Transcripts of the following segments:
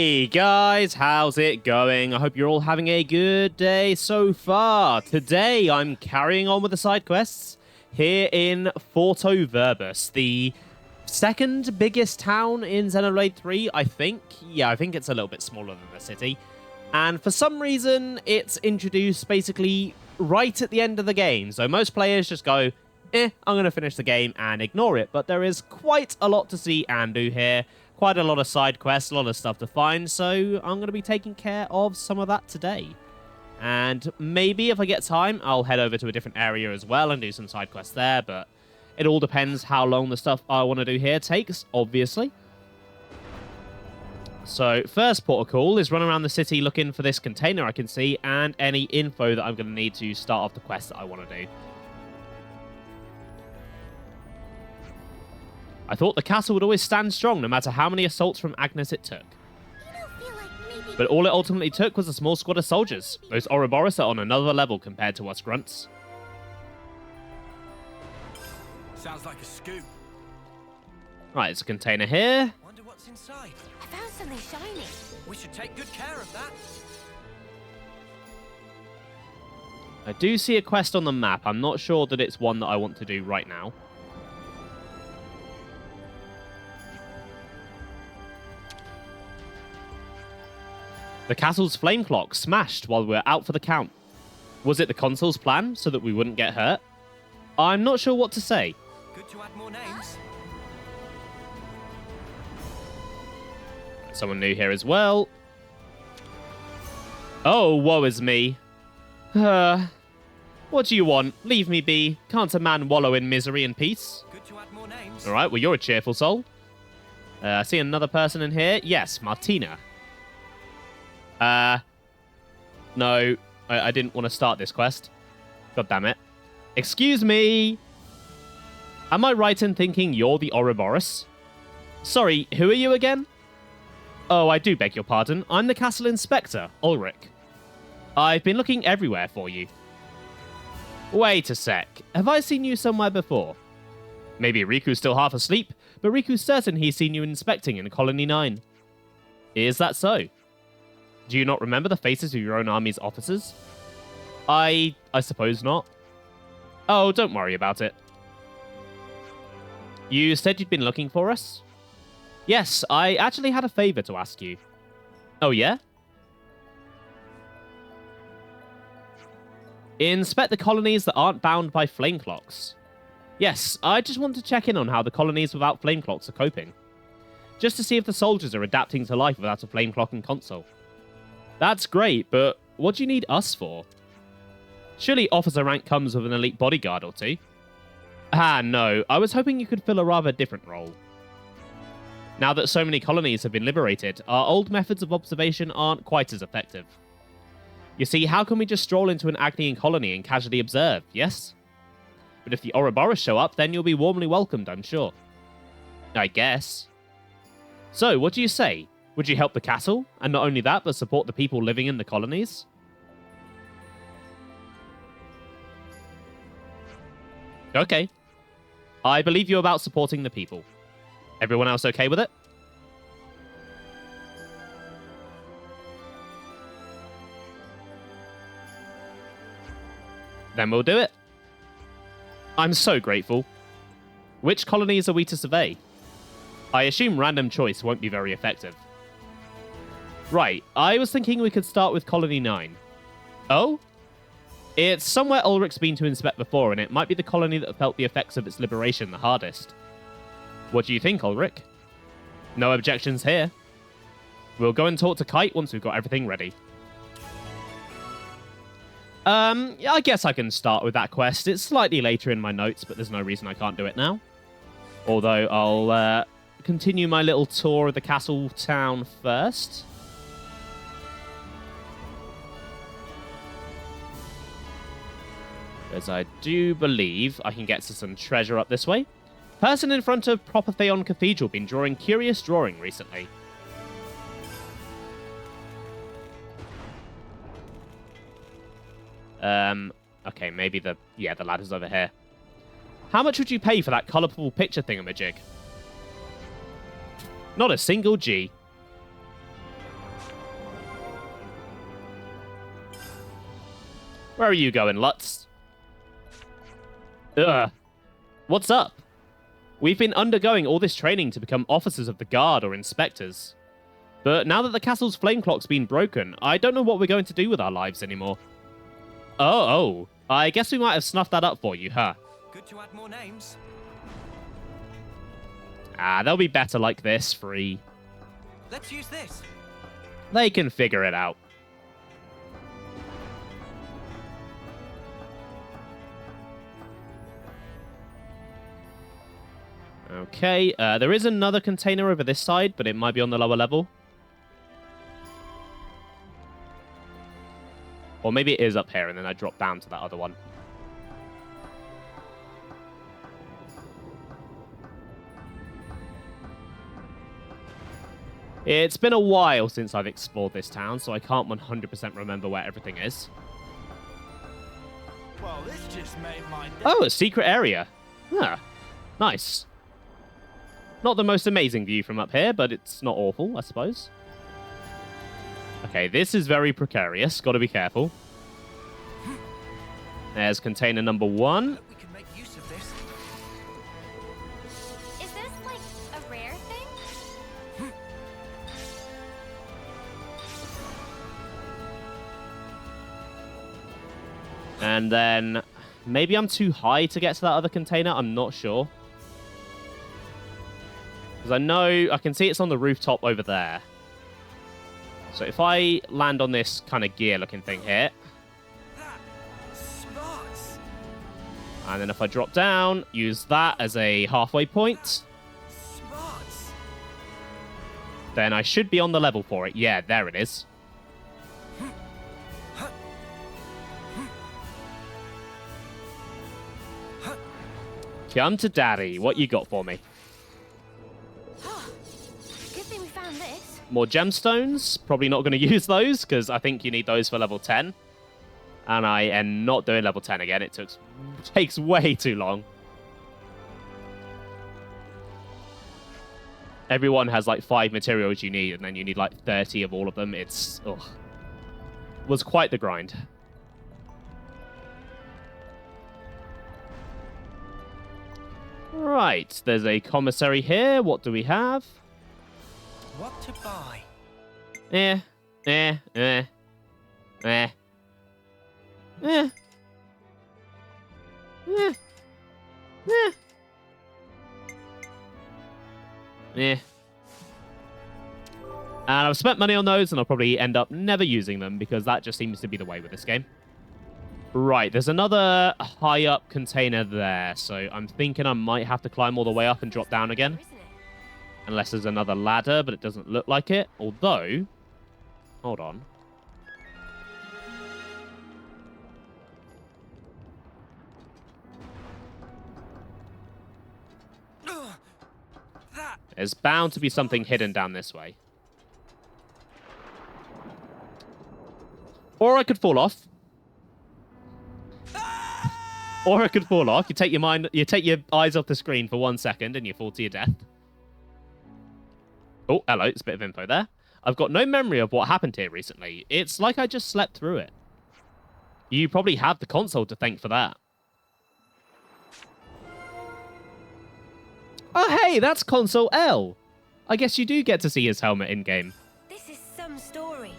Hey guys, how's it going? I hope you're all having a good day so far. Today I'm carrying on with the side quests here in Forto Verbus, the second biggest town in Xenoblade 3, I think. Yeah, I think it's a little bit smaller than the city. And for some reason, it's introduced basically right at the end of the game. So most players just go, I'm going to finish the game and ignore it. But there is quite a lot to see and do here. Quite a lot of side quests, a lot of stuff to find, so I'm going to be taking care of some of that today. And maybe if I get time, I'll head over to a different area as well and do some side quests there, but it all depends how long the stuff I want to do here takes, obviously. So, first protocol is run around the city looking for this container I can see and any info that I'm going to need to start off the quest that I want to do. I thought the castle would always stand strong no matter how many assaults from Agnes it took. But all it ultimately took was a small squad of soldiers. Those Ouroboros are on another level compared to us grunts. Sounds like a scoop. Right, there's a container here. Wonder what's inside. I found something shiny. We should take good care of that. I do see a quest on the map. I'm not sure that it's one that I want to do right now. The castle's flame clock smashed while we were out for the count. Was it the consul's plan so that we wouldn't get hurt? I'm not sure what to say. Good to add more names. Someone new here as well. Oh, woe is me. What do you want? Leave me be. Can't a man wallow in misery and peace? Good to add more names. All right, well, you're a cheerful soul. I see another person in here. Yes, Martina. No, I didn't want to start this quest. God damn it. Excuse me. Am I right in thinking you're the Ouroboros? Sorry, who are you again? Oh, I do beg your pardon. I'm the castle inspector, Ulrich. I've been looking everywhere for you. Wait a sec. Have I seen you somewhere before? Maybe Riku's still half asleep, but Riku's certain he's seen you inspecting in Colony 9. Is that so? Do you not remember the faces of your own army's officers? I suppose not. Oh, don't worry about it. You said you'd been looking for us? Yes, I actually had a favor to ask you. Oh, yeah? Inspect the colonies that aren't bound by flame clocks. Yes, I just want to check in on how the colonies without flame clocks are coping. Just to see if the soldiers are adapting to life without a flame clock and console. That's great, but what do you need us for? Surely officer rank comes with an elite bodyguard or two. Ah, no. I was hoping you could fill a rather different role. Now that so many colonies have been liberated, our old methods of observation aren't quite as effective. You see, how can we just stroll into an Agnian colony and casually observe, yes? But if the Ouroboros show up, then you'll be warmly welcomed, I'm sure. I guess. So, what do you say? Would you help the castle? And not only that, but support the people living in the colonies? Okay. I believe you about supporting the people. Everyone else okay with it? Then we'll do it. I'm so grateful. Which colonies are we to survey? I assume random choice won't be very effective. Right, I was thinking we could start with Colony 9. Oh? It's somewhere Ulrich's been to inspect before, and it might be the colony that felt the effects of its liberation the hardest. What do you think, Ulrich? No objections here. We'll go and talk to Kite once we've got everything ready. Yeah, I guess I can start with that quest. It's slightly later in my notes, but there's no reason I can't do it now. Although I'll continue my little tour of the castle town first. As I do believe I can get to some treasure up this way. Person in front of Propatheon Cathedral been drawing curious drawing recently. Okay, maybe the ladder's over here. How much would you pay for that colourful picture thingamajig? Not a single G. Where are you going, Lutz? Ugh. What's up? We've been undergoing all this training to become officers of the guard or inspectors. But now that the castle's flame clock's been broken, I don't know what we're going to do with our lives anymore. Oh. I guess we might have snuffed that up for you, huh? Good to add more names. They'll be better like this, free. Let's use this. They can figure it out. Okay, there is another container over this side, but it might be on the lower level. Or maybe it is up here, and then I drop down to that other one. It's been a while since I've explored this town, so I can't 100% remember where everything is. Well, this just made my day. Oh, a secret area. Huh. Nice. Not the most amazing view from up here, but it's not awful, I suppose. Okay, this is very precarious. Got to be careful. There's container number 1. Hope we can make use of this. Is this like a rare thing? And then maybe I'm too high to get to that other container. I'm not sure. Because I know I can see it's on the rooftop over there. So if I land on this kind of gear looking thing here, Smarts. and then if I drop down, use that as a halfway point, Smarts. then I should be on the level for it. Yeah, there it is. Come to daddy. What you got for me? Good thing we found this. More gemstones. Probably not going to use those because I think you need those for level 10. And I am not doing level 10 again. It takes way too long. Everyone has like 5 materials you need, and then you need like 30 of all of them. It's was quite the grind. Right, there's a commissary here. What do we have? What to buy? Eh. And I've spent money on those, and I'll probably end up never using them because that just seems to be the way with this game. Right, there's another high up container there, so I'm thinking I might have to climb all the way up and drop down again. Isn't it? Unless there's another ladder, but it doesn't look like it. Although, hold on. That. There's bound to be something hidden down this way. Or I could fall off. Or I could fall off. You take your eyes off the screen for 1 second and you fall to your death. Oh, hello. It's a bit of info there. I've got no memory of what happened here recently. It's like I just slept through it. You probably have the console to thank for that. Oh, hey, that's Console L. I guess you do get to see his helmet in-game. This is some story.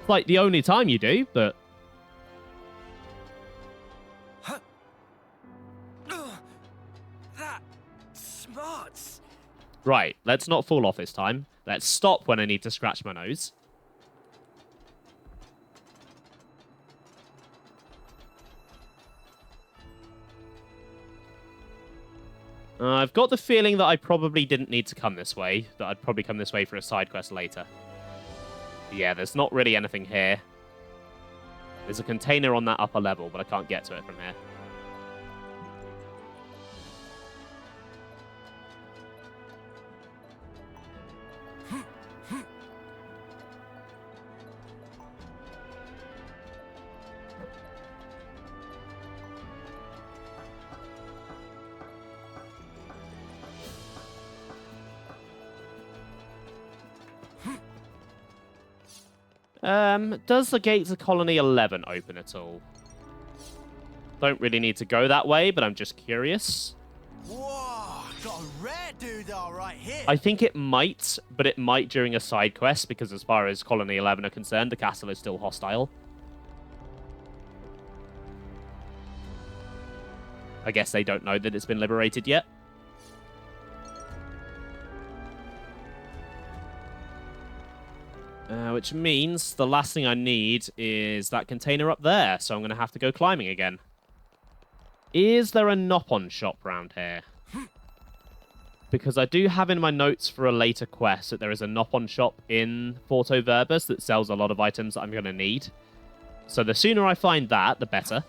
Like, the only time you do, but... That. Smarts. Right, let's not fall off this time. Let's stop when I need to scratch my nose. I've got the feeling that I probably didn't need to come this way, that I'd probably come this way for a side quest later. Yeah, there's not really anything here. There's a container on that upper level, but I can't get to it from here. Does the gates of Colony 11 open at all? Don't really need to go that way, but I'm just curious. Whoa, got a rare doodah right here. I think it might, but it might during a side quest, because as far as Colony 11 are concerned, the castle is still hostile. I guess they don't know that it's been liberated yet. Which means the last thing I need is that container up there, so I'm going to have to go climbing again. Is there a Nop-on shop round here? Because I do have in my notes for a later quest that there is a Nop-on shop in Porto Verbus that sells a lot of items that I'm going to need. So the sooner I find that, the better.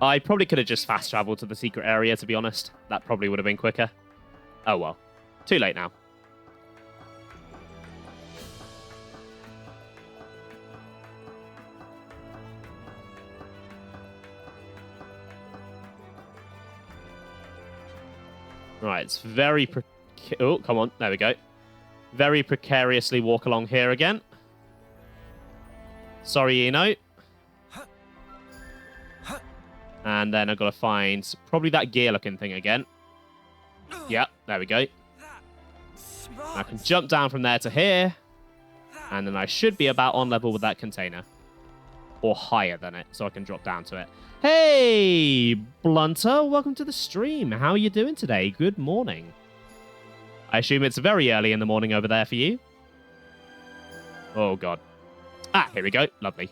I probably could have just fast traveled to the secret area, to be honest. That probably would have been quicker. Oh well. Too late now. Right, it's very... Oh, come on. There we go. Very precariously walk along here again. Sorry, Eno. And then I've got to find probably that gear-looking thing again. Yep, there we go. I can jump down from there to here. And then I should be about on level with that container. Or higher than it, so I can drop down to it. Hey, Blunter, welcome to the stream. How are you doing today? Good morning. I assume it's very early in the morning over there for you. Oh, God. Ah, here we go. Lovely.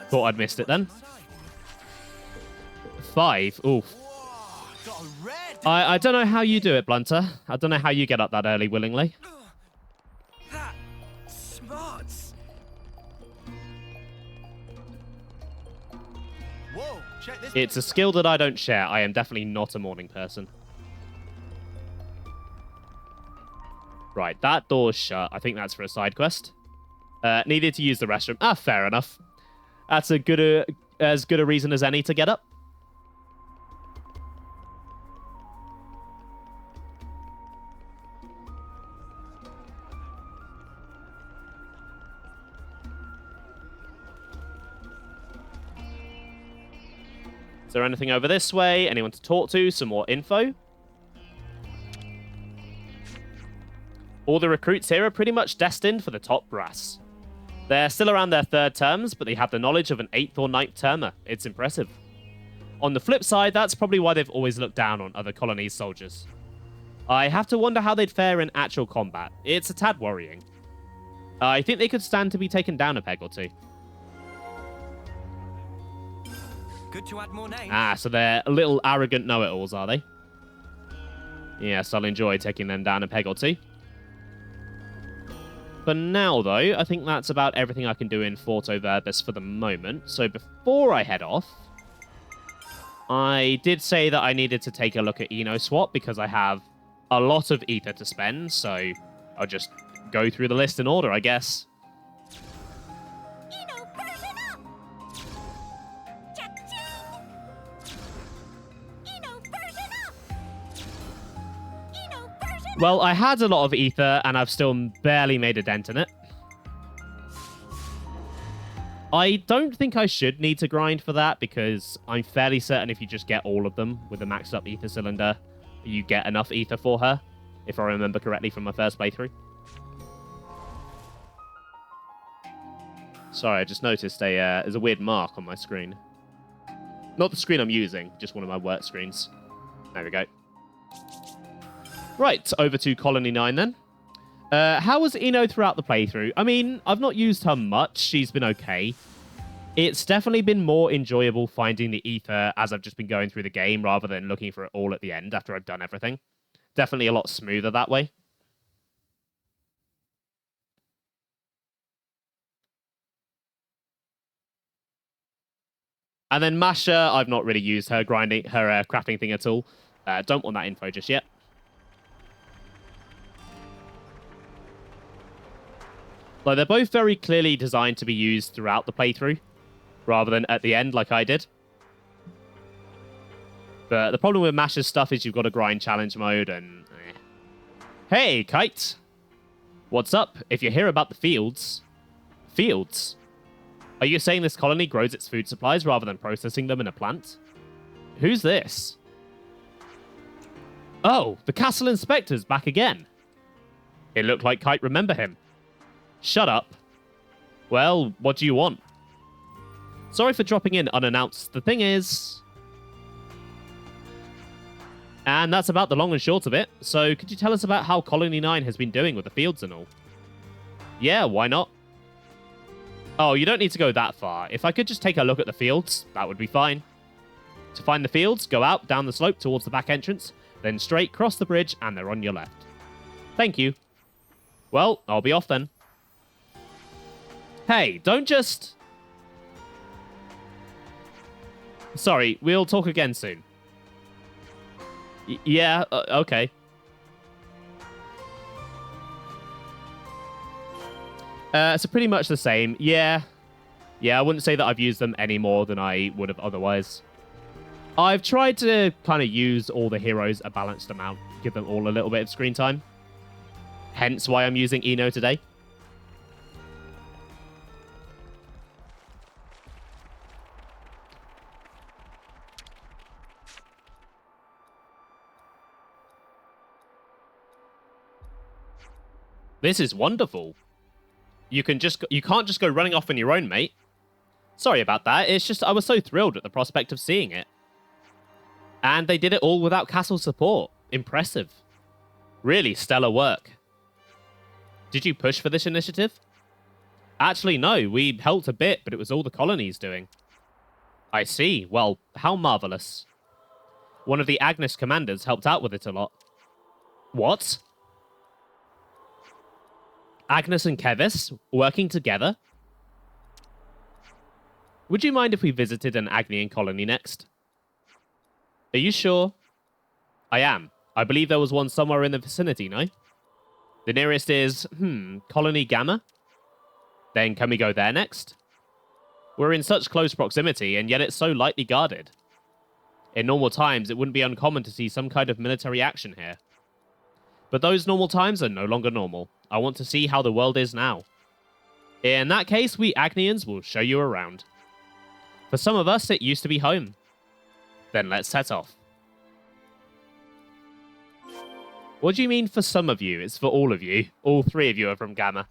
Thought I'd missed it then. 5. Oof. I don't know how you do it, Blunter. I don't know how you get up that early willingly. That smarts. Whoa, check this. It's a skill that I don't share. I am definitely not a morning person. Right, that door's shut. I think that's for a side quest. Needed to use the restroom. Ah, fair enough. That's as good a reason as any to get up. Is there anything over this way? Anyone to talk to? Some more info? All the recruits here are pretty much destined for the top brass. They're still around their 3rd terms, but they have the knowledge of an 8th or 9th termer. It's impressive. On the flip side, that's probably why they've always looked down on other colonies' soldiers. I have to wonder how they'd fare in actual combat. It's a tad worrying. I think they could stand to be taken down a peg or two. Good to add more names. Ah, so they're little arrogant know-it-alls, are they? Yes, I'll enjoy taking them down a peg or two. For now, though, I think that's about everything I can do in Porto Verbus for the moment. So before I head off, I did say that I needed to take a look at Eno Swap because I have a lot of ether to spend, so I'll just go through the list in order, I guess. Eno, version up! Cha-ching! Eno, version up! Eno, version up! Well, I had a lot of ether, and I've still barely made a dent in it. I don't think I should need to grind for that, because I'm fairly certain if you just get all of them with a maxed up ether cylinder, you get enough ether for her, if I remember correctly from my first playthrough. Sorry, I just noticed there's a weird mark on my screen. Not the screen I'm using, just one of my work screens. There we go. Right, over to Colony 9 then. How was Eno throughout the playthrough? I mean, I've not used her much. She's been okay. It's definitely been more enjoyable finding the ether as I've just been going through the game rather than looking for it all at the end after I've done everything. Definitely a lot smoother that way. And then Masha, I've not really used her grinding, her crafting thing at all. Don't want that info just yet. Like, they're both very clearly designed to be used throughout the playthrough, rather than at the end like I did. But the problem with Mash's stuff is you've got to grind challenge mode and... Hey, Kite! What's up? If you hear about the fields... Fields? Are you saying this colony grows its food supplies rather than processing them in a plant? Who's this? Oh, the castle inspector's back again. It looked like Kite remember him. Shut up. Well, what do you want? Sorry for dropping in unannounced. The thing is... And that's about the long and short of it. So, could you tell us about how Colony 9 has been doing with the fields and all? Yeah, why not? Oh, you don't need to go that far. If I could just take a look at the fields, that would be fine. To find the fields, go out, down the slope towards the back entrance, then straight, cross the bridge, and they're on your left. Thank you. Well, I'll be off then. Hey, don't just... Sorry, we'll talk again soon. Yeah, okay. So pretty much the same. Yeah, I wouldn't say that I've used them any more than I would have otherwise. I've tried to kind of use all the heroes a balanced amount, give them all a little bit of screen time. Hence why I'm using Eno today. This is wonderful. You can't just go running off on your own, mate. Sorry about that. It's just I was so thrilled at the prospect of seeing it. And they did it all without castle support. Impressive. Really stellar work. Did you push for this initiative? Actually, no. We helped a bit, but it was all the colonies doing. I see. Well, how marvelous. One of the Agnes commanders helped out with it a lot. What? Agnes and Kevis working together? Would you mind if we visited an Agnian colony next? Are you sure? I am. I believe there was one somewhere in the vicinity, no? The nearest is, Colony Gamma? Then can we go there next? We're in such close proximity, and yet it's so lightly guarded. In normal times, it wouldn't be uncommon to see some kind of military action here. But those normal times are no longer normal. I want to see how the world is now. In that case, we Agnians will show you around. For some of us, it used to be home. Then let's set off. What do you mean for some of you? It's for all of you. All three of you are from Gamma.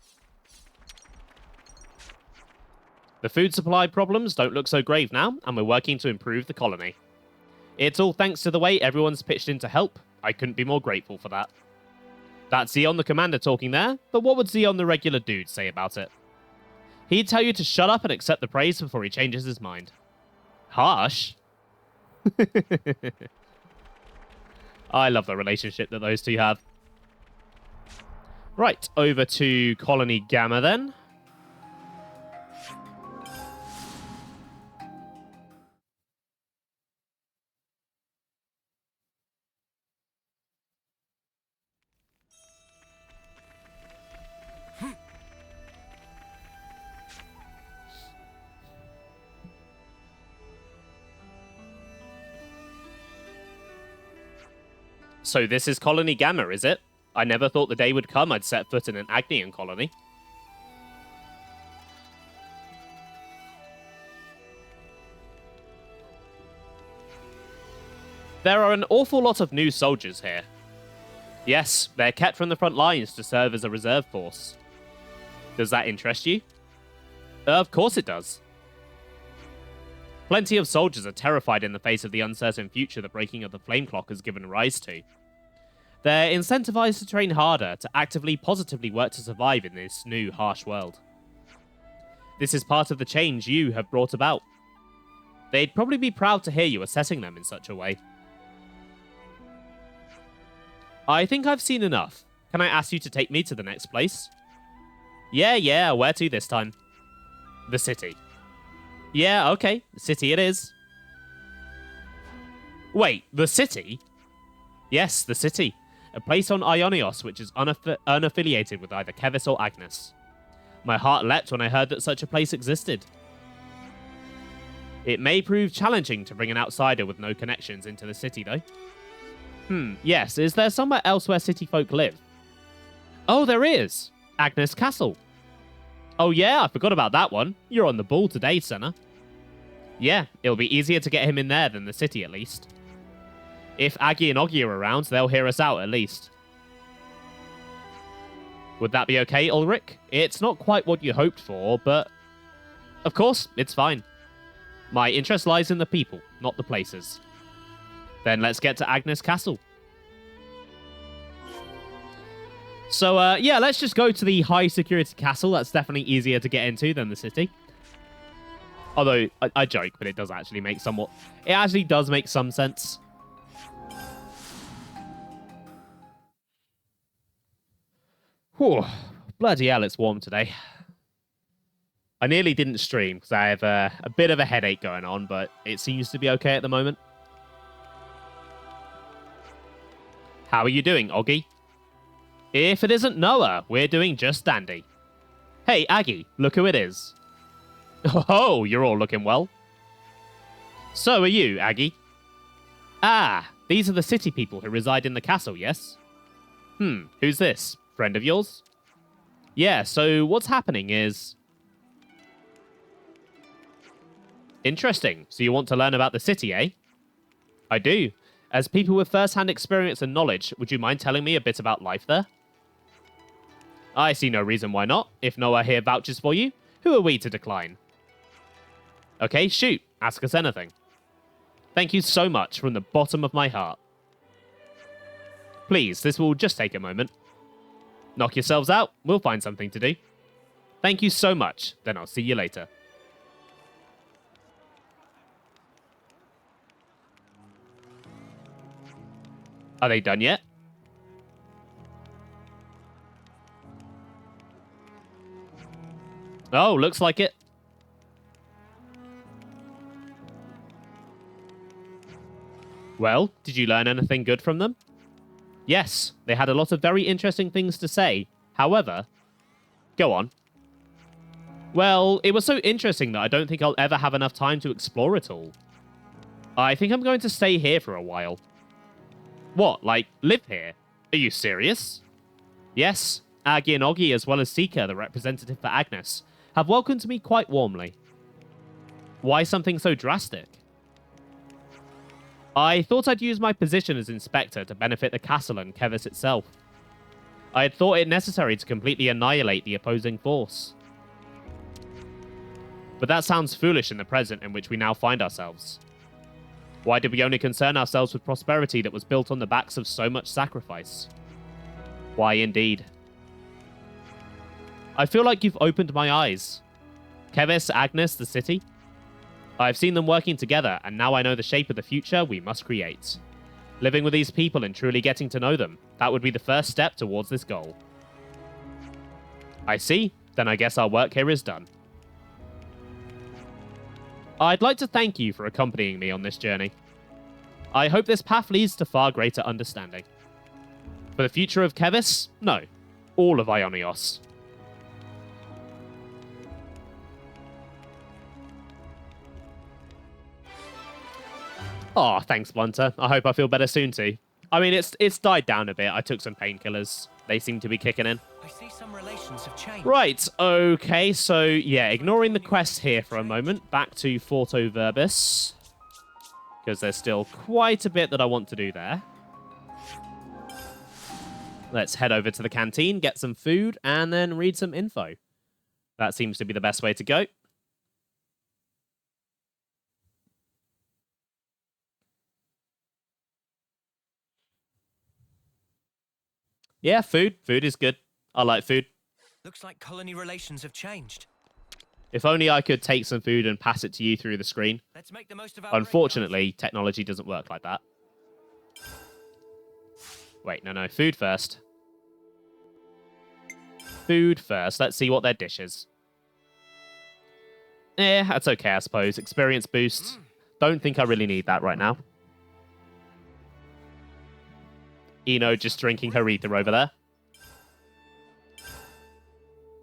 The food supply problems don't look so grave now, and we're working to improve the colony. It's all thanks to the way everyone's pitched in to help. I couldn't be more grateful for that. That's Xeon the commander talking there, but what would Xeon the regular dude say about it? He'd tell you to shut up and accept the praise before he changes his mind. Harsh? I love the relationship that those two have. Right, over to Colony Gamma then. So this is Colony Gamma, is it? I never thought the day would come I'd set foot in an Agnian colony. There are an awful lot of new soldiers here. Yes, they're kept from the front lines to serve as a reserve force. Does that interest you? Of course it does. Plenty of soldiers are terrified in the face of the uncertain future the breaking of the flame clock has given rise to. They're incentivized to train harder, to actively, positively work to survive in this new, harsh world. This is part of the change you have brought about. They'd probably be proud to hear you assessing them in such a way. I think I've seen enough. Can I ask you to take me to the next place? Yeah, where to this time? The city. Yeah, okay, the city it is. Wait, the city? Yes, the city. A place on Ionios which is unaffiliated with either Kevis or Agnes. My heart leapt when I heard that such a place existed. It may prove challenging to bring an outsider with no connections into the city, though. Yes, is there somewhere else where city folk live? Oh, there is! Agnes Castle. Oh yeah, I forgot about that one. You're on the ball today, Senna. Yeah, it'll be easier to get him in there than the city, at least. If Aggie and Oggy are around, they'll hear us out, at least. Would that be okay, Ulrich? It's not quite what you hoped for, but... Of course, it's fine. My interest lies in the people, not the places. Then let's get to Agnes Castle. So, yeah, let's just go to the high-security castle. That's definitely easier to get into than the city. Although, I joke, but it does actually make somewhat... It actually does make some sense. Whew. Bloody hell, it's warm today. I nearly didn't stream because I have a bit of a headache going on, but it seems to be okay at the moment. How are you doing, Oggy? If it isn't Noah, we're doing just dandy. Hey, Aggie, look who it is. Oh, you're all looking well. So are you, Aggie. Ah, these are the city people who reside in the castle, yes? Who's this? Friend of yours? Yeah, so what's happening is... Interesting. So you want to learn about the city, eh? I do. As people with first-hand experience and knowledge, would you mind telling me a bit about life there? I see no reason why not. If Noah here vouches for you, who are we to decline? Okay, shoot. Ask us anything. Thank you so much from the bottom of my heart. Please, this will just take a moment. Knock yourselves out. We'll find something to do. Thank you so much. Then I'll see you later. Are they done yet? Oh, looks like it. Well, did you learn anything good from them? Yes, they had a lot of very interesting things to say. However, go on. Well, it was so interesting that I don't think I'll ever have enough time to explore it all. I think I'm going to stay here for a while. What, like, live here? Are you serious? Yes, Aggie and Oggy, as well as Seeker, the representative for Agnes, have welcomed me quite warmly. Why something so drastic? I thought I'd use my position as inspector to benefit the castle and Kevis itself. I had thought it necessary to completely annihilate the opposing force. But that sounds foolish in the present in which we now find ourselves. Why did we only concern ourselves with prosperity that was built on the backs of so much sacrifice? Why indeed? I feel like you've opened my eyes. Kevis, Agnes, the city. I've seen them working together, and now I know the shape of the future we must create. Living with these people and truly getting to know them, that would be the first step towards this goal. I see. Then I guess our work here is done. I'd like to thank you for accompanying me on this journey. I hope this path leads to far greater understanding. For the future of Kevis? No. All of Ionios. Oh, thanks, Blunter. I hope I feel better soon too. I mean, it's died down a bit. I took some painkillers. They seem to be kicking in. I see some relations have changed. Right, okay, so yeah, ignoring the quest here for a moment, back to Forto Verbis. Because there's still quite a bit that I want to do there. Let's head over to the canteen, get some food, and then read some info. That seems to be the best way to go. Yeah, food. Food is good. I like food. Looks like colony relations have changed. If only I could take some food and pass it to you through the screen. Let's make the most of our Unfortunately, technology doesn't work like that. Wait, no. Food first. Food first. Let's see what their dish is. That's okay, I suppose. Experience boost. Don't think I really need that right now. Eno just drinking her ether over there.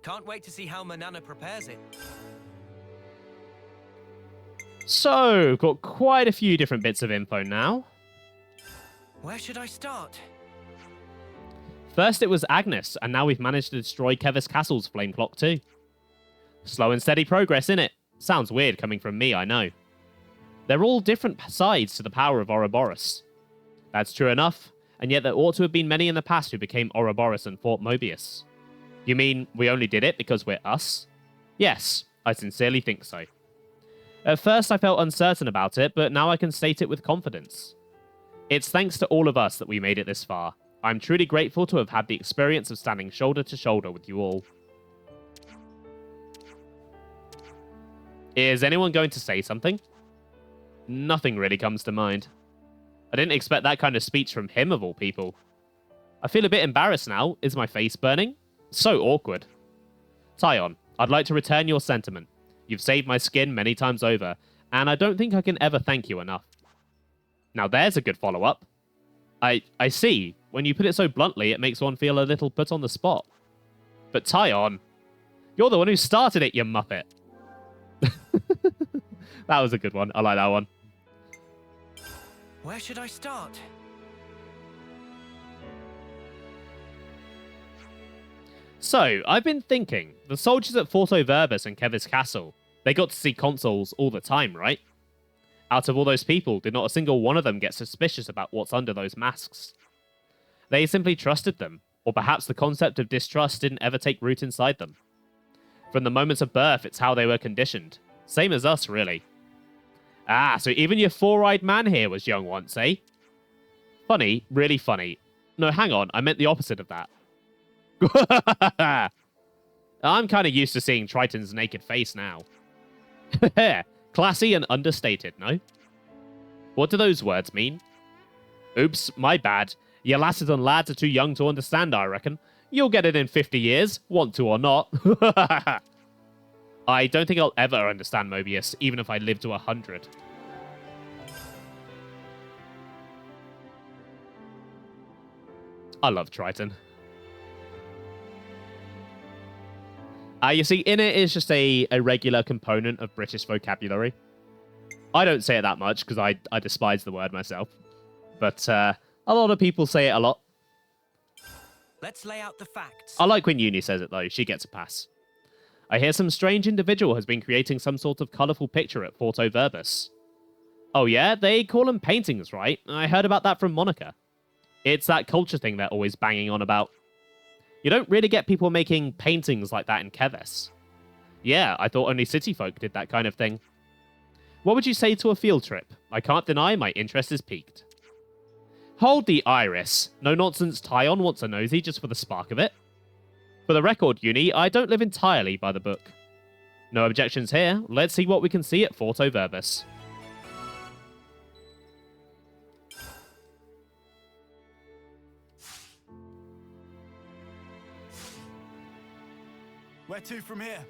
Can't wait to see how Manana prepares it. So, got quite a few different bits of info now. Where should I start? First it was Agnes, and now we've managed to destroy Kevis Castle's flame clock too. Slow and steady progress, innit? Sounds weird coming from me, I know. They're all different sides to the power of Ouroboros. That's true enough, and yet there ought to have been many in the past who became Ouroboros and fought Mobius. You mean we only did it because we're us? Yes, I sincerely think so. At first I felt uncertain about it, but now I can state it with confidence. It's thanks to all of us that we made it this far. I'm truly grateful to have had the experience of standing shoulder to shoulder with you all. Is anyone going to say something? Nothing really comes to mind. I didn't expect that kind of speech from him of all people. I feel a bit embarrassed now. Is my face burning? So awkward. Tyon, I'd like to return your sentiment. You've saved my skin many times over, and I don't think I can ever thank you enough. Now there's a good follow-up. I see. When you put it so bluntly, it makes one feel a little put on the spot. But Tyon, you're the one who started it, you muppet. That was a good one. I like that one. Where should I start? So, I've been thinking, the soldiers at Fort Overbus and Kevis Castle, they got to see consoles all the time, right? Out of all those people, did not a single one of them get suspicious about what's under those masks? They simply trusted them, or perhaps the concept of distrust didn't ever take root inside them. From the moments of birth, it's how they were conditioned. Same as us, really. Ah, so even your four-eyed man here was young once, eh? Funny, really funny. No, hang on, I meant the opposite of that. I'm kind of used to seeing Triton's naked face now. Classy and understated, no? What do those words mean? Oops, my bad. Your lasses and lads are too young to understand, I reckon. You'll get it in 50 years, want to or not. I don't think I'll ever understand Mobius, even if I live to 100. I love Triton. You see, in it is just a regular component of British vocabulary. I don't say it that much, because I despise the word myself. But a lot of people say it a lot. Let's lay out the facts. I like when Uni says it, though. She gets a pass. I hear some strange individual has been creating some sort of colourful picture at Fort Overbus. Oh yeah? They call them paintings, right? I heard about that from Monica. It's that culture thing they're always banging on about. You don't really get people making paintings like that in Kevis. Yeah, I thought only city folk did that kind of thing. What would you say to a field trip? I can't deny my interest is piqued. Hold the iris. No nonsense Tyon wants a nosy just for the spark of it. For the record, Uni, I don't live entirely by the book. No objections here. Let's see what we can see at Fort Overbus. Where to from here?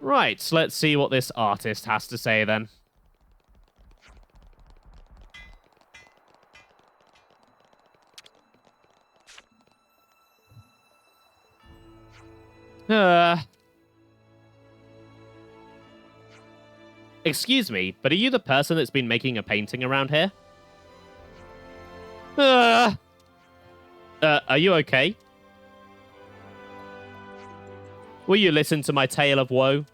Right, so let's see what this artist has to say then. Excuse me, but are you the person that's been making a painting around here? Are you okay? Will you listen to my tale of woe?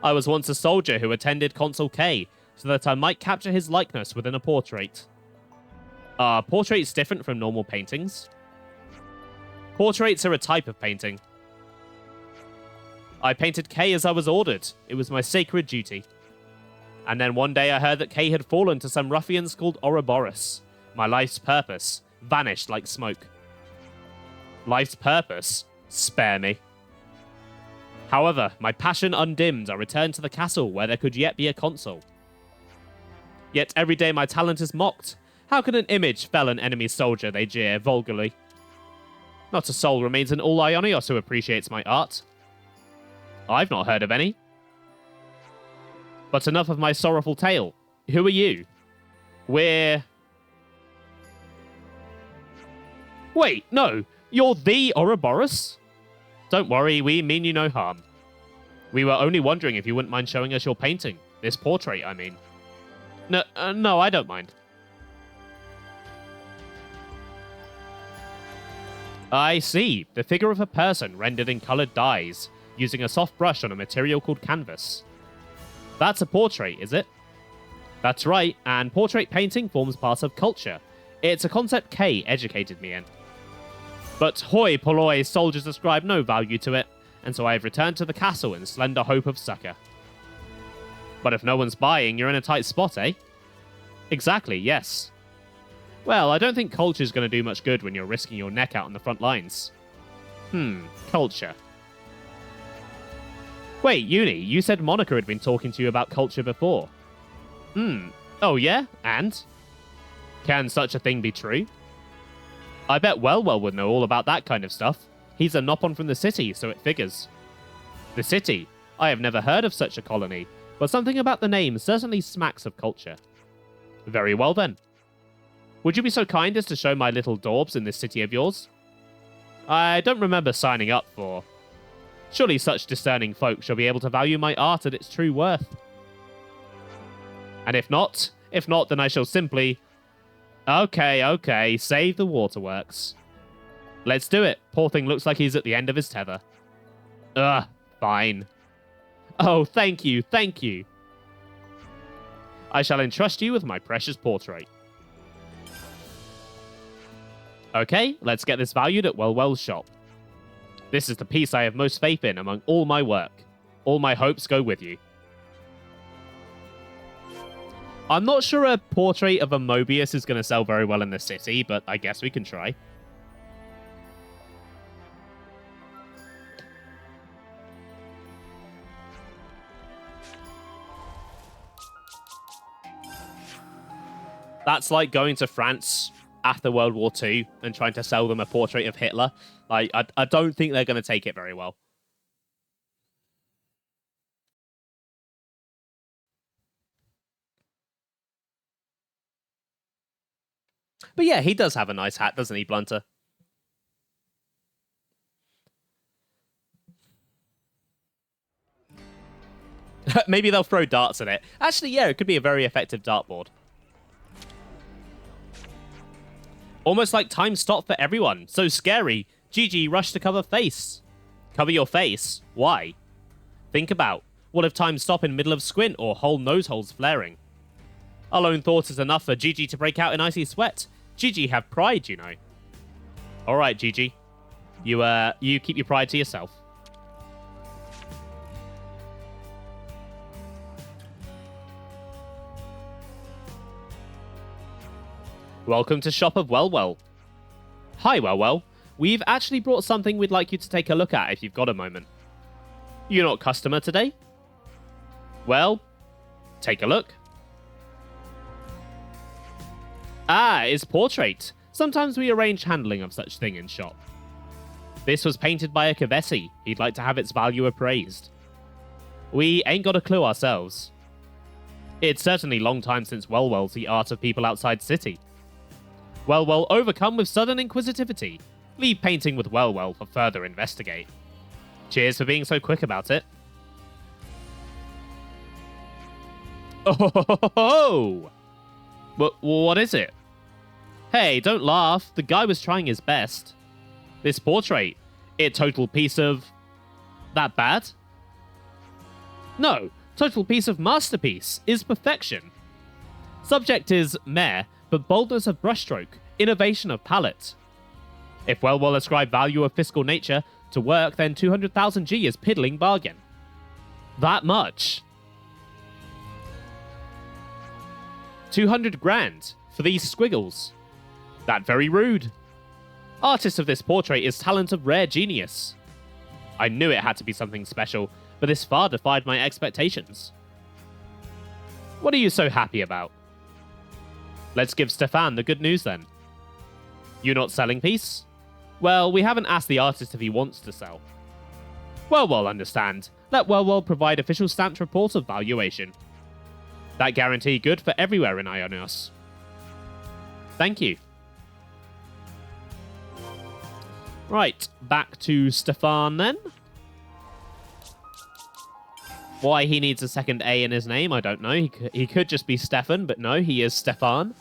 I was once a soldier who attended Consul K, so that I might capture his likeness within a portrait. Are portraits different from normal paintings? Portraits are a type of painting. I painted Kay as I was ordered. It was my sacred duty. And then one day I heard that Kay had fallen to some ruffians called Ouroboros. My life's purpose vanished like smoke. Life's purpose? Spare me. However, my passion undimmed, I returned to the castle where there could yet be a consul. Yet every day my talent is mocked. How can an image fell an enemy soldier, they jeer vulgarly. Not a soul remains in all Ionios who appreciates my art. I've not heard of any. But enough of my sorrowful tale. Who are you? We're... Wait, no. You're the Ouroboros? Don't worry, we mean you no harm. We were only wondering if you wouldn't mind showing us your painting. This portrait, I mean. No, I don't mind. I see. The figure of a person rendered in colored dyes, using a soft brush on a material called canvas. That's a portrait, is it? That's right, and portrait painting forms part of culture. It's a concept Kay educated me in. But hoi polloi, soldiers ascribe no value to it, and so I have returned to the castle in slender hope of succor. But if no one's buying, you're in a tight spot, eh? Exactly, yes. Well, I don't think culture's going to do much good when you're risking your neck out on the front lines. Culture. Wait, Uni, you said Monica had been talking to you about culture before. Oh yeah? And? Can such a thing be true? I bet Wellwell would know all about that kind of stuff. He's a Nopon from the city, so it figures. The city? I have never heard of such a colony, but something about the name certainly smacks of culture. Very well then. Would you be so kind as to show my little daubs in this city of yours? I don't remember signing up for. Surely such discerning folk shall be able to value my art at its true worth. And if not, then I shall simply... Okay, save the waterworks. Let's do it. Poor thing looks like he's at the end of his tether. Fine. Oh, thank you. I shall entrust you with my precious portrait. Okay, let's get this valued at Wellwell's shop. This is the piece I have most faith in among all my work. All my hopes go with you. I'm not sure a portrait of a Mobius is going to sell very well in the city, but I guess we can try. That's like going to France after World War II and trying to sell them a portrait of Hitler. Like, I don't think they're going to take it very well. But yeah, he does have a nice hat, doesn't he, Blunter? Maybe they'll throw darts at it. Actually, yeah, it could be a very effective dartboard. Almost like time stopped for everyone. So scary. GG, rush to cover face. Cover your face? Why? Think about, what if time stop in middle of squint or whole nose holes flaring? Our lone thought is enough for GG to break out in icy sweat. GG have pride, you know. Alright, GG. You keep your pride to yourself. Welcome to Shop of Wellwell. Hi, Wellwell. We've actually brought something we'd like you to take a look at if you've got a moment. You're not customer today? Well, take a look. It's portrait. Sometimes we arrange handling of such thing in shop. This was painted by a Kavesi. He'd like to have its value appraised. We ain't got a clue ourselves. It's certainly long time since Wellwell's the art of people outside city. Wellwell overcome with sudden inquisitivity. Leave painting with Wellwell for further investigate. Cheers for being so quick about it. Oh! What is it? Hey, don't laugh. The guy was trying his best. This portrait, it total piece of... that bad? No, total piece of masterpiece is perfection. Subject is meh, but boldness of brushstroke, innovation of palette. If Wellwell ascribe value of fiscal nature to work, then 200,000 G is piddling bargain. That much. 200 grand for these squiggles. That very rude. Artist of this portrait is talent of rare genius. I knew it had to be something special, but this far defied my expectations. What are you so happy about? Let's give Stefan the good news then. You not selling piece? Well, we haven't asked the artist if he wants to sell. Wellwell understand. Let Wellwell provide official stamped report of valuation. That guarantee good for everywhere in Ionios. Thank you. Right, back to Stefan then. Why he needs a second A in his name, I don't know. He could just be Stefan, but no, he is Stefan.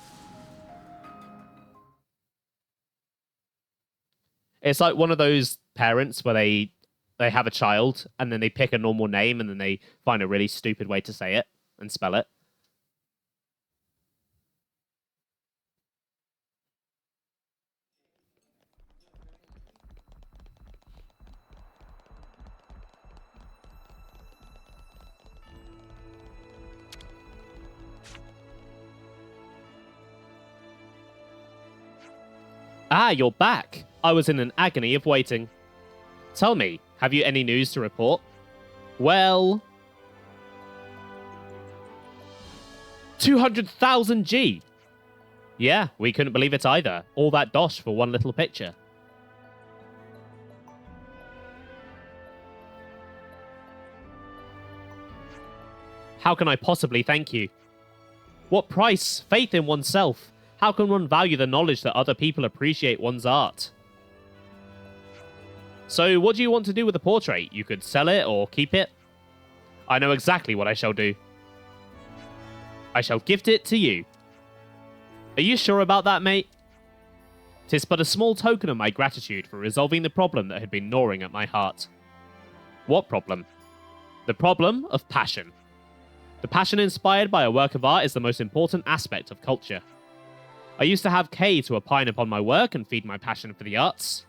It's like one of those parents where they have a child and then they pick a normal name and then they find a really stupid way to say it and spell it. Ah, you're back. I was in an agony of waiting. Tell me, have you any news to report? Well... 200,000 G! Yeah, we couldn't believe it either. All that dosh for one little picture. How can I possibly thank you? What price? Faith in oneself. How can one value the knowledge that other people appreciate one's art? So, what do you want to do with the portrait? You could sell it or keep it. I know exactly what I shall do. I shall gift it to you. Are you sure about that, mate? 'Tis but a small token of my gratitude for resolving the problem that had been gnawing at my heart. What problem? The problem of passion. The passion inspired by a work of art is the most important aspect of culture. I used to have Kay to opine upon my work and feed my passion for the arts.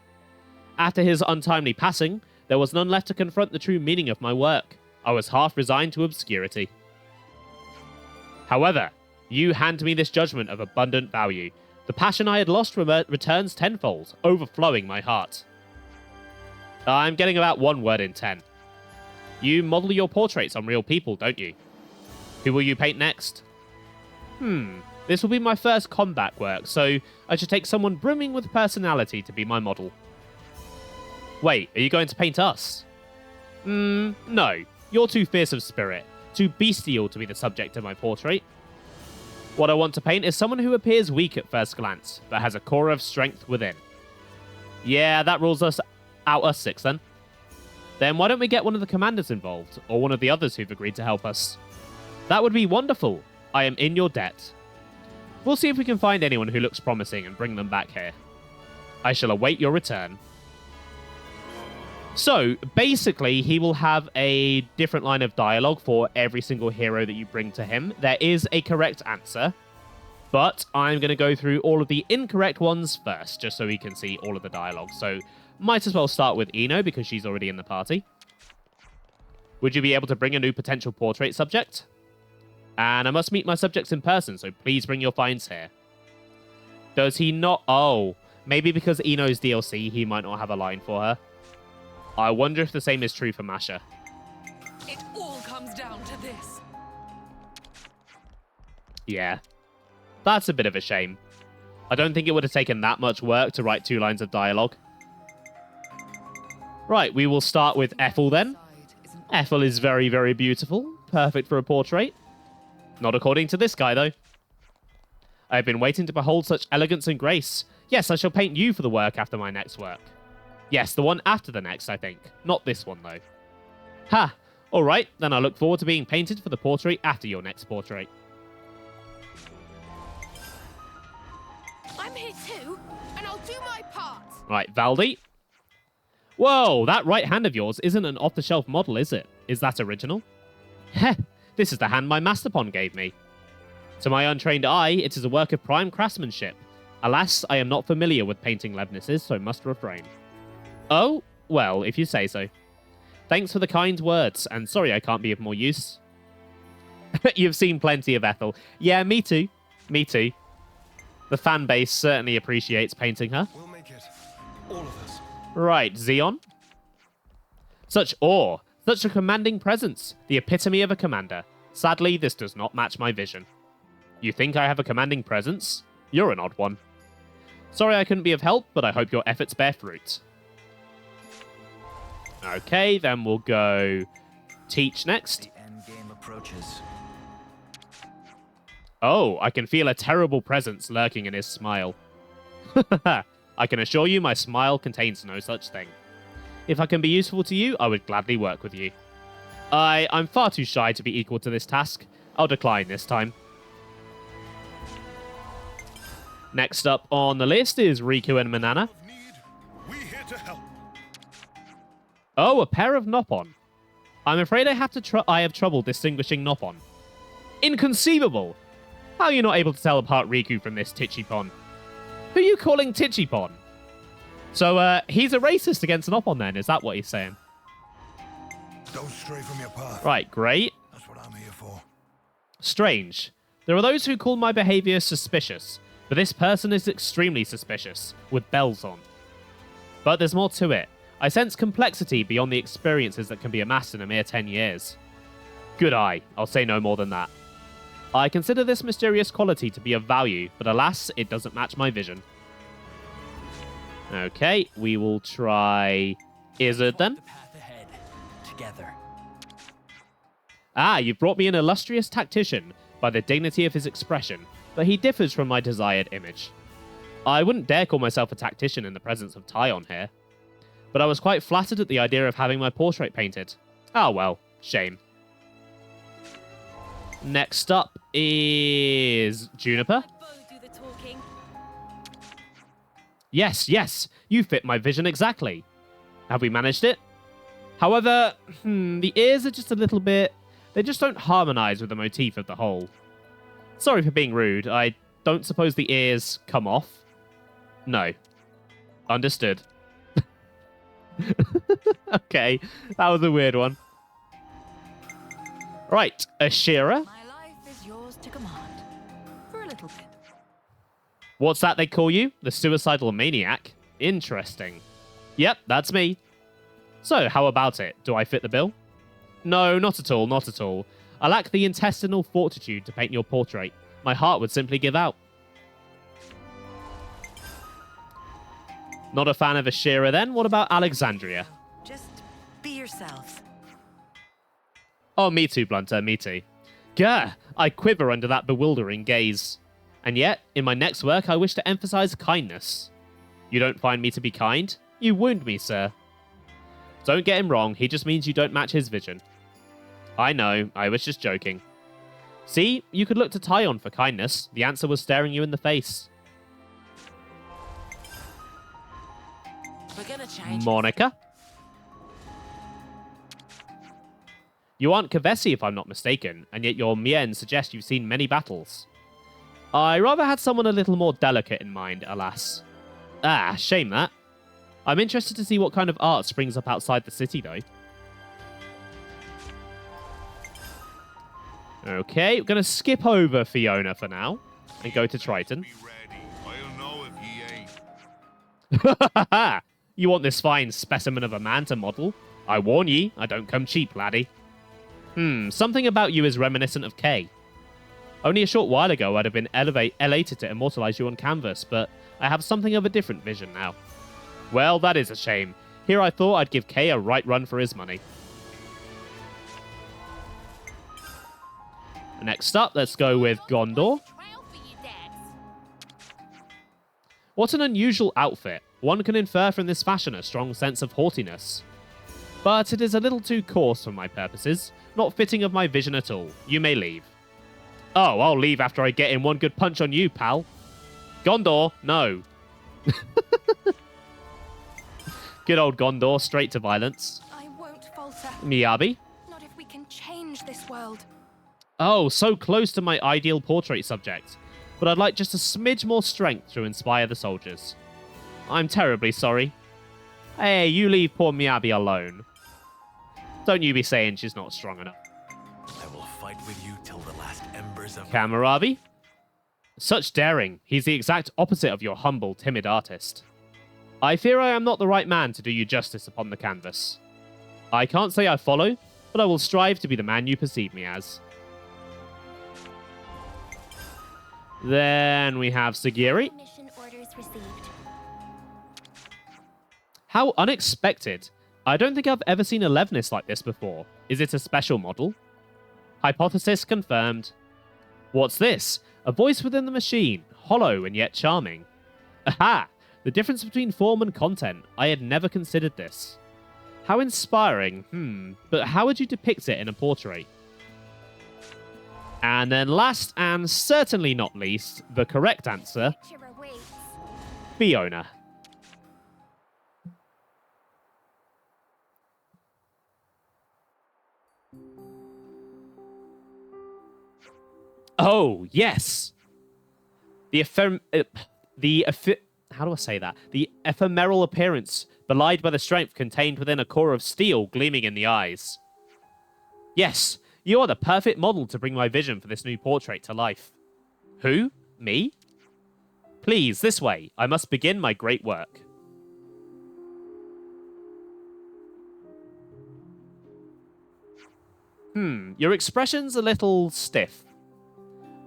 After his untimely passing, there was none left to confront the true meaning of my work. I was half resigned to obscurity. However, you hand me this judgment of abundant value. The passion I had lost returns tenfold, overflowing my heart. I'm getting about 1 word in 10. You model your portraits on real people, don't you? Who will you paint next? This will be my first combat work, so I should take someone brimming with personality to be my model. Wait, are you going to paint us? No. You're too fierce of spirit, too bestial to be the subject of my portrait. What I want to paint is someone who appears weak at first glance, but has a core of strength within. Yeah, that rules us out us 6 then. Then why don't we get one of the commanders involved, or one of the others who've agreed to help us? That would be wonderful. I am in your debt. We'll see if we can find anyone who looks promising and bring them back here. I shall await your return. So, basically, he will have a different line of dialogue for every single hero that you bring to him. There is a correct answer, but I'm going to go through all of the incorrect ones first, just so we can see all of the dialogue. So, might as well start with Ino, because she's already in the party. Would you be able to bring a new potential portrait subject? And I must meet my subjects in person, so please bring your finds here. Does he not? Oh, maybe because Ino's DLC, he might not have a line for her. I wonder if the same is true for Masha. It all comes down to this. Yeah. That's a bit of a shame. I don't think it would have taken that much work to write 2 lines of dialogue. Right, we will start with Ethel then. Ethel is very, very beautiful. Perfect for a portrait. Not according to this guy, though. I have been waiting to behold such elegance and grace. Yes, I shall paint you for the work after my next work. Yes, the one after the next, I think. Not this one, though. Ha! Alright, then I look forward to being painted for the portrait after your next portrait. I'm here too, and I'll do my part. Right, Valdi. Whoa, that right hand of yours isn't an off-the-shelf model, is it? Is that original? Heh, this is the hand my Masterpon gave me. To my untrained eye, it is a work of prime craftsmanship. Alas, I am not familiar with painting Leibnices, so must refrain. Oh, well, if you say so. Thanks for the kind words, and sorry I can't be of more use. You've seen plenty of Ethel. Yeah, me too. Me too. The fan base certainly appreciates painting her. We'll make it. All of us. Right, Xeon. Such awe. Such a commanding presence. The epitome of a commander. Sadly, this does not match my vision. You think I have a commanding presence? You're an odd one. Sorry I couldn't be of help, but I hope your efforts bear fruit. Okay, then we'll go Teach next. The end game approaches. Oh, I can feel a terrible presence lurking in his smile. I I can assure you my smile contains no such thing. If I can be useful to you, I would gladly work with you. I'm far too shy to be equal to this task. I'll decline this time. Next up on the list is Riku and Manana. We here to help. Oh, a pair of Noppon. I'm afraid I have trouble distinguishing Noppon. Inconceivable! How are you not able to tell apart Riku from this Tichipon? Who are you calling Tichipon? So, he's a racist against Noppon then, is that what he's saying? Don't stray from your path. Right, great. That's what I'm here for. Strange. There are those who call my behavior suspicious, but this person is extremely suspicious, with bells on. But there's more to it. I sense complexity beyond the experiences that can be amassed in a mere 10 years. Good eye, I'll say no more than that. I consider this mysterious quality to be of value, but alas, it doesn't match my vision. Okay, we will try Izzard then. The path ahead. Together. Ah, you've brought me an illustrious tactician by the dignity of his expression, but he differs from my desired image. I wouldn't dare call myself a tactician in the presence of Taion here, but I was quite flattered at the idea of having my portrait painted. Ah well, shame. Next up is Juniper. Let Bo do the talking. Yes, you fit my vision exactly. Have we managed it? However, the ears are just a little bit... They just don't harmonize with the motif of the whole. Sorry for being rude. I don't suppose the ears come off? No. Understood. Okay, that was a weird one. Right, Ashira. My life is yours to command. For a little bit. What's that they call you? The suicidal maniac? Interesting. Yep, that's me. So, how about it? Do I fit the bill? No, not at all, not at all. I lack the intestinal fortitude to paint your portrait. My heart would simply give out. Not a fan of Ashira then? What about Alexandria? Just be yourselves. Oh, me too, Blunter, me too. Gah, I quiver under that bewildering gaze. And yet, in my next work, I wish to emphasize kindness. You don't find me to be kind? You wound me, sir. Don't get him wrong, he just means you don't match his vision. I know, I was just joking. See, you could look to Taion for kindness. The answer was staring you in the face. We're gonna change. Monica? You aren't Kavesi if I'm not mistaken, and yet your mien suggests you've seen many battles. I rather had someone a little more delicate in mind, alas. Ah, shame that. I'm interested to see what kind of art springs up outside the city, though. Okay, we're going to skip over Fiona for now and go to Triton. Be ready. I'll know if he ain't. You want this fine specimen of a man to model? I warn ye, I don't come cheap, laddie. Something about you is reminiscent of Kay. Only a short while ago I'd have been elated to immortalize you on canvas, but I have something of a different vision now. Well, that is a shame. Here I thought I'd give Kay a right run for his money. Next up, let's go with Gondor. Trial for you, Dax. What an unusual outfit. One can infer from this fashion a strong sense of haughtiness. But it is a little too coarse for my purposes, not fitting of my vision at all. You may leave. Oh, I'll leave after I get in one good punch on you, pal. Gondor, no. Good old Gondor, straight to violence. I won't falter. Miyabi? Not if we can change this world. Oh, so close to my ideal portrait subject. But I'd like just a smidge more strength to inspire the soldiers. I'm terribly sorry. Hey, you leave poor Miyabi alone. Don't you be saying she's not strong enough. I will fight with you till the last embers of... Kamarabi? Such daring. He's the exact opposite of your humble, timid artist. I fear I am not the right man to do you justice upon the canvas. I can't say I follow, but I will strive to be the man you perceive me as. Then we have Sagiri. Mission orders received. How unexpected. I don't think I've ever seen a Levnis like this before. Is it a special model? Hypothesis confirmed. What's this? A voice within the machine, hollow and yet charming. Aha! The difference between form and content. I had never considered this. How inspiring. But how would you depict it in a portrait? And then last and certainly not least, the correct answer, Nature awaits. Fiona. Oh, yes. How do I say that? The ephemeral appearance, belied by the strength contained within a core of steel gleaming in the eyes. Yes, you are the perfect model to bring my vision for this new portrait to life. Who? Me? Please, this way. I must begin my great work. Your expression's a little stiff.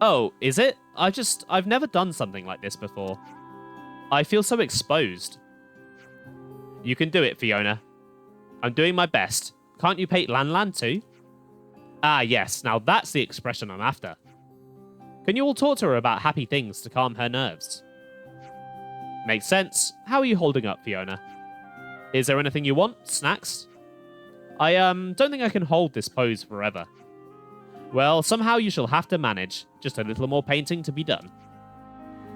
Oh, is it? I've never done something like this before. I feel so exposed. You can do it, Fiona. I'm doing my best. Can't you paint Lan too? Ah, yes. Now that's the expression I'm after. Can you all talk to her about happy things to calm her nerves? Makes sense. How are you holding up, Fiona? Is there anything you want? Snacks? I don't think I can hold this pose forever. Well, somehow you shall have to manage. Just a little more painting to be done.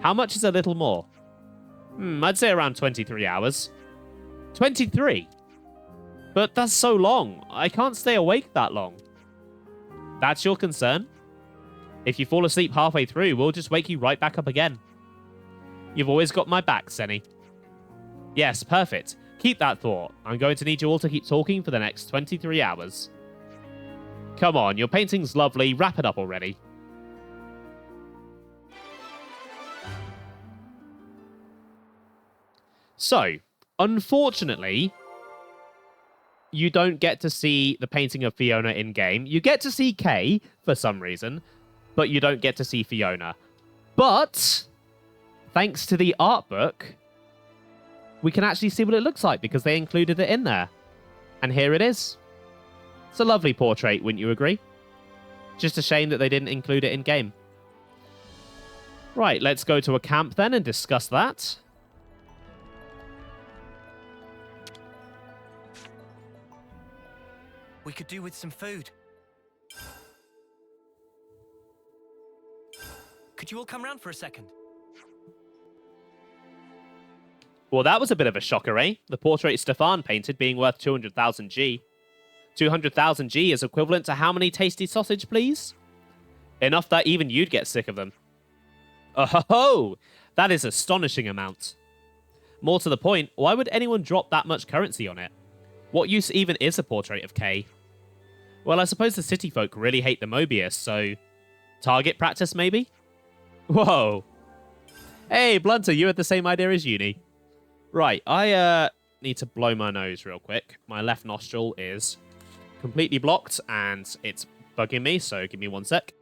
How much is a little more? I'd say around 23 hours. 23? But that's so long. I can't stay awake that long. That's your concern? If you fall asleep halfway through, we'll just wake you right back up again. You've always got my back, Senny. Yes, perfect. Keep that thought. I'm going to need you all to keep talking for the next 23 hours. Come on, your painting's lovely. Wrap it up already. So, unfortunately, you don't get to see the painting of Fiona in-game. You get to see Kay, for some reason, but you don't get to see Fiona. But, thanks to the art book, we can actually see what it looks like because they included it in there. And here it is. It's a lovely portrait, wouldn't you agree? Just a shame that they didn't include it in-game. Right, let's go to a camp then and discuss that. We could do with some food. Could you all come round for a second? Well, that was a bit of a shocker, eh? The portrait Stefan painted being worth 200,000 G. 200,000 G is equivalent to how many tasty sausage, please? Enough that even you'd get sick of them. Oh ho ho! That is astonishing amount. More to the point, why would anyone drop that much currency on it? What use even is a portrait of Kay? Well, I suppose the city folk really hate the Mobius, so... target practice, maybe? Whoa! Hey, Blunter, you had the same idea as uni. Right, I need to blow my nose real quick. My left nostril is completely blocked, and it's bugging me, so give me 1 sec.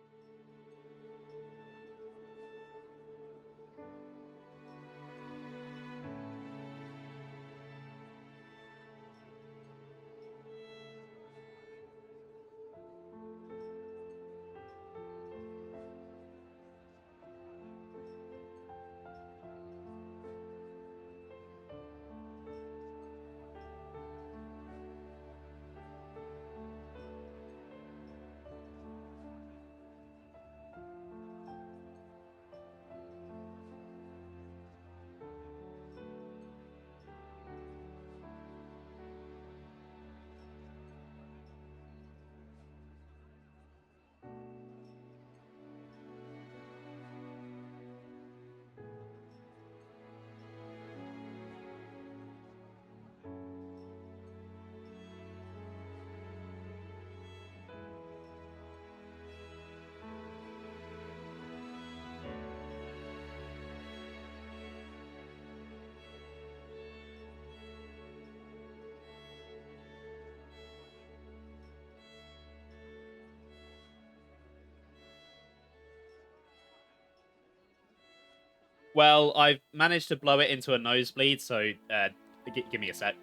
Well, I've managed to blow it into a nosebleed, so give me a sec.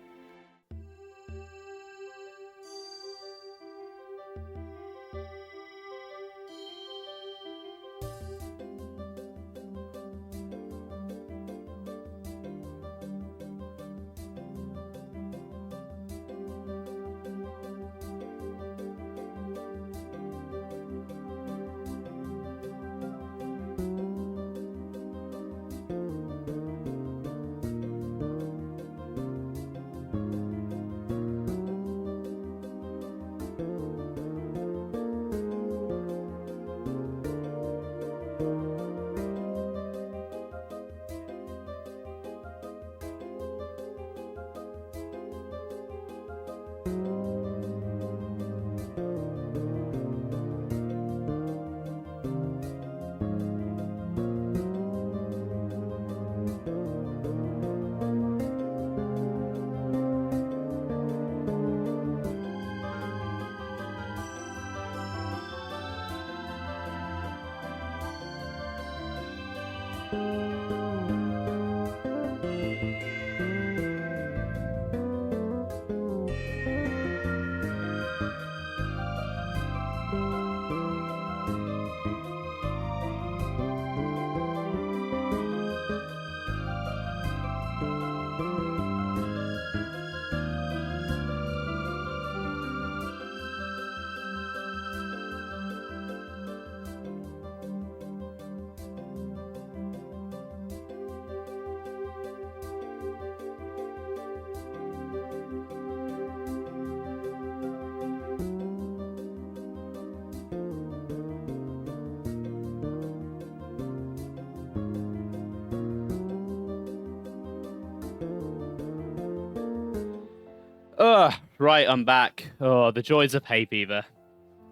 Right, I'm back. Oh, the joys of hay fever.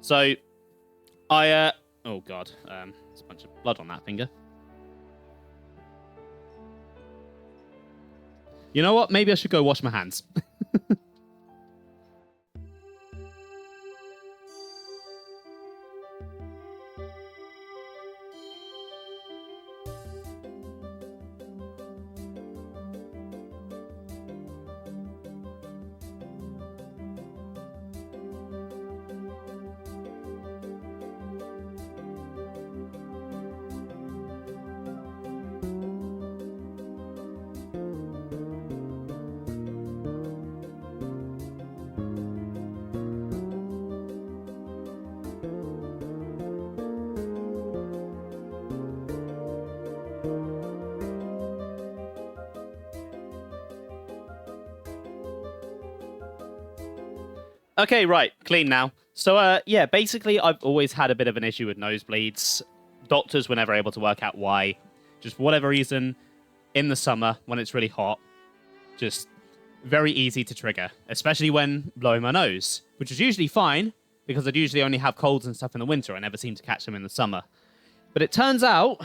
So, oh god, there's a bunch of blood on that finger. You know what? Maybe I should go wash my hands. Okay, right, clean now. So, yeah, basically, I've always had a bit of an issue with nosebleeds. Doctors were never able to work out why. Just for whatever reason, in the summer, when it's really hot, just very easy to trigger, especially when blowing my nose, which is usually fine, because I'd usually only have colds and stuff in the winter. I never seem to catch them in the summer. But it turns out,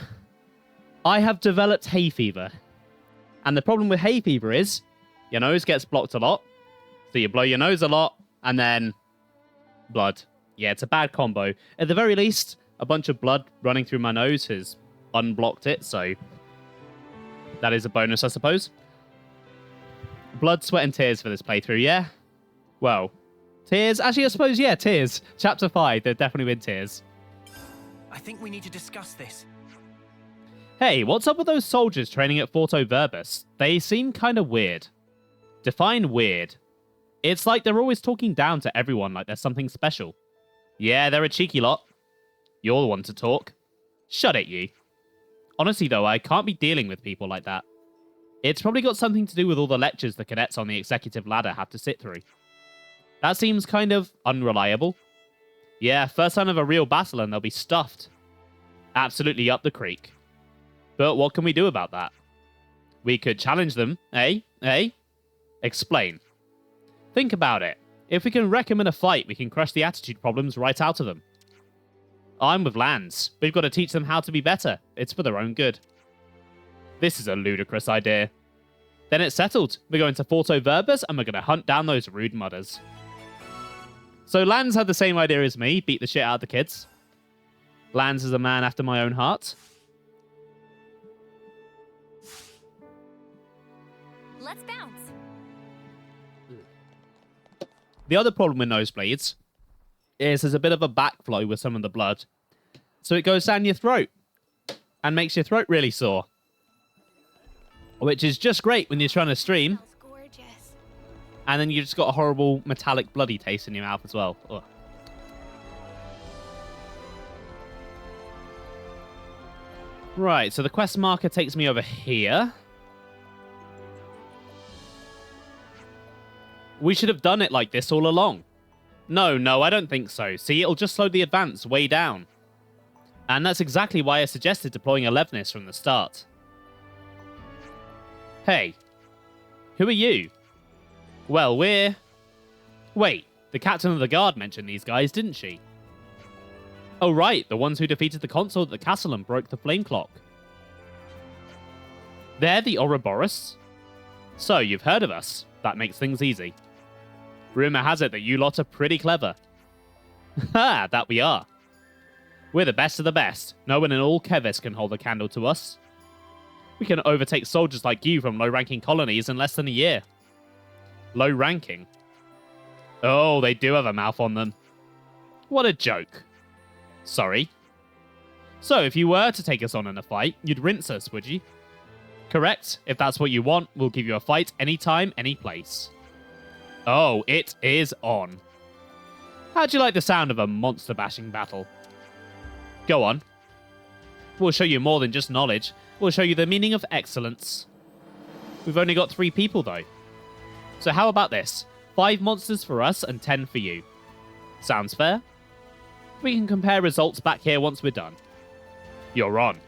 I have developed hay fever. And the problem with hay fever is, your nose gets blocked a lot, so you blow your nose a lot, and then blood. Yeah, it's a bad combo. At the very least, a bunch of blood running through my nose has unblocked it, so that is a bonus, I suppose. Blood, sweat, and tears for this playthrough, yeah? Well, tears? Actually, I suppose, yeah, tears. Chapter 5, there've definitely been tears. I think we need to discuss this. Hey, what's up with those soldiers training at Forto Verbus? They seem kind of weird. Define weird. It's like they're always talking down to everyone like there's something special. Yeah, they're a cheeky lot. You're the one to talk. Shut it, you. Honestly, though, I can't be dealing with people like that. It's probably got something to do with all the lectures the cadets on the executive ladder have to sit through. That seems kind of unreliable. Yeah, first sign of a real battle and they'll be stuffed. Absolutely up the creek. But what can we do about that? We could challenge them, eh? Eh? Explain. Think about it. If we can wreck them in a fight, we can crush the attitude problems right out of them. I'm with Lance. We've got to teach them how to be better. It's for their own good. This is a ludicrous idea. Then it's settled. We're going to Forto Verbus and we're going to hunt down those rude mudders. So Lance had the same idea as me, beat the shit out of the kids. Lance is a man after my own heart. Let's bounce. The other problem with nosebleeds is there's a bit of a backflow with some of the blood. So it goes down your throat and makes your throat really sore. Which is just great when you're trying to stream. Smells gorgeous. And then you just got a horrible metallic bloody taste in your mouth as well. Ugh. Right, so the quest marker takes me over here. We should have done it like this all along. No, I don't think so. See, it'll just slow the advance way down. And that's exactly why I suggested deploying Elevenus from the start. Hey, who are you? Well, we're... Wait, the captain of the guard mentioned these guys, didn't she? Oh right, the ones who defeated the consul at the castle and broke the flame clock. They're the Ouroboros? So, you've heard of us. That makes things easy. Rumor has it that you lot are pretty clever. Ha, that we are. We're the best of the best. No one in all Kevis can hold a candle to us. We can overtake soldiers like you from low-ranking colonies in less than a year. Low-ranking? Oh, they do have a mouth on them. What a joke. Sorry. So, if you were to take us on in a fight, you'd rinse us, would you? Correct. If that's what you want, we'll give you a fight anytime, any place. Oh, it is on. How'd you like the sound of a monster-bashing battle? Go on. We'll show you more than just knowledge. We'll show you the meaning of excellence. We've only got 3 people, though. So how about this? 5 monsters for us and 10 for you. Sounds fair? We can compare results back here once we're done. You're on.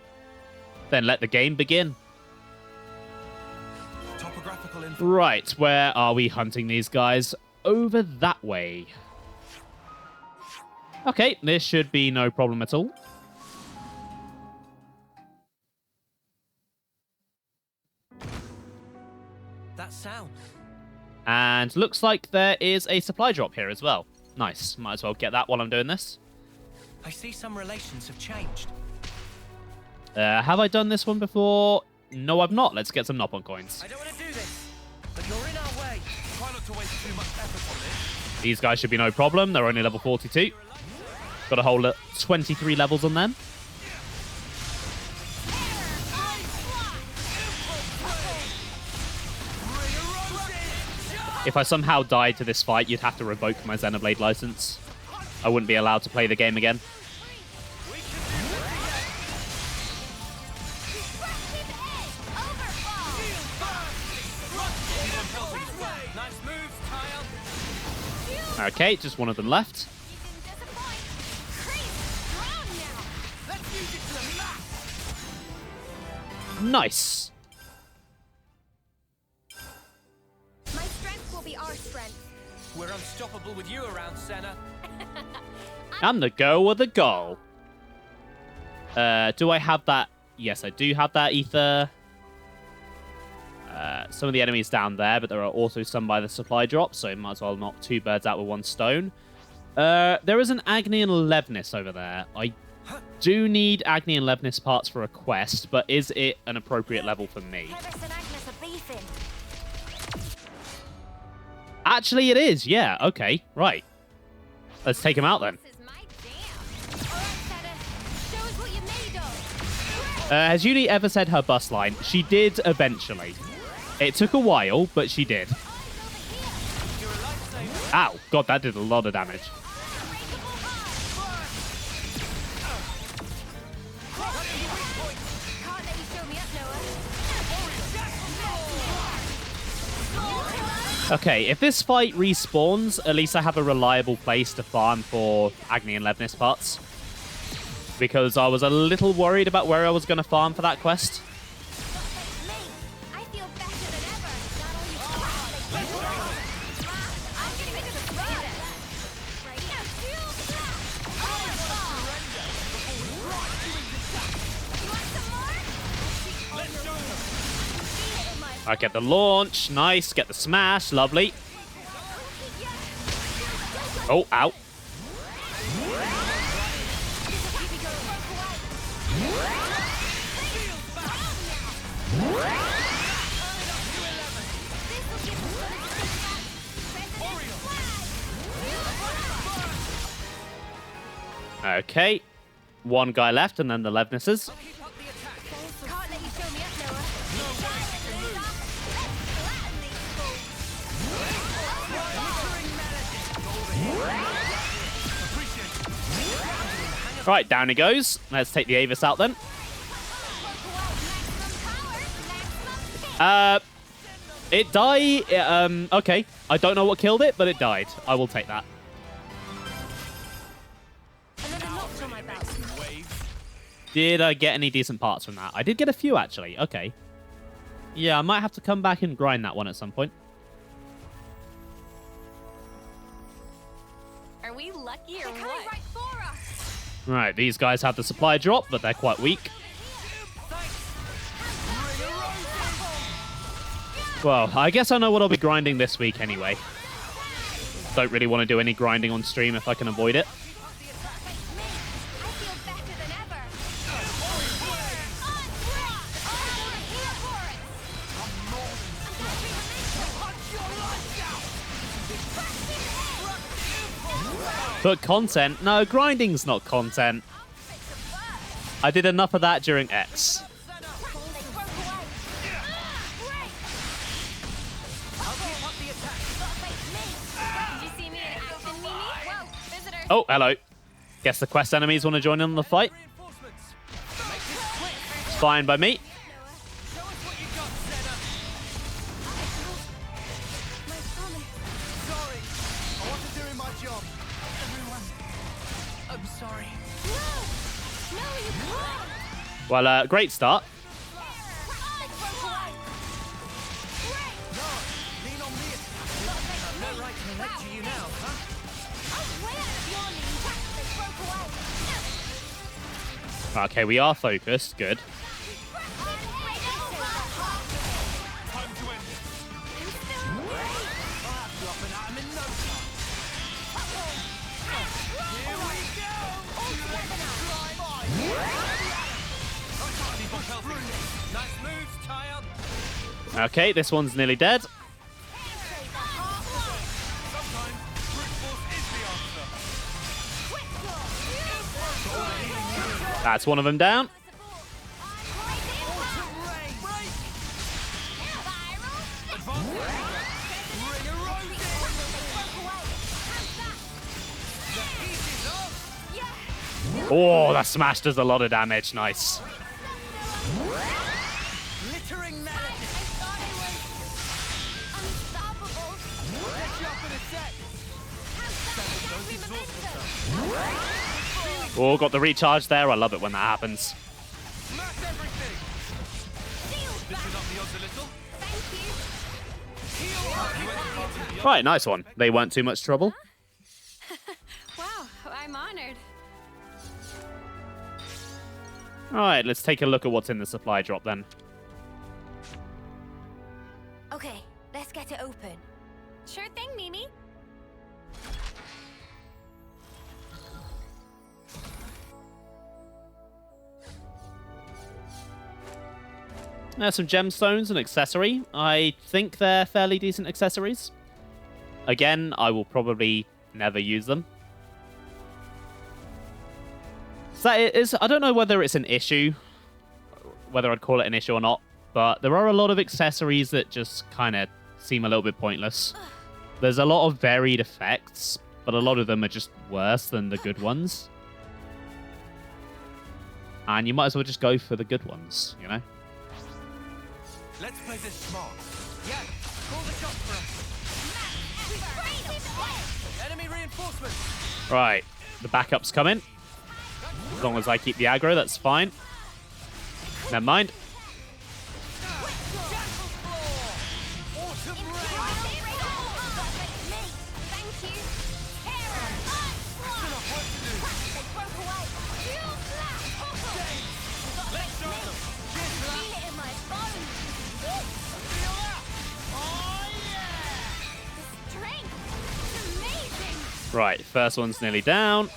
Then let the game begin. Topographical info. Right, where are we hunting these guys? Over that way. Okay, this should be no problem at all. That sound. And looks like there is a supply drop here as well. Nice. Might as well get that while I'm doing this. I see some relations have changed. Have I done this one before? No, I've not. Let's get some Nopon coins. I don't want to do this, but you're in our way. Try not to waste too much effort on this. These guys should be no problem. They're only level 42. Got a whole 23 levels on them. If I somehow died to this fight, you'd have to revoke my Xenoblade license. I wouldn't be allowed to play the game again. Okay, just one of them left. Nice. My strength will be our strength. We're unstoppable with you around, Senna. And the go with the goal. Do I have that? Yes, I do have that ether. Some of the enemies down there, but there are also some by the supply drop, so might as well knock 2 birds out with 1 stone. There is an Agni and Levenus over there. I do need Agni and Levenus parts for a quest, but is it an appropriate level for me? Actually, it is. Yeah, okay, right. Let's take him out then. This is my jam. All right, Senna. Show us what you're made of. Has Yuli ever said her bus line? She did eventually. It took a while, but she did. Ow. God, that did a lot of damage. Okay, if this fight respawns, at least I have a reliable place to farm for Agni and Levenus parts. Because I was a little worried about where I was going to farm for that quest. I get the launch. Nice. Get the smash. Lovely. Oh, ow. Okay. 1 guy left, and then the Levenuses. Right, down he goes. Let's take the Avis out then. It died. Okay. I don't know what killed it, but it died. I will take that. Another notch on my belt. Did I get any decent parts from that? I did get a few, actually. Okay. Yeah, I might have to come back and grind that one at some point. Are we lucky or what? Right for us. Right, these guys have the supply drop, but they're quite weak. Well, I guess I know what I'll be grinding this week anyway. Don't really want to do any grinding on stream if I can avoid it. But content? No, grinding's not content. I did enough of that during X. Oh, hello. Guess the quest enemies want to join in on the fight. It's fine by me. Well, great start. Okay, we are focused. Good. Okay, this one's nearly dead. That's one of them down. Oh, that smash does a lot of damage. Nice. Oh, got the recharge there. I love it when that happens. Right, nice one. They weren't too much trouble. Wow, I'm honored. Alright, let's take a look at what's in the supply drop then. Okay, let's get it open. Sure thing, Mimi. There's some gemstones and accessory. I think they're fairly decent accessories. Again, I will probably never use them. So that is, I don't know whether it's an issue, whether I'd call it an issue or not, but there are a lot of accessories that just kind of seem a little bit pointless. There's a lot of varied effects, but a lot of them are just worse than the good ones. And you might as well just go for the good ones, you know? Let's play this smart. Yeah, call the shots for us. Enemy reinforcements. Right, the backup's coming. As long as I keep the aggro, that's fine. Never mind. Right, first one's nearly down.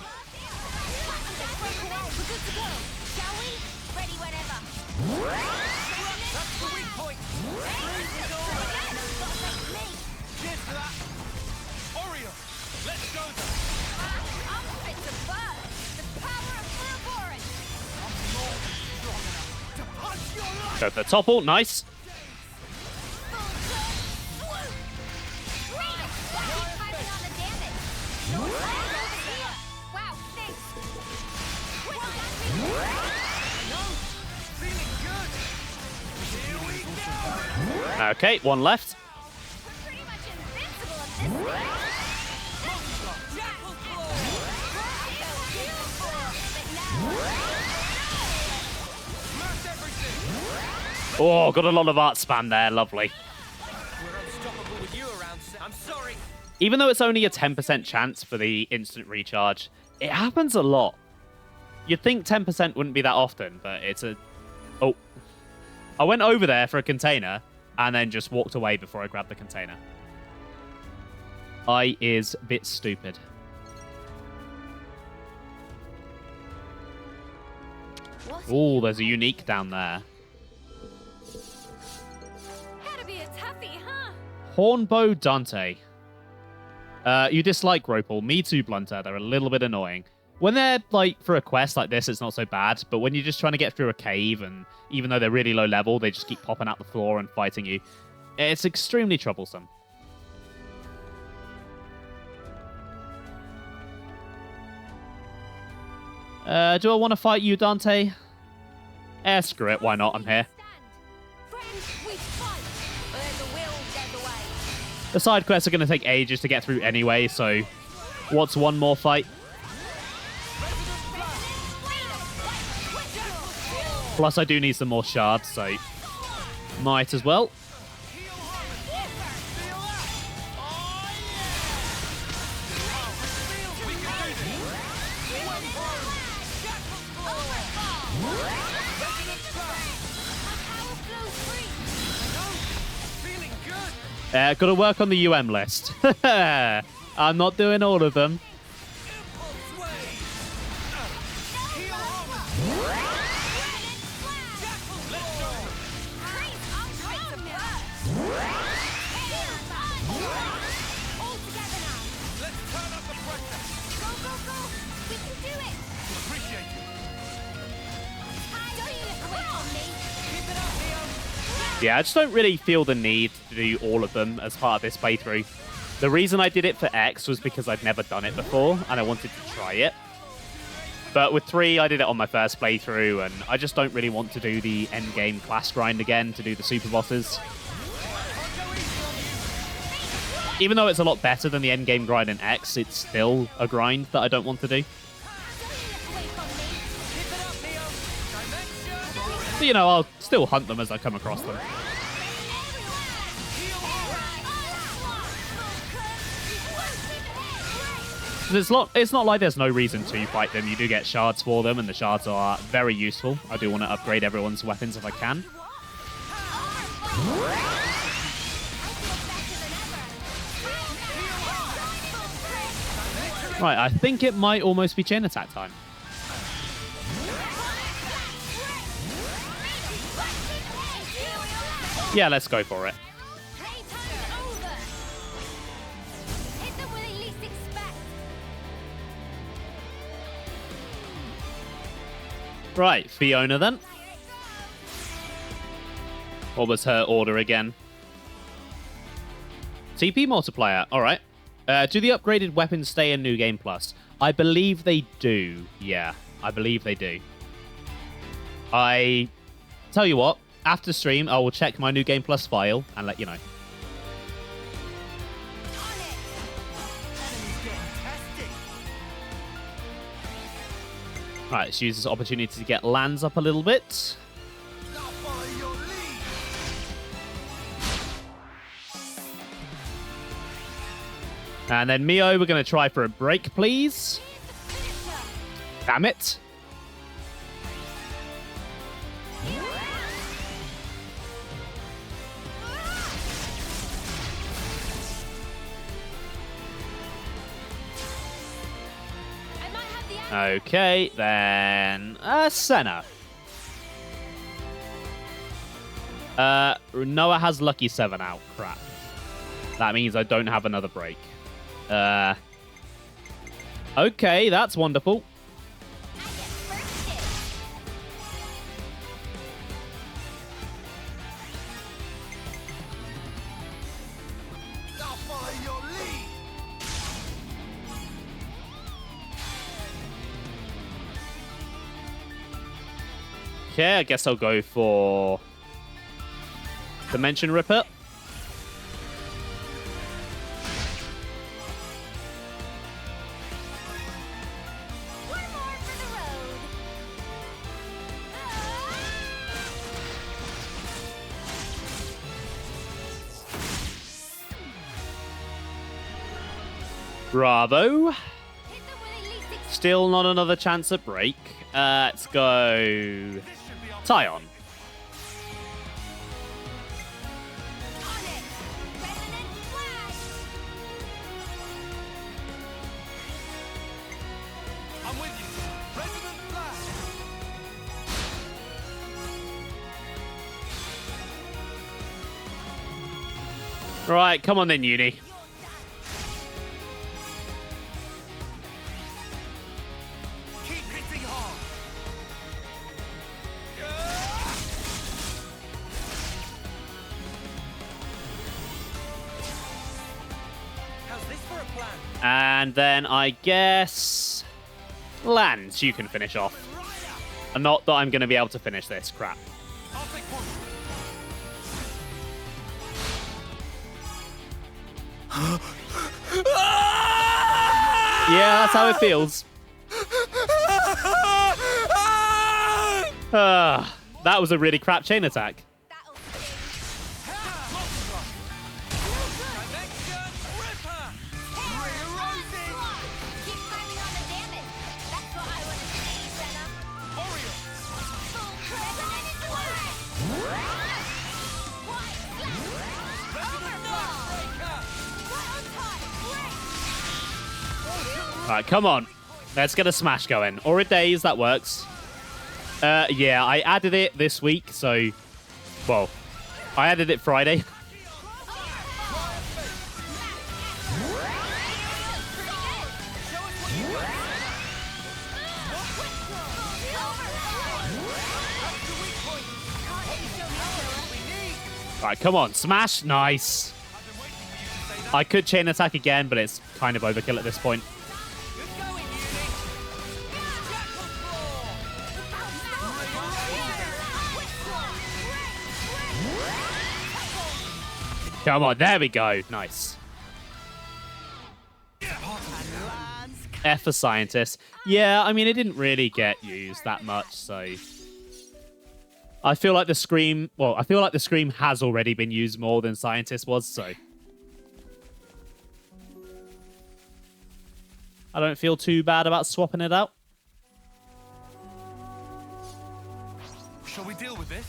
Go for the topple, nice. Okay, one left. Pretty much invincible at this rate. Oh, got a lot of art spam there. Lovely. We're unstoppable with you around. I'm sorry. Even though it's only a 10% chance for the instant recharge, it happens a lot. You'd think 10% wouldn't be that often, but it's a... Oh. I went over there for a container and then just walked away before I grabbed the container. I is a bit stupid. Oh, there's a unique down there. Gotta be a toughie, huh? Hornbow Dante. You dislike Ropal. Me too, Blunter. They're a little bit annoying. When they're, like, for a quest like this, it's not so bad. But when you're just trying to get through a cave, and even though they're really low level, they just keep popping out the floor and fighting you. It's extremely troublesome. Do I want to fight you, Dante? Screw it. Why not? I'm here. The side quests are going to take ages to get through anyway, so what's one more fight? Plus, I do need some more shards, so might as well. Gotta work on the UM list. I'm not doing all of them. Yeah, I just don't really feel the need to do all of them as part of this playthrough. The reason I did it for X was because I'd never done it before, and I wanted to try it. But with 3, I did it on my first playthrough, and I just don't really want to do the endgame class grind again to do the super bosses. Even though it's a lot better than the endgame grind in X, it's still a grind that I don't want to do. But, you know, I'll still hunt them as I come across them. It's not like there's no reason to fight them. You do get shards for them, and the shards are very useful. I do want to upgrade everyone's weapons if I can. Right, I think it might almost be chain attack time. Yeah, let's go for it. Right, Fiona then. What was her order again? TP multiplier, alright. Do the upgraded weapons stay in New Game Plus? I believe they do. Yeah, I believe they do. I tell you what, after stream, I will check my New Game Plus file and let you know. Right, let's use this opportunity to get lands up a little bit. And then Mio, we're going to try for a break, please. Damn it. Okay, then Senna. Noah has Lucky 7 out. Crap. That means I don't have another break. Okay, that's wonderful. Okay, I guess I'll go for Dimension Ripper. One more for the road. Bravo. Hit them with at least Still not another chance at break. Let's go. This should be our Tyon. on it. Resonant flash. I'm with you. Resonant flash. Right, come on then, Uni. Keep hitting hard. How's this for a plan? And then I guess... Lands, you can finish off. And not that I'm going to be able to finish this. Crap. I'll take point. Yeah, that's how it feels. That was a really crap chain attack. That'll Dimension Ripper. keep climbing on the damage. That's what I want to see, Senna. Oriole. Full resonant flash. White flash. Overflow. Breaker. Prototype break. Alright, come on. Let's get a smash going. Or a daze, that works. Yeah, I added it this week, so... Well, I added it Friday. Alright, come on. Smash. Nice. I could chain attack again, but it's kind of overkill at this point. Good going, Uni. Jackal Claw. Come on, there we go. Nice. F for scientist. Yeah, I mean, it didn't really get used that much, so... I feel like the Scream... Well, I feel like the Scream has already been used more than scientist was, so... I don't feel too bad about swapping it out. Shall we deal with this?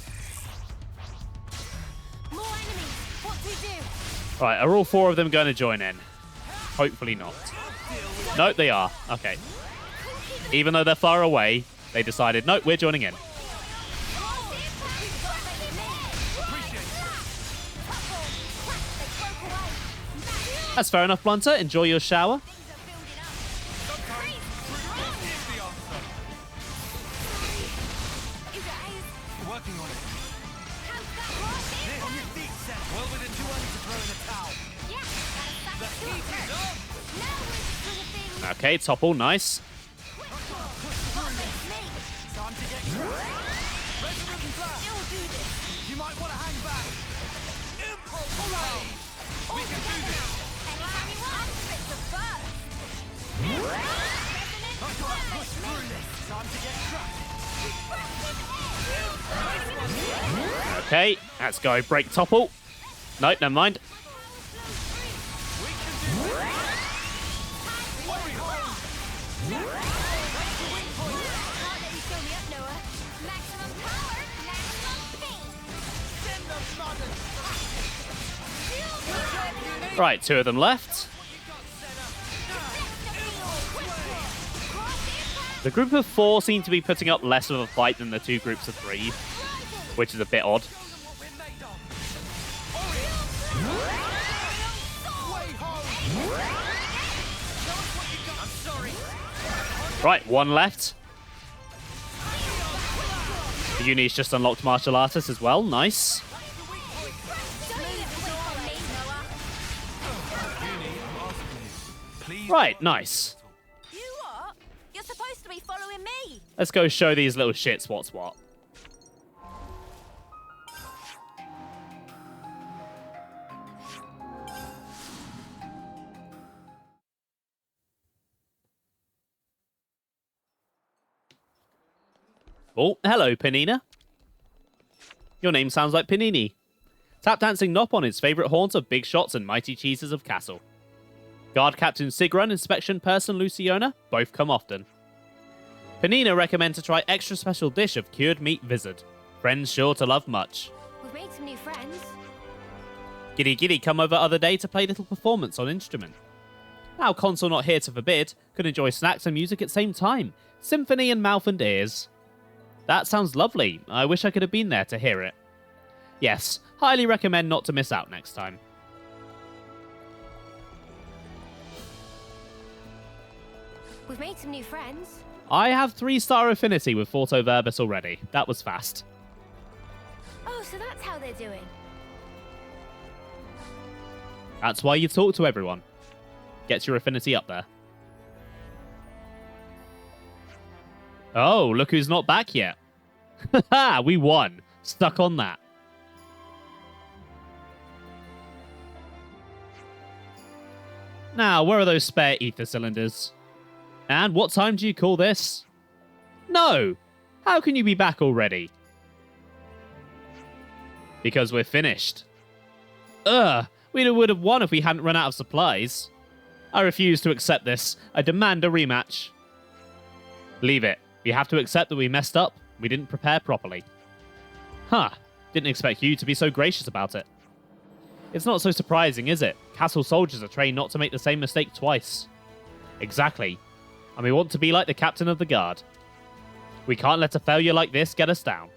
More enemies. What to do? Right, are all four of them going to join in? Hopefully not. Nope, they are. Okay. Even though they're far away, they decided, nope, we're joining in. That's fair enough, Blunter. Enjoy your shower. Working on it. On your feet, Seth. Well, with it too early to throw in the towel. The heat is up. Okay, topple, nice. Time to get crushed. Resonant flash. You might want to hang back. Impulse blade. We can do this. Time to get crushed. Okay, let's go. Break topple. Nope, never mind. We can do this. Right, two of them left. The group of four seem to be putting up less of a fight than the two groups of three, which is a bit odd. We're made of. I'm sorry. Right, one left. Uni's just unlocked martial artist as well. Nice. Please. Right, nice. You what? You're supposed to be following me. Let's go show these little shits what's what. Oh, hello, Panina. Your name sounds like Panini. Tap dancing Nop on his favourite haunts of big shots and mighty cheeses of castle. Guard Captain Sigrun, inspection person Luciona, both come often. Panina recommend to try extra special dish of cured meat vizard. Friends sure to love much. We've made some new friends. Giddy Giddy come over other day to play little performance on instrument. Now console not here to forbid, could enjoy snacks and music at same time. Symphony and mouth and ears. That sounds lovely. I wish I could have been there to hear it. Yes, highly recommend not to miss out next time. We've made some new friends. I have 3-star affinity with Forto Verbis already. That was fast. Oh, so that's how they're doing. That's why you talk to everyone. Gets your affinity up there. Oh, look who's not back yet. Haha, we won. Stuck on that. Now, where are those spare ether cylinders? And what time do you call this? No! How can you be back already? Because we're finished. Ugh! We would have won if we hadn't run out of supplies. I refuse to accept this. I demand a rematch. Leave it. We have to accept that we messed up. We didn't prepare properly. Huh. Didn't expect you to be so gracious about it. It's not so surprising, is it? Castle soldiers are trained not to make the same mistake twice. Exactly. And we want to be like the captain of the guard. We can't let a failure like this get us down.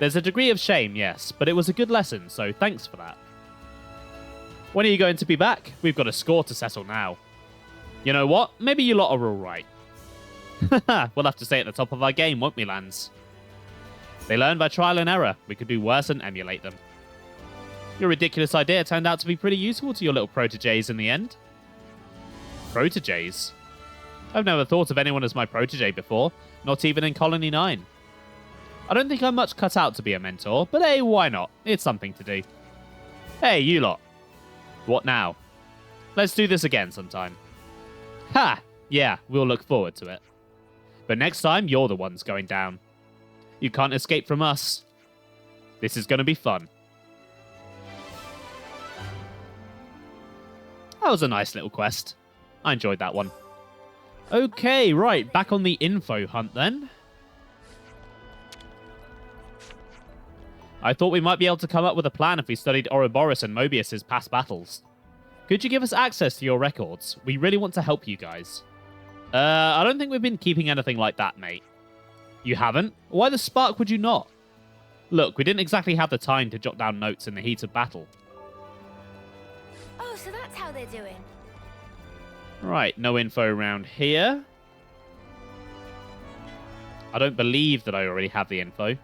There's a degree of shame, yes, but it was a good lesson, so thanks for that. When are you going to be back? We've got a score to settle now. You know what? Maybe you lot are alright. We'll have to stay at the top of our game, won't we, Lance? They learn by trial and error. We could do worse and emulate them. Your ridiculous idea turned out to be pretty useful to your little protégés in the end. Protégés? I've never thought of anyone as my protégé before, not even in Colony 9. I don't think I'm much cut out to be a mentor, but hey, why not? It's something to do. Hey, you lot. What now? Let's do this again sometime. Ha! Yeah, we'll look forward to it. But next time, you're the ones going down. You can't escape from us. This is going to be fun. That was a nice little quest. I enjoyed that one. Okay, right, back on the info hunt then. I thought we might be able to come up with a plan if we studied Ouroboros and Mobius's past battles. Could you give us access to your records? We really want to help you guys. I don't think we've been keeping anything like that, mate. You haven't? Why the spark would you not? Look, we didn't exactly have the time to jot down notes in the heat of battle. Oh, so that's how they're doing. Right, no info around here. I don't believe that I already have the info.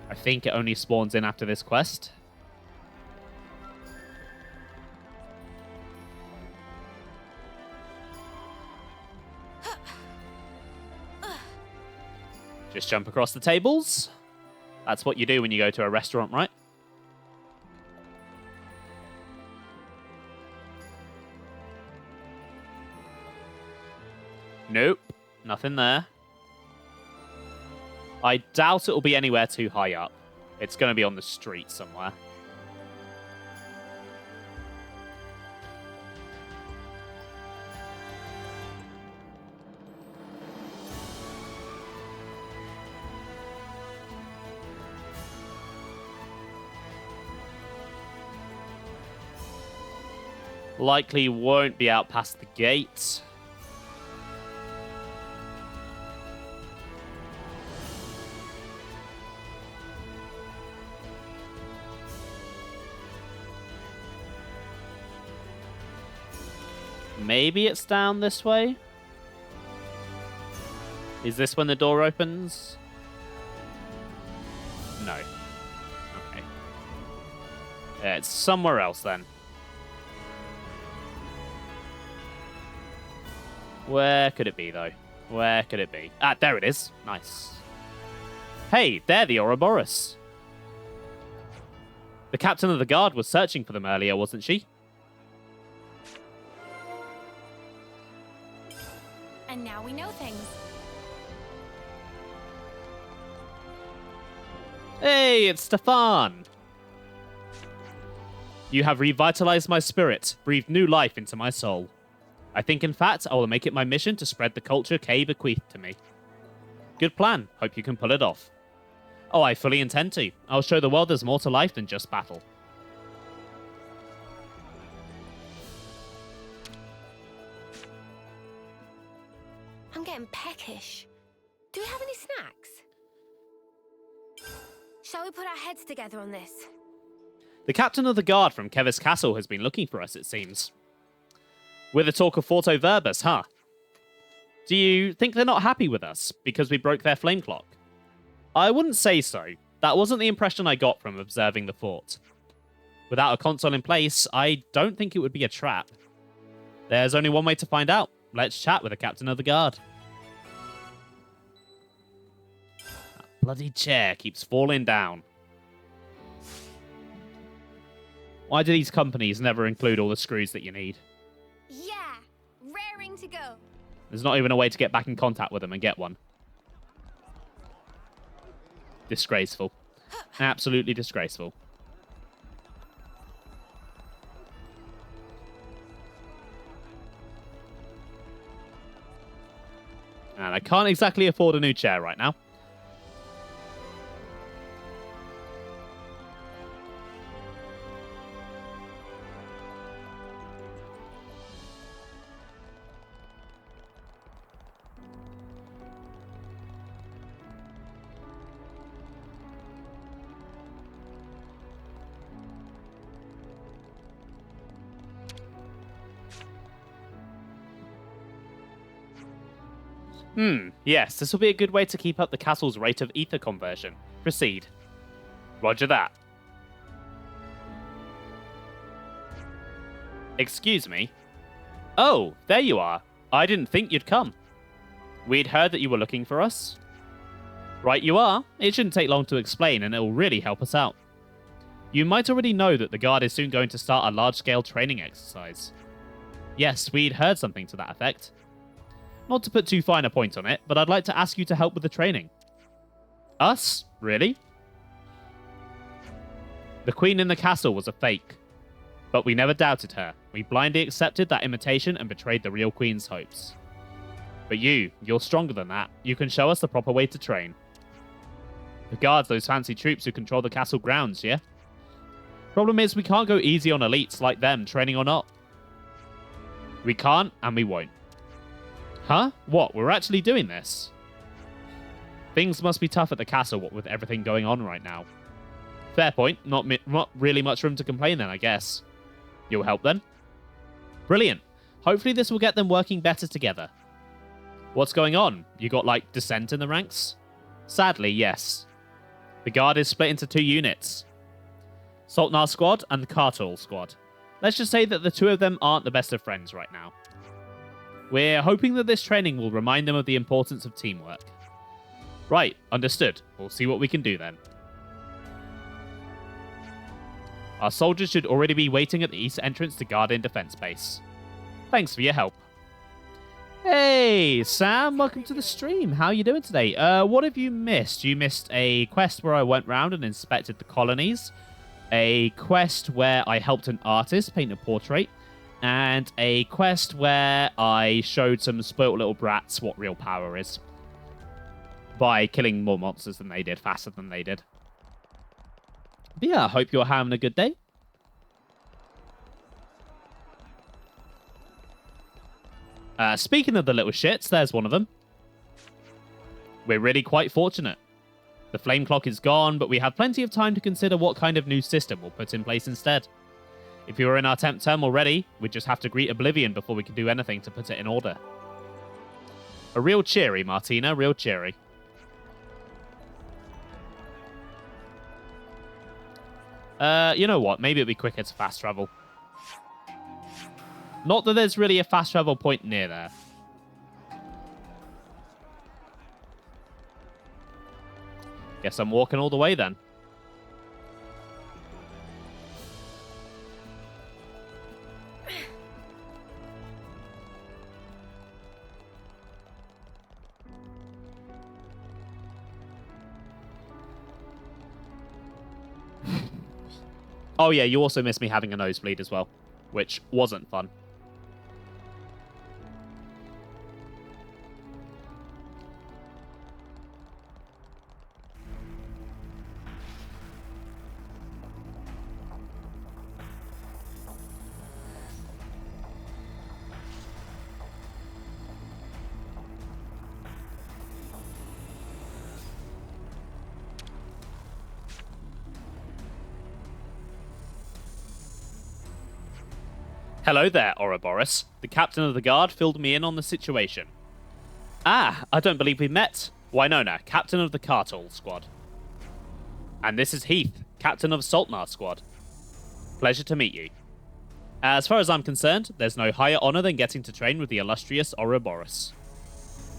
I think it only spawns in after this quest. Just jump across the tables. That's what you do when you go to a restaurant, right? Nope. Nothing there. I doubt it will be anywhere too high up. It's going to be on the street somewhere. Likely won't be out past the gate. Maybe it's down this way? Is this when the door opens? No. Okay. Yeah, it's somewhere else then. Where could it be, though? Where could it be? Ah, there it is. Nice. Hey, there the Ouroboros. The captain of the guard was searching for them earlier, wasn't she? And now we know things. Hey, it's Stefan! You have revitalized my spirit, breathed new life into my soul. I think, in fact, I will make it my mission to spread the culture Kay bequeathed to me. Good plan. Hope you can pull it off. Oh, I fully intend to. I'll show the world there's more to life than just battle. I'm getting peckish. Do we have any snacks? Shall we put our heads together on this? The captain of the guard from Kevis Castle has been looking for us, it seems. With the talk of Forto Verbus, huh? Do you think they're not happy with us because we broke their flame clock? I wouldn't say so. That wasn't the impression I got from observing the fort. Without a console in place, I don't think it would be a trap. There's only one way to find out. Let's chat with the captain of the guard. That bloody chair keeps falling down. Why do these companies never include all the screws that you need? Yeah, raring to go. There's not even a way to get back in contact with them and get one. Disgraceful. Absolutely disgraceful. And I can't exactly afford a new chair right now. Yes, this will be a good way to keep up the castle's rate of ether conversion. Proceed. Roger that. Excuse me? Oh, there you are. I didn't think you'd come. We'd heard that you were looking for us. Right you are. It shouldn't take long to explain, and it will really help us out. You might already know that the guard is soon going to start a large-scale training exercise. Yes, we'd heard something to that effect. Not to put too fine a point on it, but I'd like to ask you to help with the training. Us? Really? The queen in the castle was a fake. But we never doubted her. We blindly accepted that imitation and betrayed the real queen's hopes. But you're stronger than that. You can show us the proper way to train. The guards, those fancy troops who control the castle grounds, yeah? Problem is, we can't go easy on elites like them, training or not. We can't, and we won't. Huh? What? We're actually doing this? Things must be tough at the castle, what with everything going on right now. Fair point. Not really much room to complain then, I guess. You'll help then? Brilliant. Hopefully this will get them working better together. What's going on? You got, like, dissent in the ranks? Sadly, yes. The guard is split into 2 units. Sultnar squad and the Kartul squad. Let's just say that the 2 of them aren't the best of friends right now. We're hoping that this training will remind them of the importance of teamwork. Right, understood. We'll see what we can do then. Our soldiers should already be waiting at the east entrance to Guardian Defense Base. Thanks for your help. Hey, Sam, welcome to the stream. How are you doing today? What have you missed? You missed a quest where I went round and inspected the colonies, a quest where I helped an artist paint a portrait, and a quest where I showed some spoilt little brats what real power is by killing more monsters than they did, faster than they did. But yeah, I hope you're having a good day. Speaking of the little shits, there's one of them. We're really quite fortunate. The flame clock is gone, but we have plenty of time to consider what kind of new system we'll put in place instead. If you were in our temp term already, we'd just have to greet Oblivion before we could do anything to put it in order. A real cheery, Martina, real cheery. You know what? Maybe it'd be quicker to fast travel. Not that there's really a fast travel point near there. Guess I'm walking all the way then. Oh yeah, you also missed me having a nosebleed as well, which wasn't fun. Hello there, Ouroboros. The captain of the guard filled me in on the situation. Ah, I don't believe we met. Wynonna, captain of the Cartel squad. And this is Heath, captain of Saltnar squad. Pleasure to meet you. As far as I'm concerned, there's no higher honor than getting to train with the illustrious Ouroboros.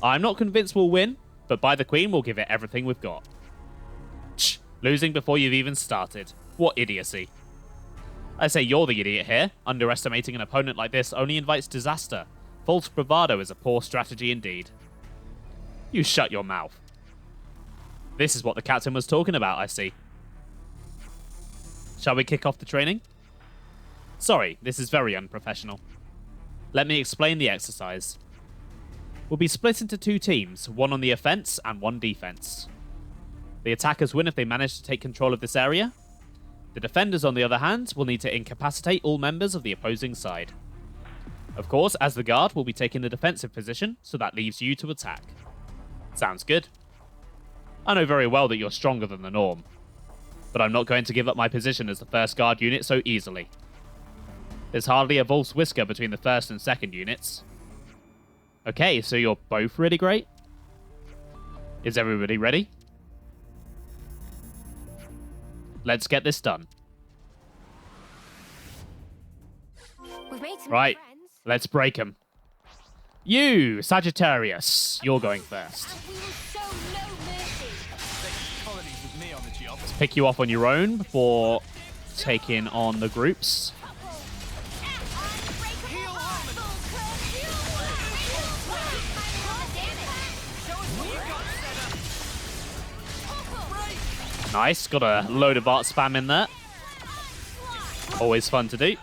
I'm not convinced we'll win, but by the Queen, we'll give it everything we've got. Shh, losing before you've even started. What idiocy. I say you're the idiot here. Underestimating an opponent like this only invites disaster. False bravado is a poor strategy indeed. You shut your mouth. This is what the captain was talking about, I see. Shall we kick off the training? Sorry, this is very unprofessional. Let me explain the exercise. We'll be split into 2 teams, one on the offense and one defense. The attackers win if they manage to take control of this area. The defenders, on the other hand, will need to incapacitate all members of the opposing side. Of course, as the guard, we'll be taking the defensive position, so that leaves you to attack. Sounds good. I know very well that you're stronger than the norm, but I'm not going to give up my position as the first guard unit so easily. There's hardly a false whisker between the first and second units. Okay, so you're both really great? Is everybody ready? Let's get this done. We've made some Right, friends. let's break them. You, Sagittarius, you're going first. And we will show no mercy. Colonies with me on the job. Let's pick you off on your own before taking on the groups. Nice, got a load of art spam in there. Always fun to do.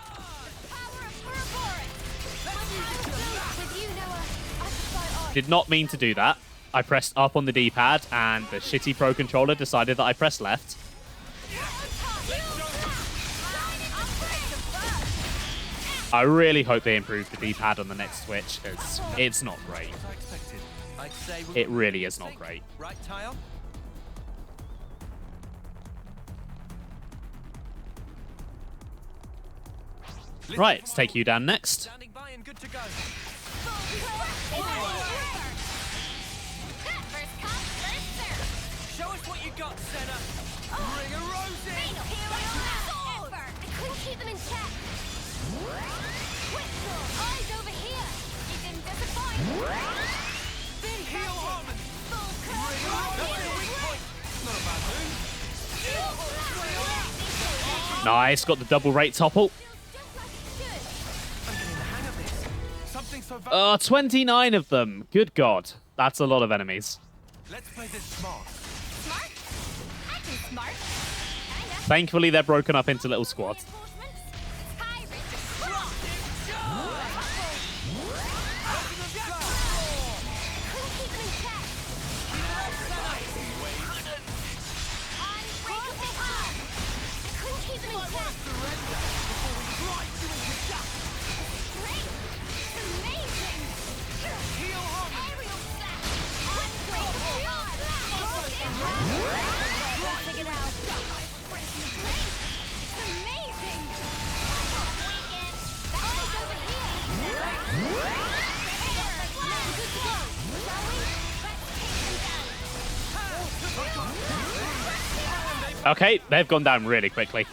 Did not mean to do that. I pressed up on the D-pad and the shitty Pro Controller decided that I pressed left. I really hope they improve the D-pad on the next Switch, because it's not great. As I expected. I'd say we It really is not great. Right, Tile? Right, let's take you down next. Standing by and good to go. Show us what you got, Senna. Bring a rose in. I couldn't keep them in check. Whistle, eyes over here. You didn't disappoint. Big Heel Harmon. full That's a weak point. Not a bad move. Nice, got the double rate topple. I'm getting the hang of this. Something so 29 of them. Good God. That's a lot of enemies. Let's play this smart. Smart? I can smart. Kinda. Thankfully, they're broken up into little squads. Okay, they've gone down really quickly. Keep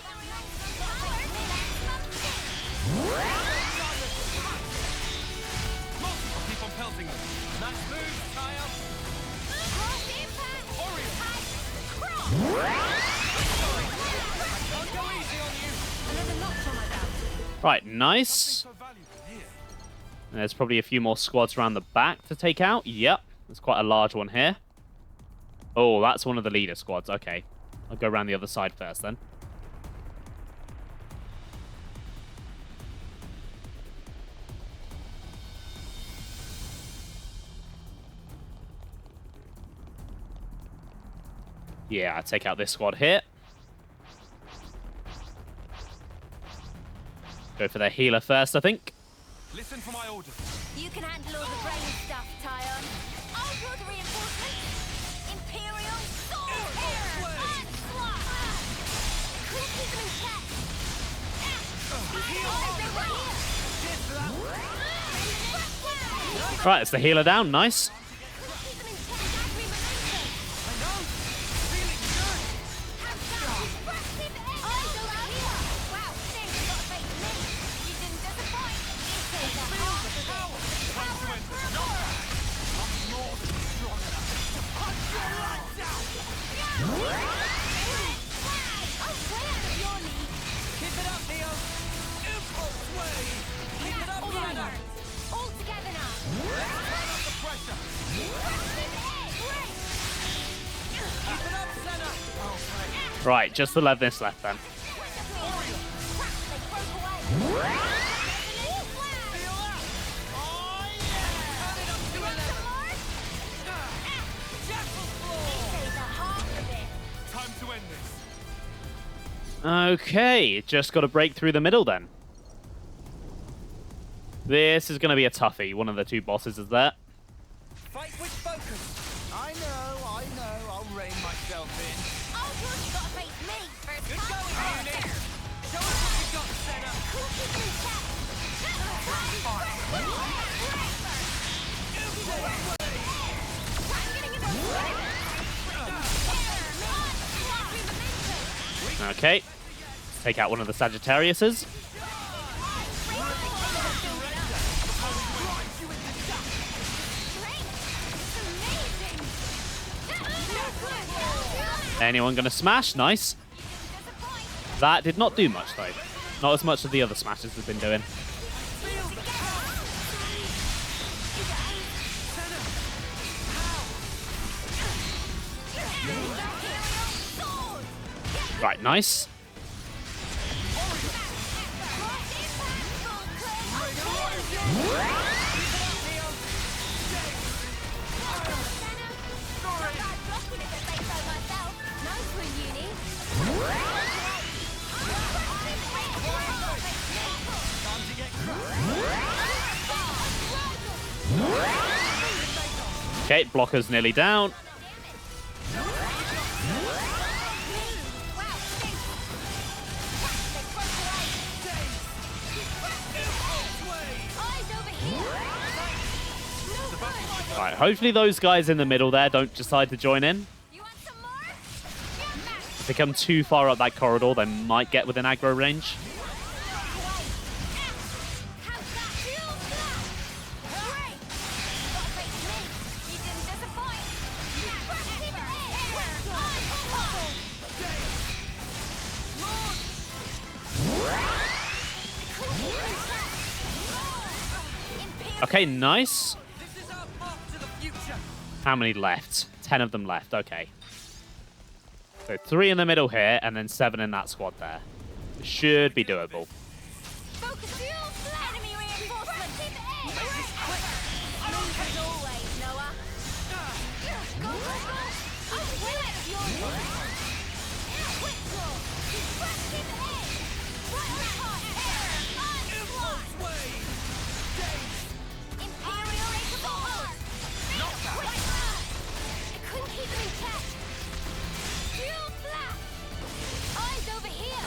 on pelting them. Nice move, Tile. I'll go easy on you. Another notch on my belt. Right, nice. So valuable here. There's probably a few more squads around the back to take out. Yep, there's quite a large one here. Oh, that's one of the leader squads. Okay, I'll go around the other side first then. Yeah, take out this squad here. Go for their healer first, I think. Listen for my orders. You can handle all the brain stuff, Tyon. I'll draw the reinforcements. Imperial sword! Onslaught! Couldn't keep them in check. Right, it's the healer down. Nice. Keep them in check as we momentum. I know. Feeling good. Eyes over here. Wow, Sting's got a face me. You didn't disappoint. This is the heart of it. Power of purple. I'm more than strong enough to punch your lights out. Oh, way out of your league. Keep it up, Neo. Impulse wave. Keep it up, Senna. All together now. Turn up the pressure. Keep it up, Senna. Oh, great. Right, just the this left then. Time to end this. Okay, just got to break through the middle then. This is going to be a toughie. One of the two bosses is there. Fight with focus. I know. I'll rein myself in. Good going, unit. Show us what you got, Senna. Okay, let's take out one of the Sagittariuses. Anyone gonna smash? Nice. That did not do much though. Not as much as the other smashes have been doing. Right, nice. Okay, blocker's nearly down. Right, hopefully those guys in the middle there don't decide to join in. If they come too far up that corridor, they might get within aggro range. Okay, nice. This is our path to the future. How many left? 10 of them left, okay. So 3 in the middle here, and then 7 in that squad there. Should be doable.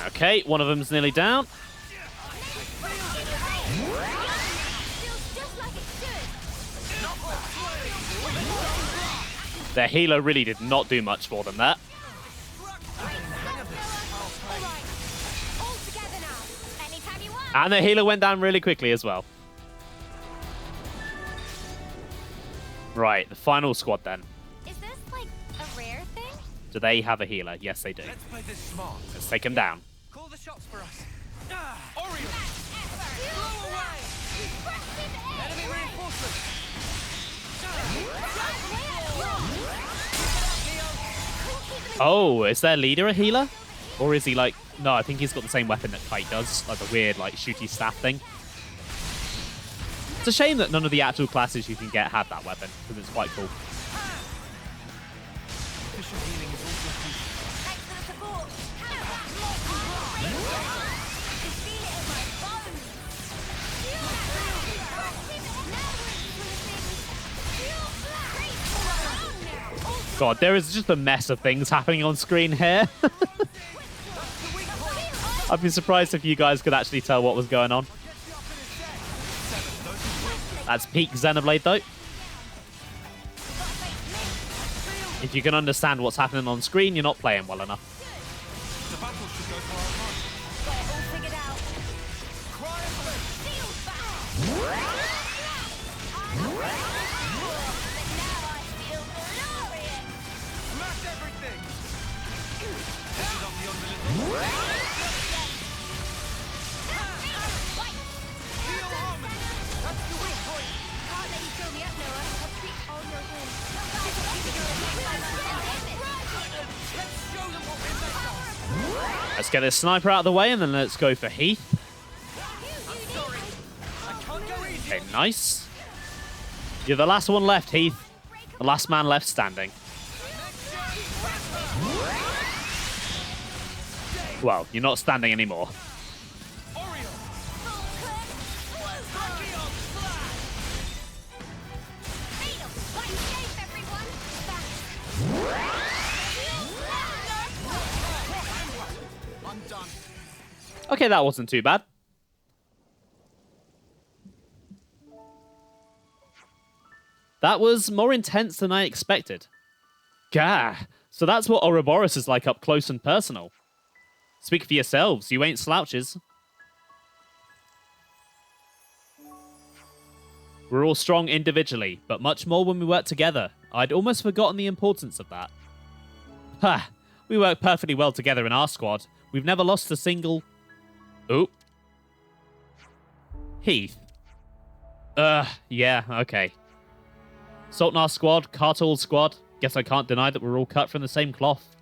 Okay, one of them's nearly down. Their healer really did not do much for them there. And the healer went down really quickly as well. Right, the final squad then. Is this like a rare thing? Do they have a healer? Yes, they do. Let's play this smart. Let's take them down. Call the shots for us. Orion! Blow away! Enemy reinforcements! Oh, is their leader a healer? Or is he like... No, I think he's got the same weapon that Kite does. Like the weird, like, shooty staff thing. It's a shame that none of the actual classes you can get have that weapon, because it's quite cool. Efficient healing is also crucial. God, there is just a mess of things happening on screen here. I'd be surprised if you guys could actually tell what was going on. That's peak Xenoblade, though. If you can understand what's happening on screen, you're not playing well enough. The battle should go for our front. Got it all figured out. Cry of faith. Shield back. But now I feel glorious. Smash everything. This is up beyond the little. Heal harmony. That's the weak point. Can't let you kill me up, Noah. I'll keep all your wins. Let's show them what we're made of. Let's get this sniper out of the way, and then let's go for Heath. Sorry. I can't go easy. Okay, nice. You're the last one left, Heath. The last man left standing. Well, you're not standing anymore. Oriole. I'm done. Okay, that wasn't too bad. That was more intense than I expected. Gah, so that's what Ouroboros is like up close and personal. Speak for yourselves, you ain't slouches. We're all strong individually, but much more when we work together. I'd almost forgotten the importance of that. Ha! We work perfectly well together in our squad. We've never lost a single... Oh. Heath. Yeah, okay. Sultanar squad, Cartel squad. Guess I can't deny that we're all cut from the same cloth.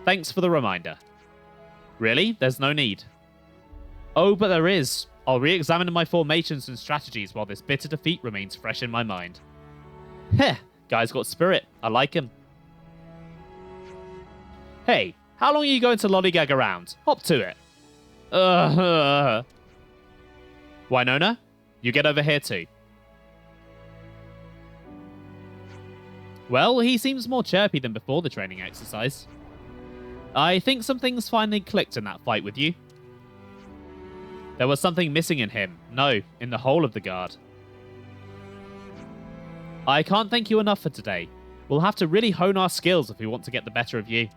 Thanks for the reminder. Really? There's no need. Oh, but there is. I'll re-examine my formations and strategies while this bitter defeat remains fresh in my mind. Heh, guy's got spirit. I like him. Hey, how long are you going to lollygag around? Hop to it. Winona, you get over here too. Well, he seems more chirpy than before the training exercise. I think some things finally clicked in that fight with you. There was something missing in him. No, in the whole of the guard. I can't thank you enough for today. We'll have to really hone our skills if we want to get the better of you.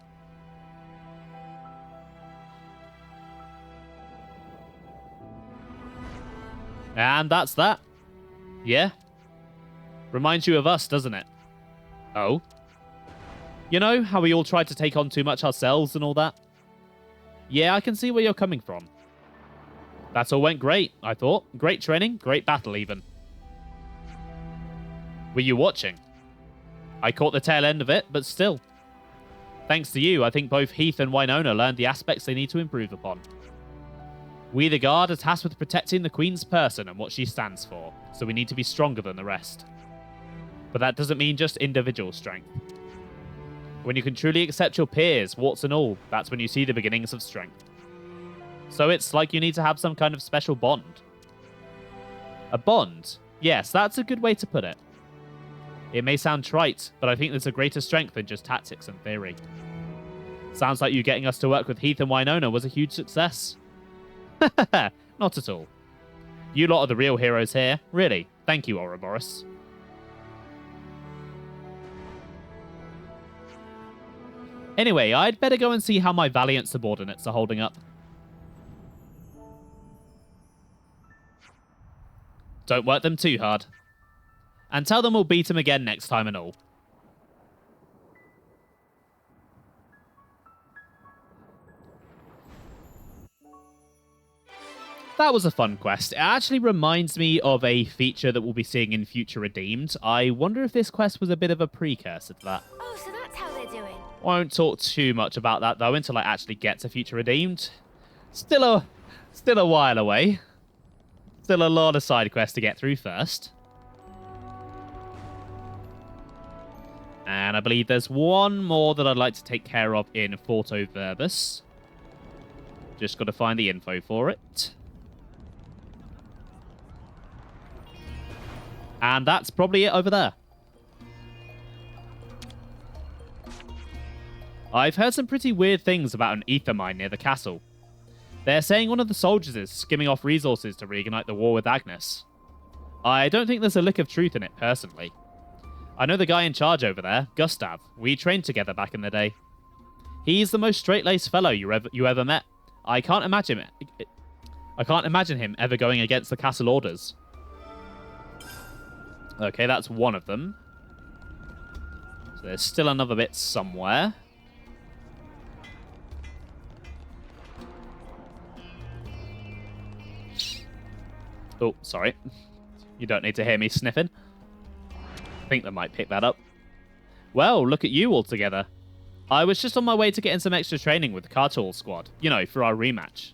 And that's that. Yeah? Reminds you of us, doesn't it? Oh? You know, how we all tried to take on too much ourselves and all that? Yeah, I can see where you're coming from. That all went great, I thought. Great training, great battle even. Were you watching? I caught the tail end of it, but still. Thanks to you, I think both Heath and Winona learned the aspects they need to improve upon. We, the Guard, are tasked with protecting the Queen's person and what she stands for, so we need to be stronger than the rest. But that doesn't mean just individual strength. When you can truly accept your peers, warts and all, that's when you see the beginnings of strength. So it's like you need to have some kind of special bond. A bond? Yes, that's a good way to put it. It may sound trite, but I think there's a greater strength than just tactics and theory. Sounds like you getting us to work with Heath and Winona was a huge success. Not at all. You lot are the real heroes here. Really. Thank you, Ouroboros. Anyway, I'd better go and see how my valiant subordinates are holding up. Don't work them too hard. And tell them we'll beat them again next time and all. That was a fun quest. It actually reminds me of a feature that we'll be seeing in Future Redeemed. I wonder if this quest was a bit of a precursor to that. Oh, so that's how they're doing. Won't talk too much about that though until I actually get to Future Redeemed. Still a while away. Still a lot of side quests to get through first. And I believe there's one more that I'd like to take care of in Forto Verbus. Just got to find the info for it. And that's probably it over there. I've heard some pretty weird things about an ether mine near the castle. They're saying one of the soldiers is skimming off resources to reignite the war with Agnes. I don't think there's a lick of truth in it, personally. I know the guy in charge over there, Gustav. We trained together back in the day. He's the most straight-laced fellow you ever met. I can't imagine him ever going against the castle orders. Okay, that's one of them. So there's still another bit somewhere. Oh, sorry. You don't need to hear me sniffing. I think they might pick that up. Well, look at you all together. I was just on my way to getting some extra training with the Cartool squad. You know, for our rematch.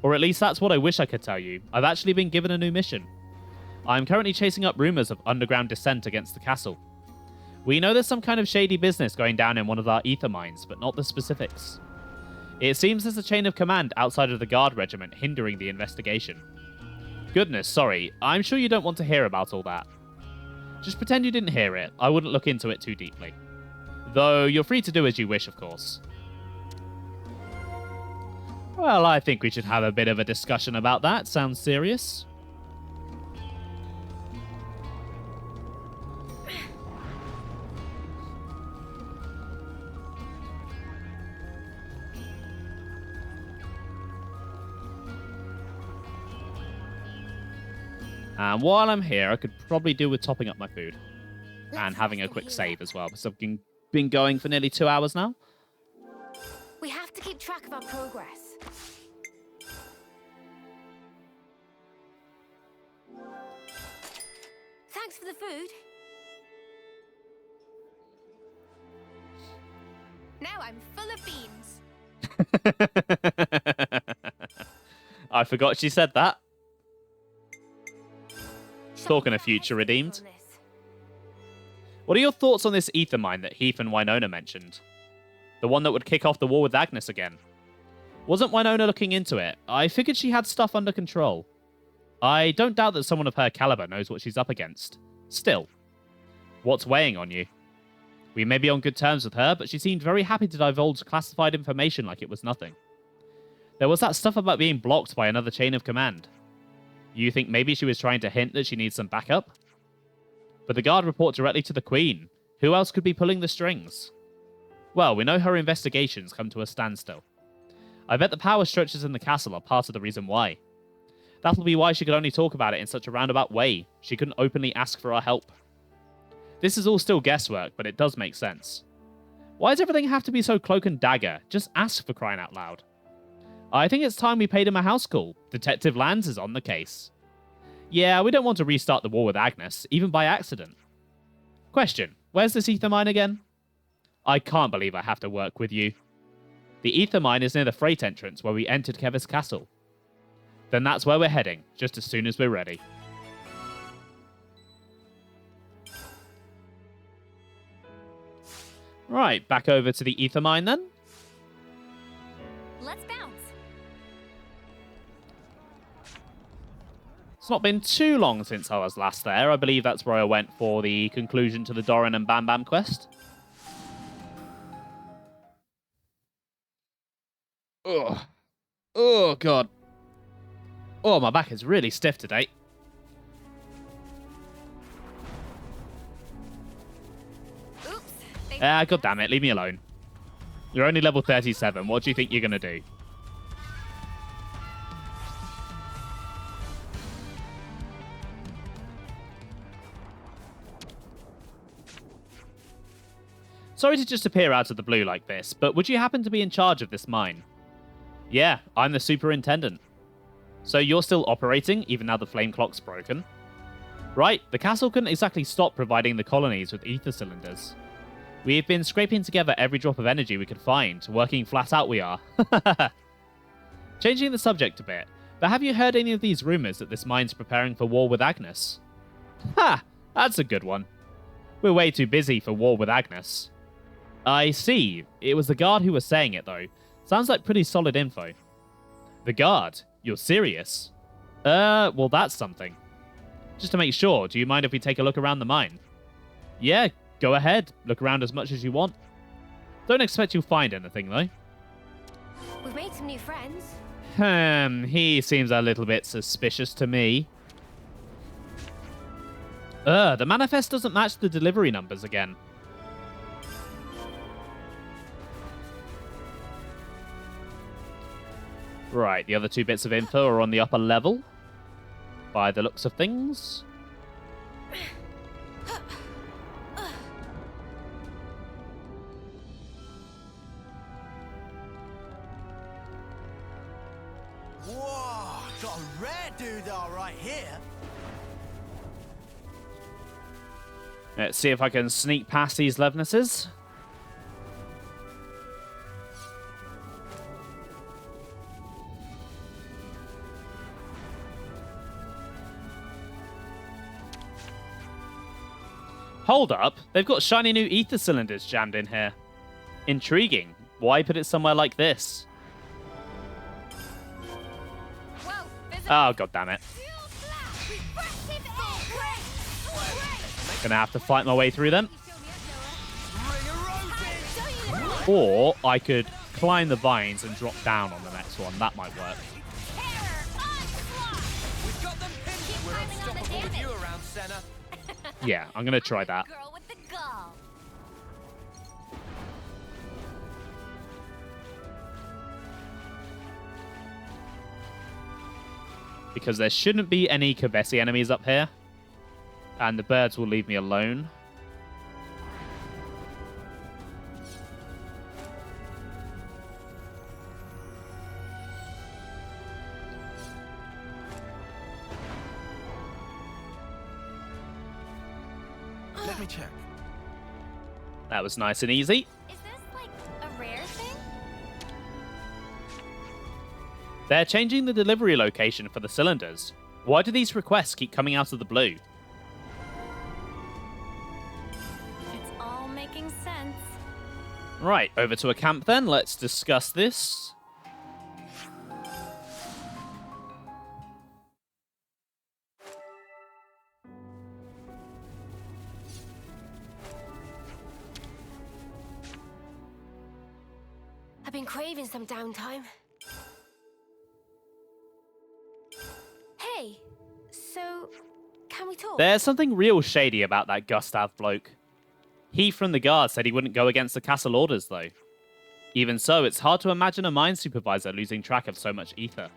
Or at least that's what I wish I could tell you. I've actually been given a new mission. I'm currently chasing up rumours of underground descent against the castle. We know there's some kind of shady business going down in one of our ether mines, but not the specifics. It seems there's a chain of command outside of the guard regiment hindering the investigation. Goodness, sorry. I'm sure you don't want to hear about all that. Just pretend you didn't hear it. I wouldn't look into it too deeply. Though you're free to do as you wish, of course. Well, I think we should have a bit of a discussion about that. Sounds serious. And while I'm here, I could probably do with topping up my food. And having a quick save as well, because I've been going for nearly 2 hours now. We have to keep track of our progress. Thanks for the food. Now I'm full of beans. I forgot she said that. Talking of future redeemed. What are your thoughts on this ether mine that Heath and Winona mentioned? The one that would kick off the war with Agnes again. Wasn't Winona looking into it? I figured she had stuff under control. I don't doubt that someone of her caliber knows what she's up against. Still, what's weighing on you? We may be on good terms with her, but she seemed very happy to divulge classified information like it was nothing. There was that stuff about being blocked by another chain of command. You think maybe she was trying to hint that she needs some backup? But the guard report directly to the Queen. Who else could be pulling the strings? Well, we know her investigations come to a standstill. I bet the power structures in the castle are part of the reason why. That'll be why she could only talk about it in such a roundabout way. She couldn't openly ask for our help. This is all still guesswork, but it does make sense. Why does everything have to be so cloak and dagger? Just ask, for crying out loud. I think it's time we paid him a house call. Detective Lands is on the case. Yeah, we don't want to restart the war with Agnes, even by accident. Question, where's this ether mine again? I can't believe I have to work with you. The ether mine is near the freight entrance where we entered Kevis Castle. Then that's where we're heading, just as soon as we're ready. Right, back over to the ether mine then. Let's bounce. It's not been too long since I was last there. I believe that's where I went for the conclusion to the Doran and Bam Bam quest. Ugh. Oh, God. Oh, my back is really stiff today. Oops. God damn it. Leave me alone. You're only level 37. What do you think you're going to do? Sorry to just appear out of the blue like this, but would you happen to be in charge of this mine? Yeah, I'm the superintendent. So you're still operating, even now the flame clock's broken? Right, the castle couldn't exactly stop providing the colonies with ether cylinders. We've been scraping together every drop of energy we could find, working flat out we are. Changing the subject a bit, but have you heard any of these rumours that this mine's preparing for war with Agnes? Ha! That's a good one. We're way too busy for war with Agnes. I see. It was the guard who was saying it, though. Sounds like pretty solid info. The guard? You're serious? Well, that's something. Just to make sure, do you mind if we take a look around the mine? Yeah, go ahead. Look around as much as you want. Don't expect you'll find anything, though. We've made some new friends. He seems a little bit suspicious to me. The manifest doesn't match the delivery numbers again. Right, the other two bits of info are on the upper level, by the looks of things. Whoa, got a rare doodah right here. Let's see if I can sneak past these Levnesses. Hold up, they've got shiny new ether cylinders jammed in here. Intriguing. Why put it somewhere like this? Whoa, Oh, god damn it. Gonna have to fight my way through them. Or I could climb the vines and drop down on the next one. That might work. We've got them pinned. We're unstoppable with you around, Senna. Yeah, I'm gonna try that. Girl with the gall. Because there shouldn't be any Kabesi enemies up here. And the birds will leave me alone. Let me check. That was nice and easy. Is this like a rare thing? They're changing the delivery location for the cylinders. Why do these requests keep coming out of the blue? It's all making sense. Right, over to a camp then. Let's discuss this. I've been craving some downtime. Hey, so can we talk? There's something real shady about that Gustav bloke. He from the guard said he wouldn't go against the castle orders, though. Even so, it's hard to imagine a mine supervisor losing track of so much ether.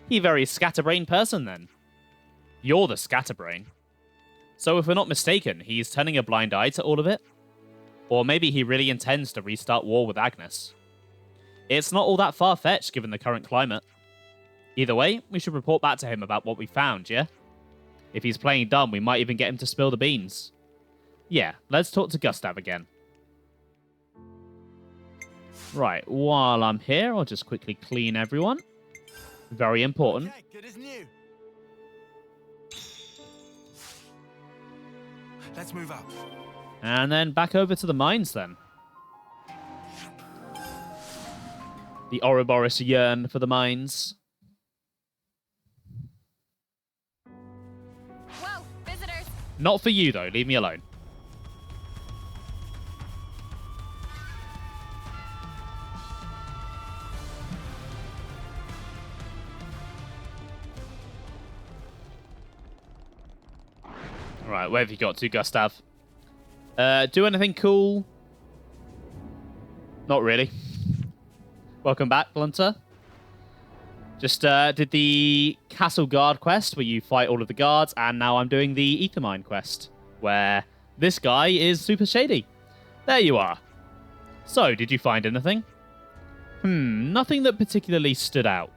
He very scatterbrained person, then. You're the scatterbrain. So if we're not mistaken, he's turning a blind eye to all of it? Or maybe he really intends to restart war with Agnes. It's not all that far-fetched given the current climate. Either way, we should report back to him about what we found, yeah? If he's playing dumb, we might even get him to spill the beans. Yeah, let's talk to Gustav again. Right, while I'm here, I'll just quickly clean everyone. Very important. Okay, good as new. Let's move out. And then back over to the mines then. The Ouroboros yearn for the mines. Whoa, visitors. Not for you, though. Leave me alone. Right, where have you got to, Gustav? Do anything cool? Not really. Welcome back, Blunter. Just did the Castle Guard quest, where you fight all of the guards, and now I'm doing the Ethermine quest, where this guy is super shady. There you are. So, did you find anything? Nothing that particularly stood out.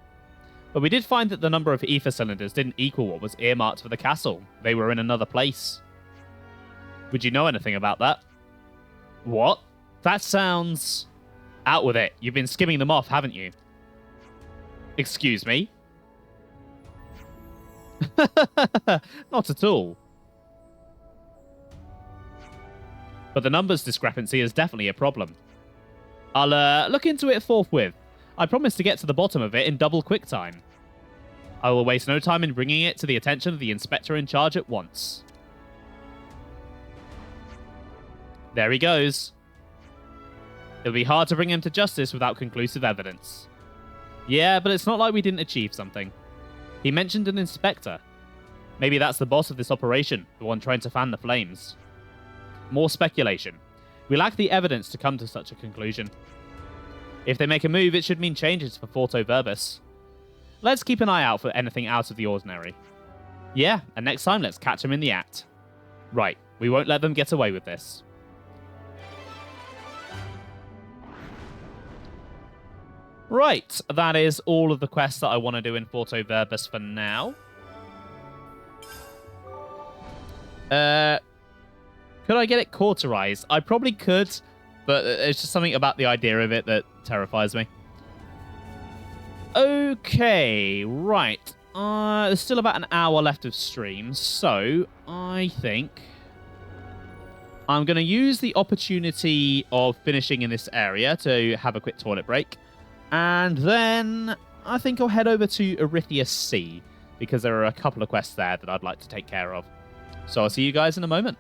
But we did find that the number of ether cylinders didn't equal what was earmarked for the castle. They were in another place. Would you know anything about that? What? That sounds... Out with it. You've been skimming them off, haven't you? Excuse me? Not at all. But the numbers discrepancy is definitely a problem. I'll look into it forthwith. I promise to get to the bottom of it in double quick time. I will waste no time in bringing it to the attention of the inspector in charge at once. There he goes. It'll be hard to bring him to justice without conclusive evidence. Yeah, but it's not like we didn't achieve something. He mentioned an inspector. Maybe that's the boss of this operation, the one trying to fan the flames. More speculation. We lack the evidence to come to such a conclusion. If they make a move, it should mean changes for Forto Verbis. Let's keep an eye out for anything out of the ordinary. Yeah, and next time let's catch them in the act. Right, we won't let them get away with this. Right, that is all of the quests that I want to do in Forto Verbis for now. Could I get it cauterized? I probably could, but it's just something about the idea of it that terrifies me. Okay, right. There's still about an hour left of stream, so I think I'm going to use the opportunity of finishing in this area to have a quick toilet break. And then I think I'll head over to Erythia Sea, because there are a couple of quests there that I'd like to take care of. So I'll see you guys in a moment.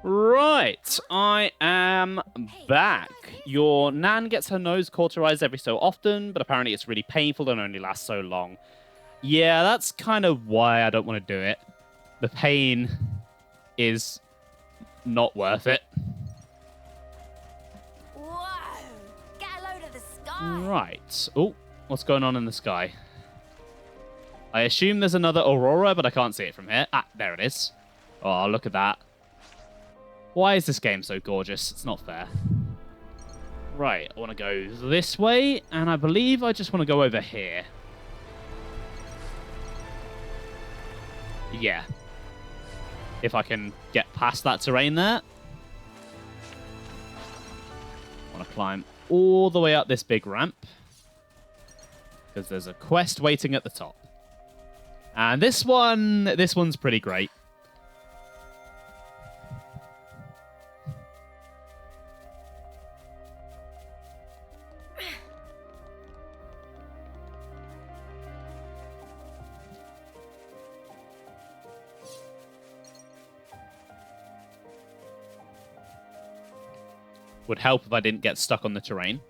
Right, I am back. Your Nan gets her nose cauterized every so often, but apparently it's really painful and only lasts so long. Yeah, that's kind of why I don't want to do it. The pain is not worth it. Whoa! Get a load of the sky. Right. Oh, what's going on in the sky? I assume there's another aurora, but I can't see it from here. Ah, there it is. Oh, look at that. Why is this game so gorgeous? It's not fair. Right, I want to go this way, and I believe I just want to go over here. Yeah. If I can get past that terrain there. I want to climb all the way up this big ramp. Because there's a quest waiting at the top. And this one's pretty great. Would help if I didn't get stuck on the terrain.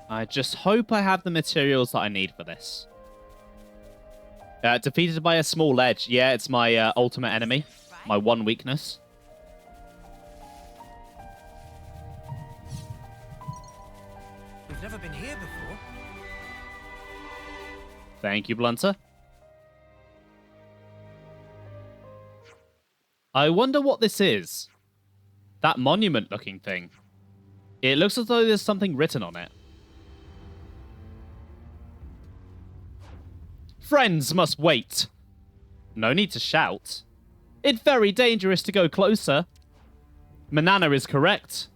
I just hope I have the materials that I need for this. Defeated by a small ledge. Yeah, it's my ultimate enemy. My one weakness. We've never been here before. Thank you, Blunter. I wonder what this is. That monument-looking thing. It looks as though there's something written on it. Friends must wait. No need to shout. It's very dangerous to go closer. Manana is correct.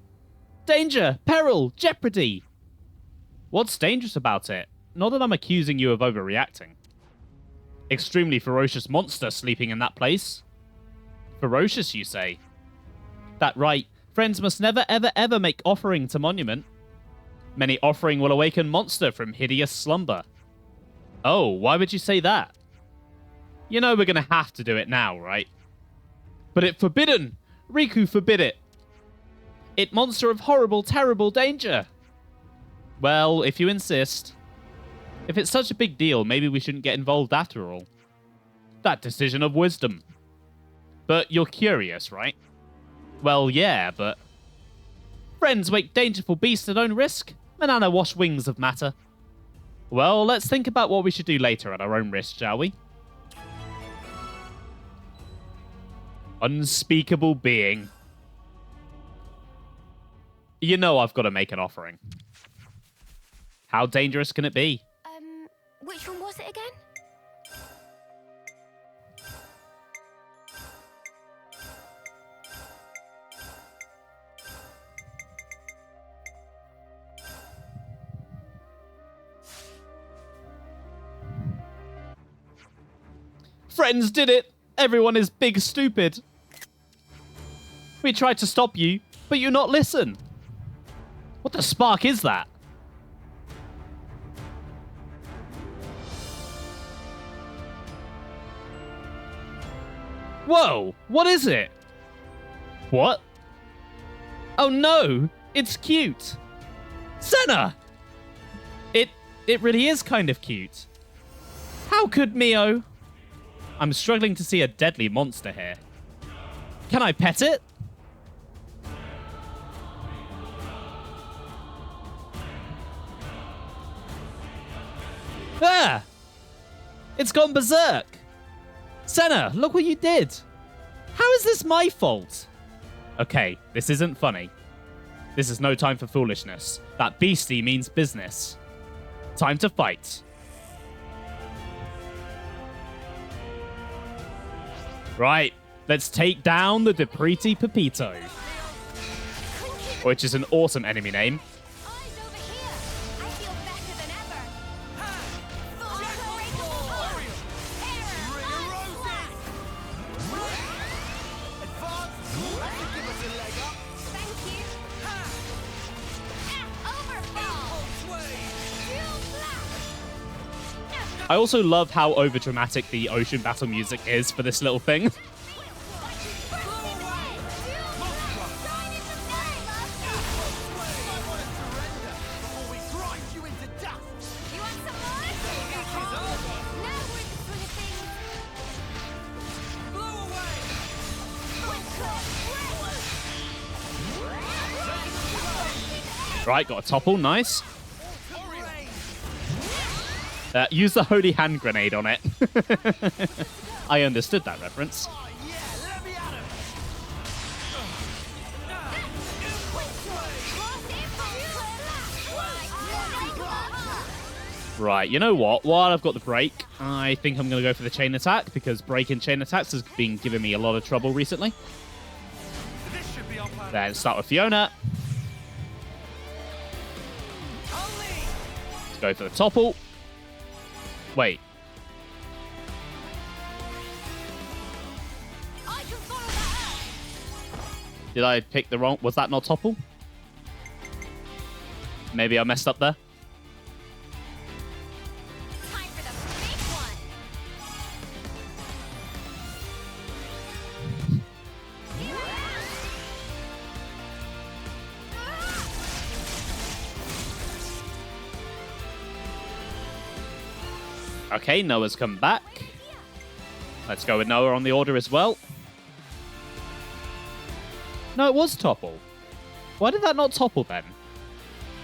Danger, peril, jeopardy. What's dangerous about it? Not that I'm accusing you of overreacting. extremely ferocious monster sleeping in that place. Ferocious, you say? That right. Friends must never, ever, ever make offering to monument. Many offering will awaken monster from hideous slumber. Oh, why would you say that? You know we're gonna have to do it now, right? But it forbidden! Riku forbid it! It monster of horrible, terrible danger! Well, if you insist. If it's such a big deal, maybe we shouldn't get involved after all. That decision of wisdom. But you're curious, right? Well, yeah, but... Friends wake dangerful beasts at own risk. Manana wash wings of matter. Well, let's think about what we should do later at our own risk, shall we? Unspeakable being. You know I've got to make an offering. How dangerous can it be? Which one was it again? Friends did it! Everyone is big stupid. We tried to stop you, but you not listen. What the spark is that? Whoa! What is it? What? Oh no! It's cute! Senna! It really is kind of cute. How could Mio? I'm struggling to see a deadly monster here. Can I pet it? Ah! It's gone berserk! Senna, look what you did! How is this my fault? Okay, this isn't funny. This is no time for foolishness. That beastie means business. Time to fight. Right, let's take down the Depreti Pepito. Which is an awesome enemy name. Eyes over here. I feel better than ever. Thank you. I also love how overdramatic the ocean battle music is for this little thing. Right, got a topple, nice. Use the holy hand grenade on it. I understood that reference. Right, you know what? While I've got the break, I think I'm going to go for the chain attack, because breaking chain attacks has been giving me a lot of trouble recently. Then start with Fiona. Let's go for the topple. Wait. Did I pick the wrong... Was that not topple? Maybe I messed up there. Time for the big one. Okay, Noah's come back. Let's go with Noah on the order as well. No, it was topple. Why did that not topple then?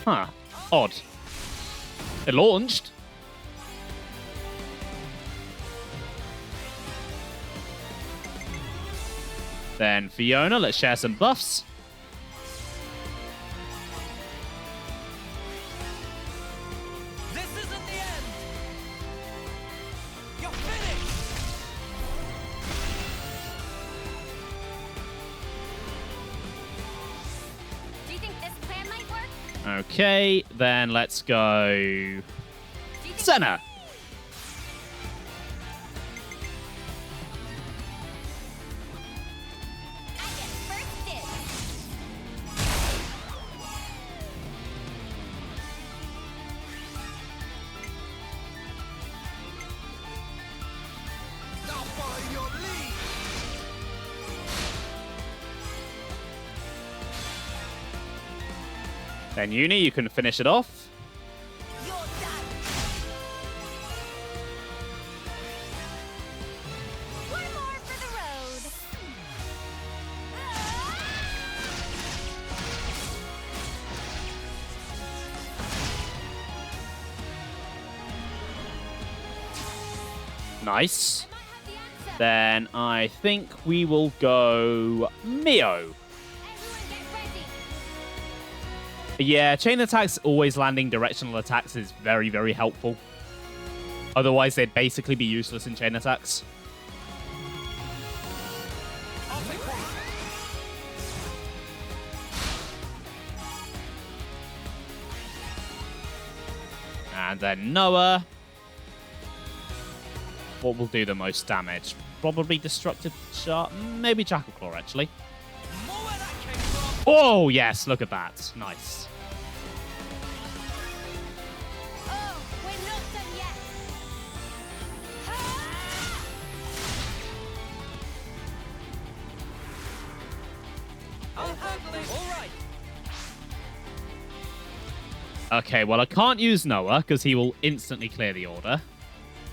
Huh. Odd. It launched. Then Fiona, let's share some buffs. This isn't the end. You're finished. Do you think this plan might work? Okay, then let's go... Do you think Senna! Follow your lead. Then Uni, you can finish it off. You're done. One more for the road. Nice. I might have the answer. Then I think we will go Mio. Everyone get ready. Yeah, chain attacks, always landing directional attacks is very, very helpful. Otherwise, they'd basically be useless in chain attacks. I'll take one. And then Noah. What will do the most damage? Probably Destructive Charge. Maybe Jackal Claw, actually. More where that came from. Oh, yes. Look at that. Nice. Oh, we're not done yet. I'll handle it. All right. Okay, well, I can't use Noah because he will instantly clear the order.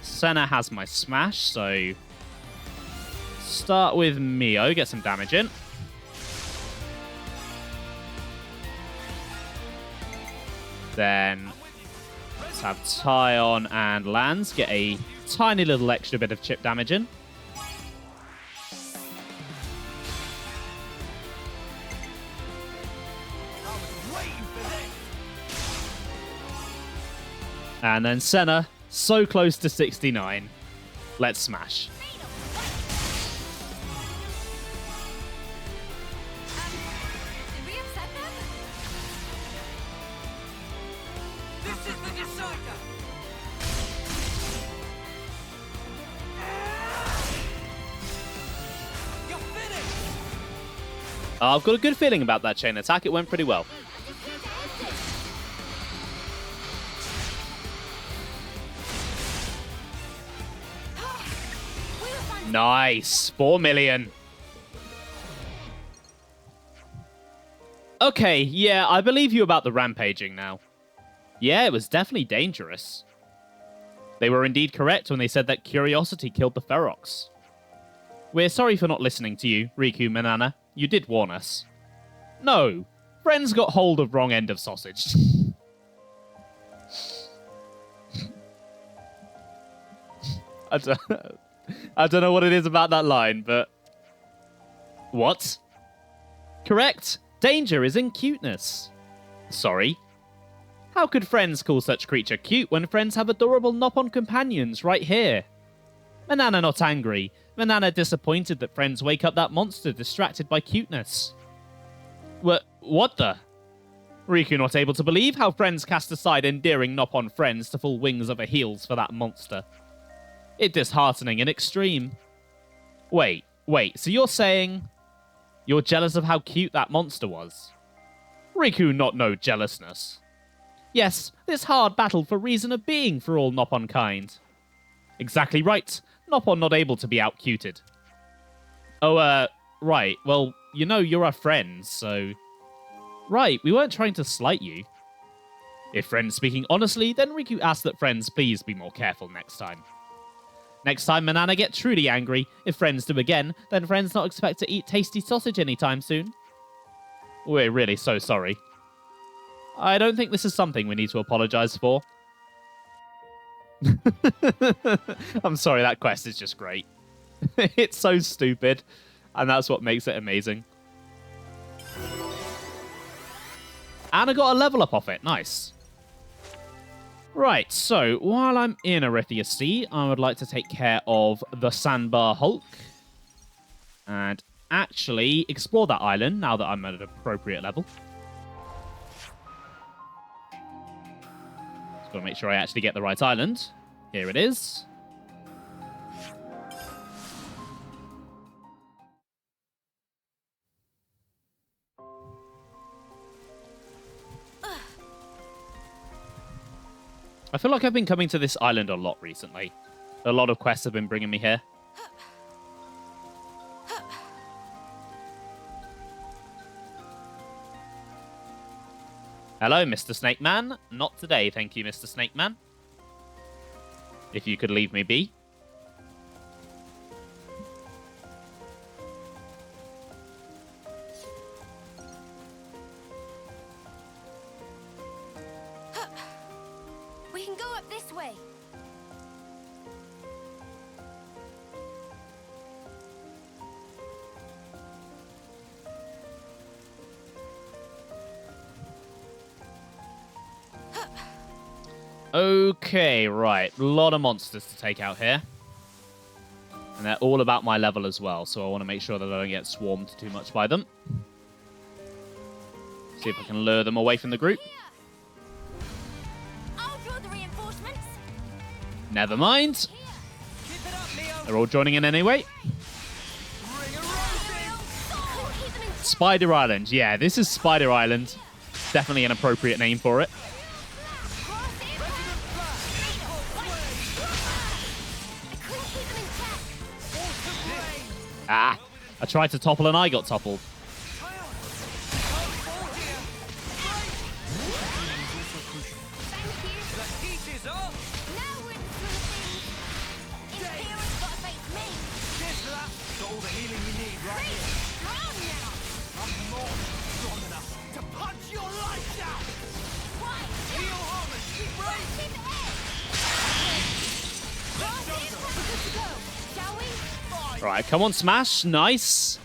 Senna has my smash, so start with Mio, get some damage in. Then let's have Tyon and Lance get a tiny little extra bit of chip damage in. I was waiting for this. And then Senna, so close to 69. Let's smash. Did we upset them? This is the decider. You're finished. I've got a good feeling about that chain attack. It went pretty well. I just need to end it. We were fun. Nice. 4 million. Okay, yeah, I believe you about the rampaging now. Yeah, it was definitely dangerous. They were indeed correct when they said that curiosity killed the Ferox. We're sorry for not listening to you, Riku Manana. You did warn us. No, friends got hold of wrong end of sausage. I don't know what it is about that line, but... What? Correct. Danger is in cuteness. Sorry. How could friends call such creature cute when friends have adorable Nopon companions right here? Manana not angry. Manana disappointed that friends wake up that monster distracted by cuteness. What the? Riku not able to believe how friends cast aside endearing Nopon friends to full wings over heels for that monster. It disheartening in extreme. Wait, so you're saying you're jealous of how cute that monster was? Riku not know jealousness. Yes, this hard battle for reason of being for all Nopon kind. Exactly right. Nopon not able to be outcuted. Oh, right. Well, you know you're our friends, so... Right, we weren't trying to slight you. If friends speaking honestly, then Riku asks that friends please be more careful next time. Next time Manana get truly angry, if friends do again, then friends not expect to eat tasty sausage anytime soon. We're really so sorry. I don't think this is something we need to apologize for. I'm sorry, that quest is just great. It's so stupid, and that's what makes it amazing. And I got a level up off it. Nice. Right, so while I'm in Erythia Sea, I would like to take care of the Sandbar Hulk. And actually explore that island now that I'm at an appropriate level. Just got to make sure I actually get the right island. Here it is. I feel like I've been coming to this island a lot recently. A lot of quests have been bringing me here. Hello, Mr. Snake Man. Not today, thank you, Mr. Snake Man. If you could leave me be. We can go up this way. Okay, right. A lot of monsters to take out here. And they're all about my level as well, so I want to make sure that I don't get swarmed too much by them. See if I can lure them away from the group. I'll draw the reinforcements. Never mind. Keep it up, Leo. They're all joining in anyway. Bring a rosy. Keep them in Spider Island. Yeah, this is Spider Island. Definitely an appropriate name for it. Ah, I tried to topple and I got toppled. Right, come on, smash. Nice.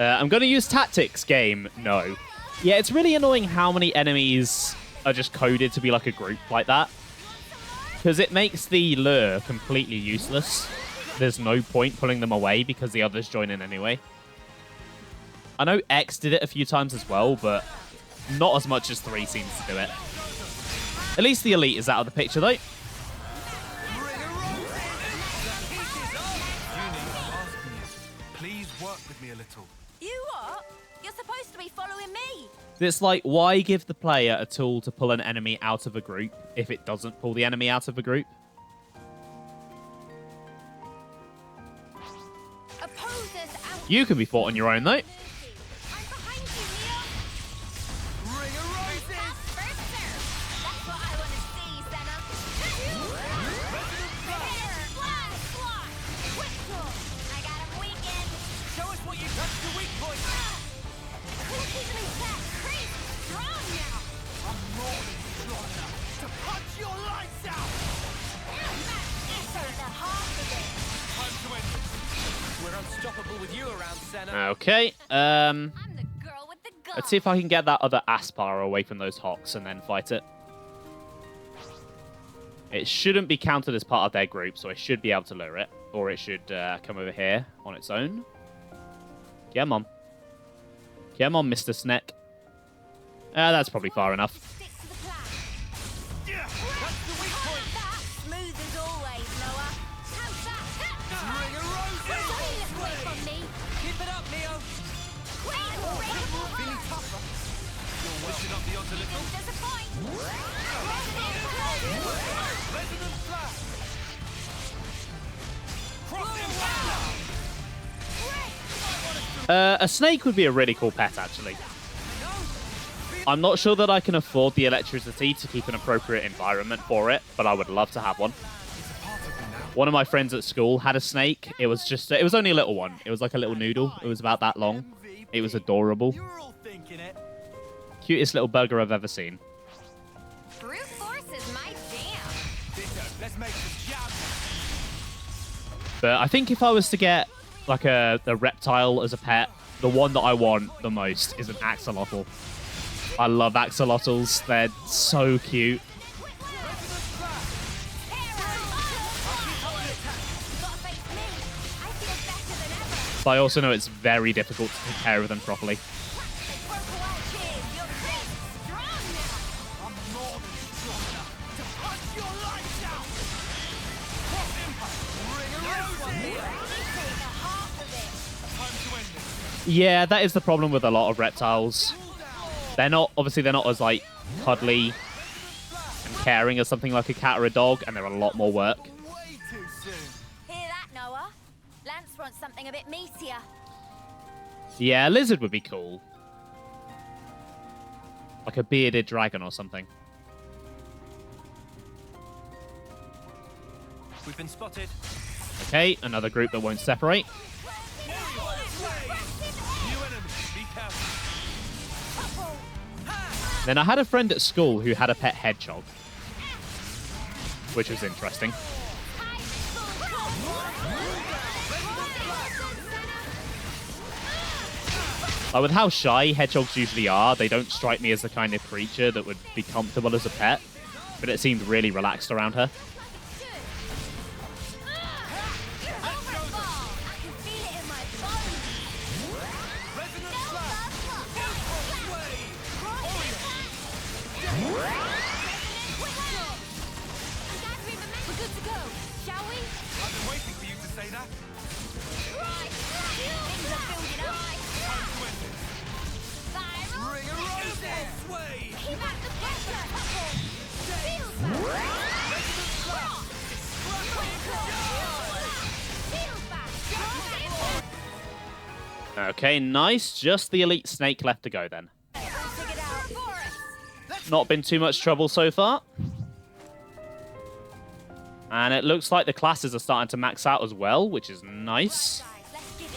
I'm going to use tactics game. No. Yeah, it's really annoying how many enemies are just coded to be like a group like that. Because it makes the lure completely useless. There's no point pulling them away because the others join in anyway. I know X did it a few times as well, but not as much as 3 seems to do it. At least the elite is out of the picture, though. Please work with me a little. You what? You're supposed to be following me. It's like, why give the player a tool to pull an enemy out of a group if it doesn't pull the enemy out of a group? Opposers out. You can be fought on your own, though. I'm behind you, Leo. Bring a rosy. First serve. That's what I want to see, Senna. Prepare. Flash. Block. Quick draw. I got him weakened. Show us what you touch the weak point. Couldn't keep him in check. Creep. Strong now. I'm more than strong enough to punch your lights out! Enter the heart of it. Time to end this. We're unstoppable with you around, Senna. Okay, I'm the girl with the gun. let's see if I can get that other Aspar away from those Hawks and then fight it. It shouldn't be counted as part of their group, so I should be able to lure it. Or it should come over here on its own. Come on. Come on, Mr. Sneck. That's probably far enough. Stick to the plan. That's the weak point. Smooth as always, Noah. How's that? Bring a rosy. Don't look away from me. Keep it up, Leo. Quick, Feeling tougher. You're pushing up the odds a little. There's a point. Resonant flash. Crossing power. A snake would be a really cool pet, actually. I'm not sure that I can afford the electricity to keep an appropriate environment for it, but I would love to have one. One of my friends at school had a snake. It was just, it was only a little one. It was like a little noodle. It was about that long. It was adorable. You were all thinking it. Cutest little bugger I've ever seen. Brute force is my jam. Ditto, let's make some jam. But I think if I was to get like a reptile as a pet, the one that I want the most is an axolotl. I love axolotls. They're so cute. But I also know it's very difficult to take care of them properly. I'm more than strong enough to punch your lights out! Cross impact! Time to end this. Yeah, that is the problem with a lot of reptiles. They're not as like cuddly and caring as something like a cat or a dog, and they're a lot more work. Way too soon. Hear that, Noah? Lance wants something a bit meatier. Yeah, a lizard would be cool. Like a bearded dragon or something. We've been spotted. Okay, another group that won't separate. New enemy. Be careful. Then I had a friend at school who had a pet hedgehog, which was interesting. Like with how shy hedgehogs usually are, they don't strike me as the kind of creature that would be comfortable as a pet, but it seemed really relaxed around her. I've been waiting for you to say that. Ring a roses. Way. Okay, nice. Just the elite snake left to go then. Not been too much trouble so far. And it looks like the classes are starting to max out as well, which is nice.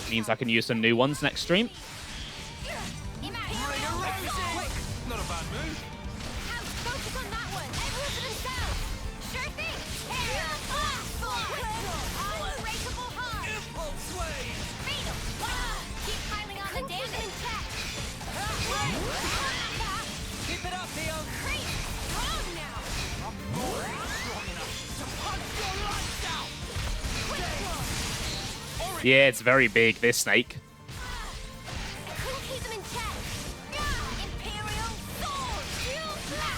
Means I can use some new ones next stream. Not a bad move. Impulse way. Keep it up, Theo. Yeah, it's very big, this snake.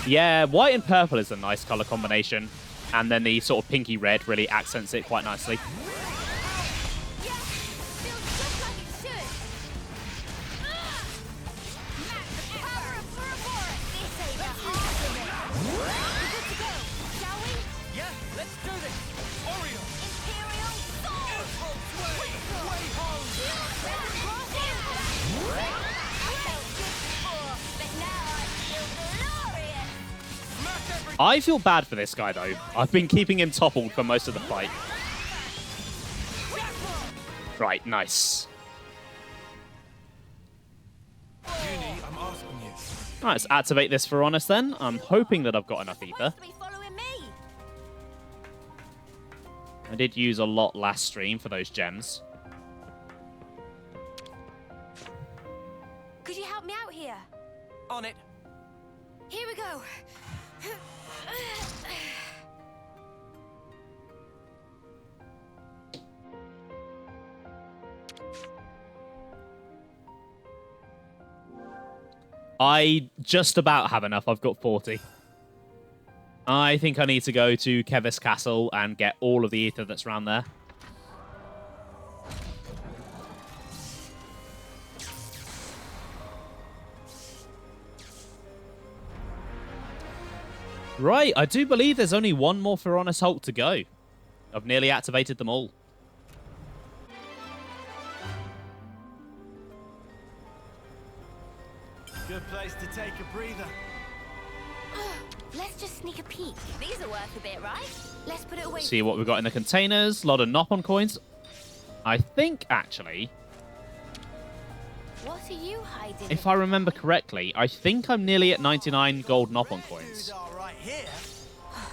Yeah, white and purple is a nice color combination. And then the sort of pinky red really accents it quite nicely. Yeah, let's do this. Oreo. Impulse way. Way home. Smash every. I feel bad for this guy, though. I've been keeping him toppled for most of the fight. Right, nice. Junie, I'm asking you. Alright, let's activate this for Honest then. I'm hoping that I've got enough ether. I did use a lot last stream for those gems. Could you help me out here? On it. Here we go. I just about have enough. I've got 40. I think I need to go to Kevis Castle and get all of the ether that's around there. Right, I do believe there's only one more Feronis Hulk to go. I've nearly activated them all. Good place to take a breather. Let's just sneak a peek. These are worth a bit, right? Let's put it away. See what we've got in the containers. A lot of Nopon coins. I think, actually, What are you hiding? if I remember correctly, I think I'm nearly at 99 gold Nopon coins. Dude, all right here.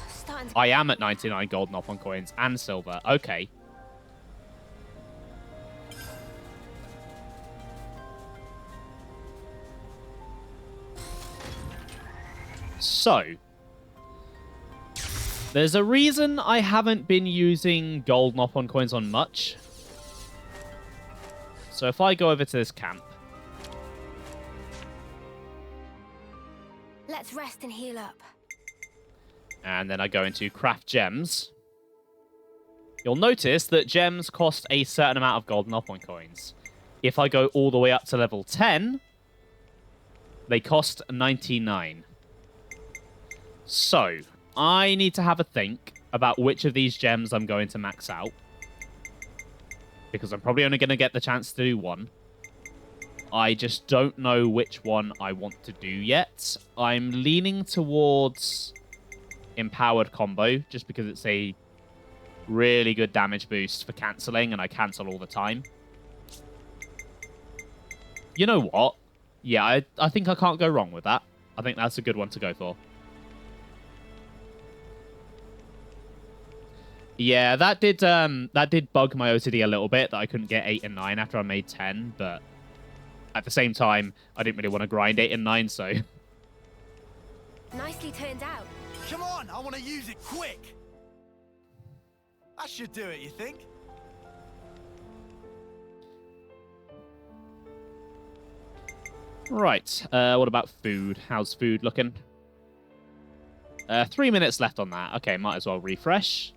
Starting to... I am at 99 gold Nopon coins and silver. Okay. So, there's a reason I haven't been using gold Nopon coins on much. So if I go over to this camp, Let's rest and heal up. and then I go into craft gems, you'll notice that gems cost a certain amount of gold Nopon coins. If I go all the way up to level 10, they cost 99. So, I need to have a think about which of these gems I'm going to max out. Because I'm probably only going to get the chance to do one. I just don't know which one I want to do yet. I'm leaning towards Empowered Combo, just because it's a really good damage boost for cancelling, and I cancel all the time. You know what? Yeah, I think I can't go wrong with that. I think that's a good one to go for. Yeah, that did bug my OCD a little bit, that I couldn't get 8 and 9 after I made 10, but at the same time, I didn't really want to grind 8 and 9, so... Nicely turned out. Come on, I want to use it quick. That should do it, you think? Right, what about food? How's food looking? 3 minutes left on that. Okay, might as well refresh.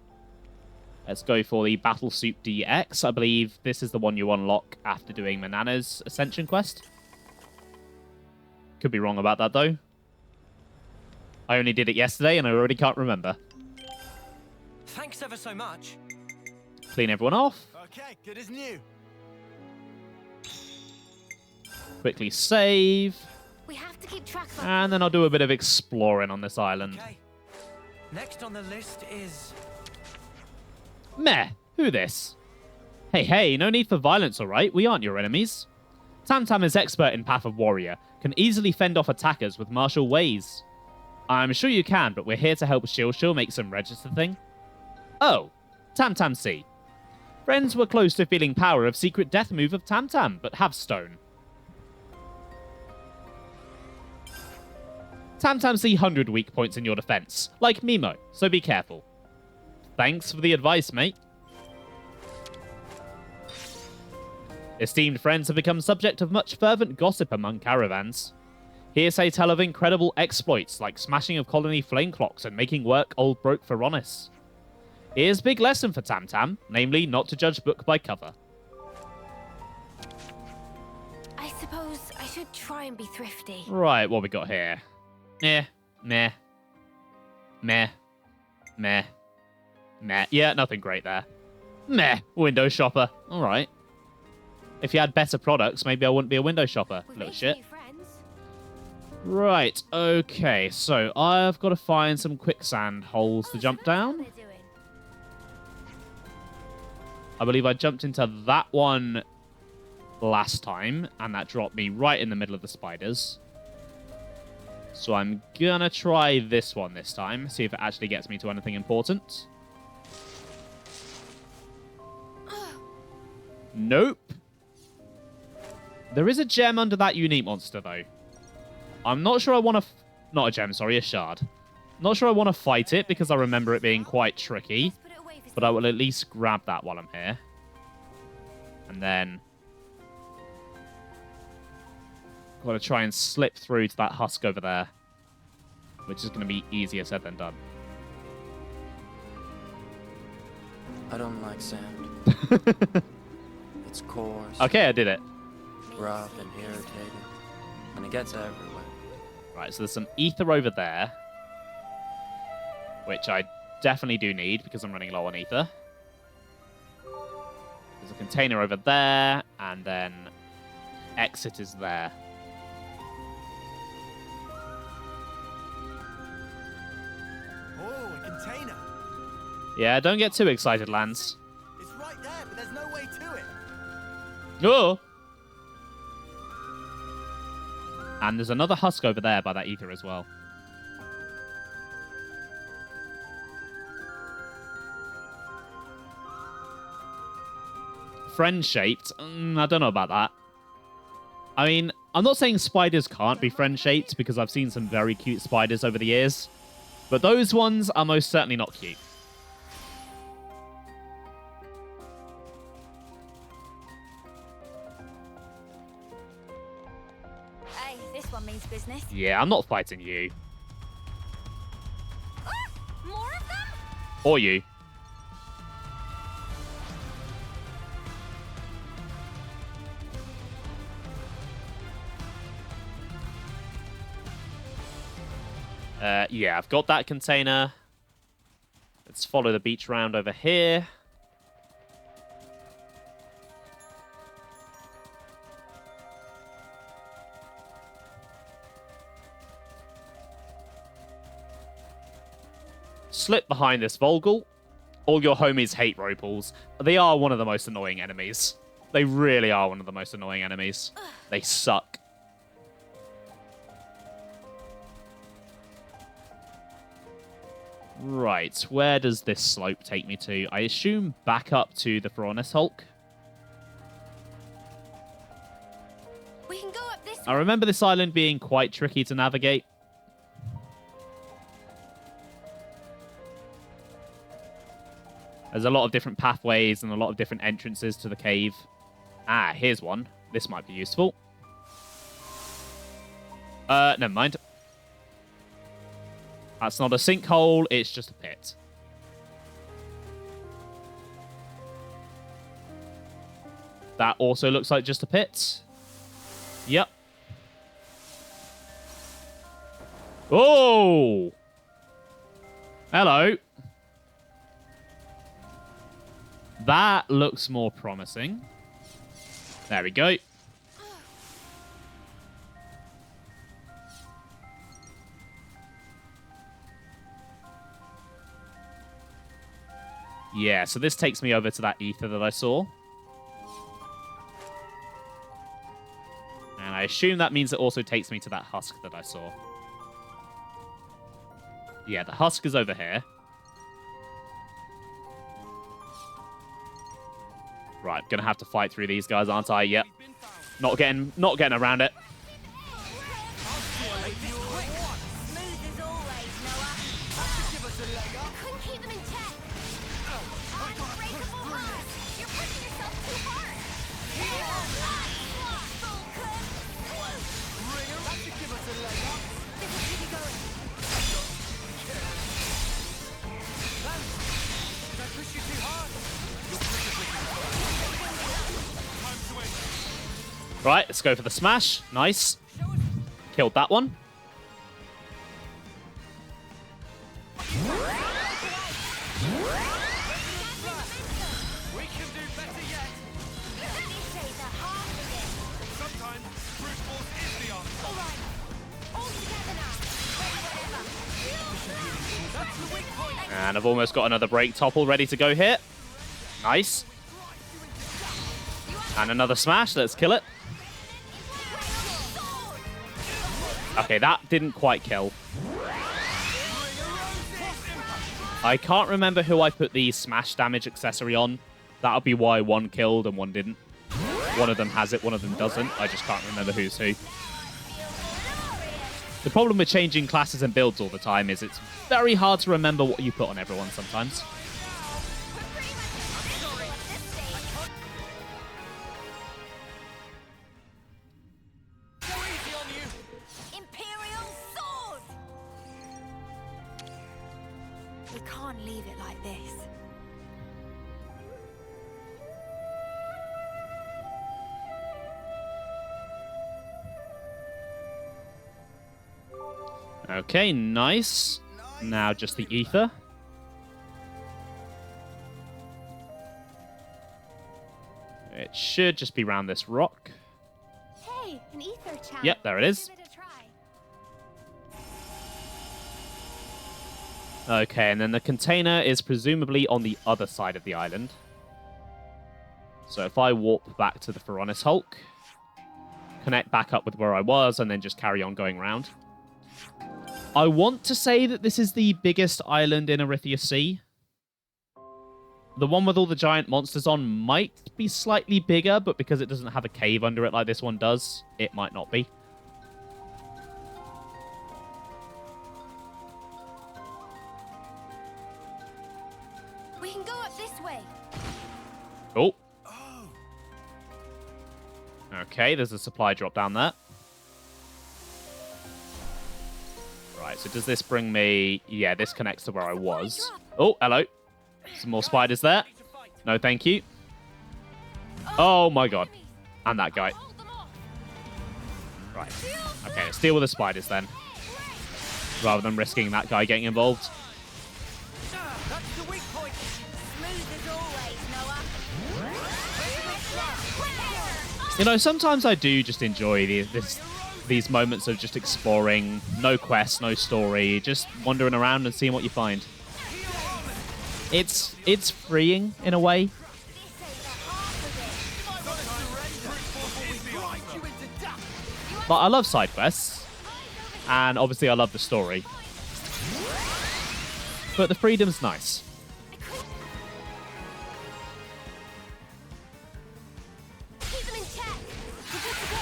Let's go for the Battle Soup DX. I believe this is the one you unlock after doing Manana's Ascension quest. Could be wrong about that, though. I only did it yesterday, and I already can't remember. Thanks ever so much. Clean everyone off. Okay, good as new. Quickly save. We have to keep track of And then I'll do a bit of exploring on this island. Okay. Next on the list is... Meh. Who this? Hey, no need for violence, alright? We aren't your enemies. Tam is expert in Path of Warrior, can easily fend off attackers with martial ways. I'm sure you can, but we're here to help Shield make some register thing. Oh, Tam Sea. Friends were close to feeling power of secret death move of Tam, but have stone. Tam Sea 100 weak points in your defense, like Mimo, so be careful. Thanks for the advice, mate. Esteemed friends have become subject of much fervent gossip among caravans. Hearsay tell of incredible exploits like smashing of colony flame clocks and making work old broke for Ronis. Here's a big lesson for Tam, namely not to judge book by cover. I suppose I should try and be thrifty. Right, what we got here? Meh. Yeah, nothing great there. Meh, window shopper. Alright. If you had better products, maybe I wouldn't be a window shopper. We've Little made shit. new friends. Right, okay, so I've got to find some quicksand holes to jump So that's what down. they're doing. I believe I jumped into that one last time, and that dropped me right in the middle of the spiders. So I'm gonna try this one this time, see if it actually gets me to anything important. Nope. There is a gem under that unique monster, though. I'm not sure I want to... Not a gem, sorry, a shard. Not sure I want to fight it, because I remember it being quite tricky. Let's put it away for But I will at least grab that while I'm here. And then... Got to try and slip through to that husk over there. Which is going to be easier said than done. I don't like sand. It's coarse, Okay, I did it. rough, and irritating, and it gets everywhere. Right, so there's some ether over there. Which I definitely do need because I'm running low on ether. There's a container over there, and then exit is there. Oh, a container. Yeah, don't get too excited, Lance. It's right there, but there's no way to it. Oh! And there's another husk over there by that ether as well. Friend-shaped? I don't know about that. I mean, I'm not saying spiders can't be friend-shaped because I've seen some very cute spiders over the years. But those ones are most certainly not cute. Hey, this one means business. Yeah, I'm not fighting you. Ah, more of them? Or you. Yeah, I've got that container. Let's follow the beach round over here. Slip behind this Volgal. All your homies hate Ropals. They are one of the most annoying enemies. They really are one of the most annoying enemies. They suck. Right, where does this slope take me to? I assume back up to the Pharaonis Hulk. We can go up this I remember this island being quite tricky to navigate. There's a lot of different pathways and a lot of different entrances to the cave. Ah, here's one. This might be useful. Never mind. That's not a sinkhole, it's just a pit. That also looks like just a pit. Yep. Oh! Hello. That looks more promising. There we go. Yeah, so this takes me over to that ether that I saw. And I assume that means it also takes me to that husk that I saw. Yeah, the husk is over here. Right, gonna have to fight through these guys, aren't I? Yep. Not getting around it. Right, let's go for the smash. Nice. Killed that one. And I've almost got another break topple ready to go here. Nice. And another smash. Let's kill it. Okay, that didn't quite kill. I can't remember who I put the smash damage accessory on. That'll be why one killed and one didn't. One of them has it, one of them doesn't. I just can't remember who's who. The problem with changing classes and builds all the time is it's very hard to remember what you put on everyone sometimes. We can't leave it like this. Okay, nice. Now just the ether. It should just be around this rock. Hey, an ether champ. Yep, there it is. Give it a try. Okay, and then the container is presumably on the other side of the island. So if I warp back to the Pharaonis Hulk, connect back up with where I was, and then just carry on going around. I want to say that this is the biggest island in Erythia Sea. The one with all the giant monsters on might be slightly bigger, but because it doesn't have a cave under it like this one does, it might not be. We can go up this way. Oh. Okay, there's a supply drop down there. Right, so does this bring me... Yeah, this connects to where I was. Oh, hello. Some more spiders there. No, thank you. Oh, my God. And that guy. Right. Okay, let's deal with the spiders then. Rather than risking that guy getting involved. That's the weak point. Smooth as always, Noah. You know, sometimes I do just enjoy these moments of just exploring. No quest, no story. Just wandering around and seeing what you find. It's freeing in a way. This ain't the half of it. But I love side quests, and obviously I love the story. But the freedom's nice. Keep them in check. We're good to go,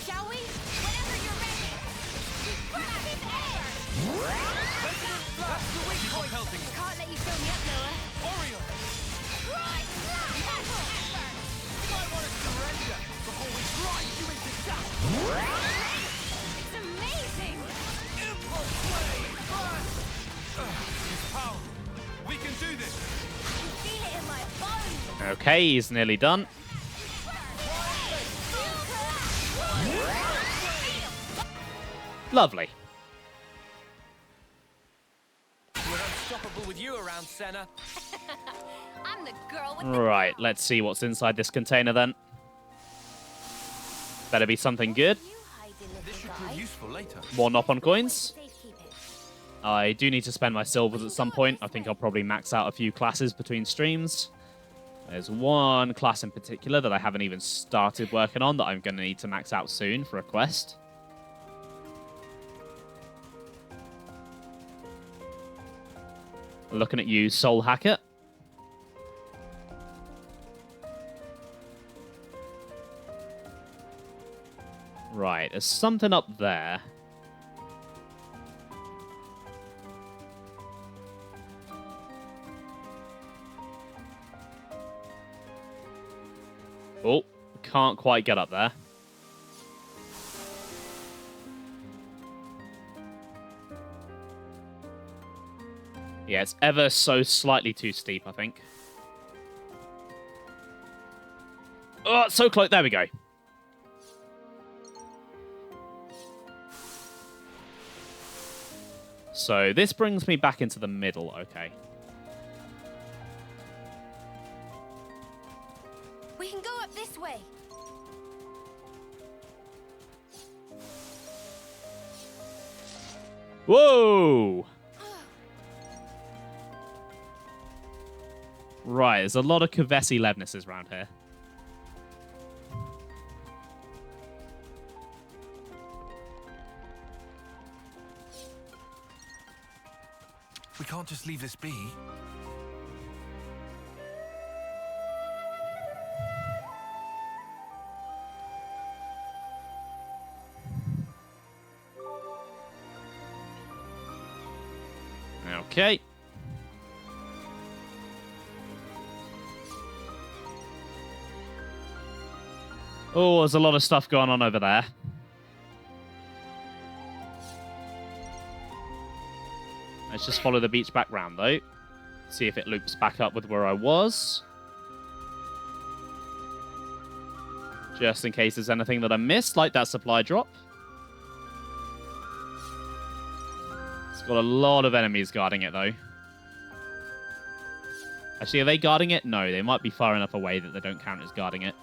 shall we? Whenever you're ready. Grab his air. That's the weak point. Helping. Can't let you fill me up, Noah. Oriole. Right, slap tackle. You might want to surrender before we grind you into dust. It's amazing. Impulse wave. Power. We can do this. I can feel it in my bones. Okay, he's nearly done. Lovely. We're unstoppable with you around, Senna. I'm the girl with the Right, let's see what's inside this container then. Better be something good. You hiding, This should little prove guy. useful later. More Nop-on coins. Safekeeping. I do need to spend my silvers at some point. I think I'll probably max out a few classes between streams. There's one class in particular that I haven't even started working on that I'm going to need to max out soon for a quest. Looking at you, Soul Hacker. Right, there's something up there. Oh, can't quite get up there. Yeah, it's ever so slightly too steep, I think. Oh, so close. There we go. So this brings me back into the middle. Okay. We can go up this way. Whoa! Right, there's a lot of Kavesi Levnesses around here. We can't just leave this be. Okay. Oh, there's a lot of stuff going on over there. Let's just follow the beach back round, though. See if it loops back up with where I was. Just in case there's anything that I missed, like that supply drop. It's got a lot of enemies guarding it, though. Actually, are they guarding it? No, they might be far enough away that they don't count as guarding it.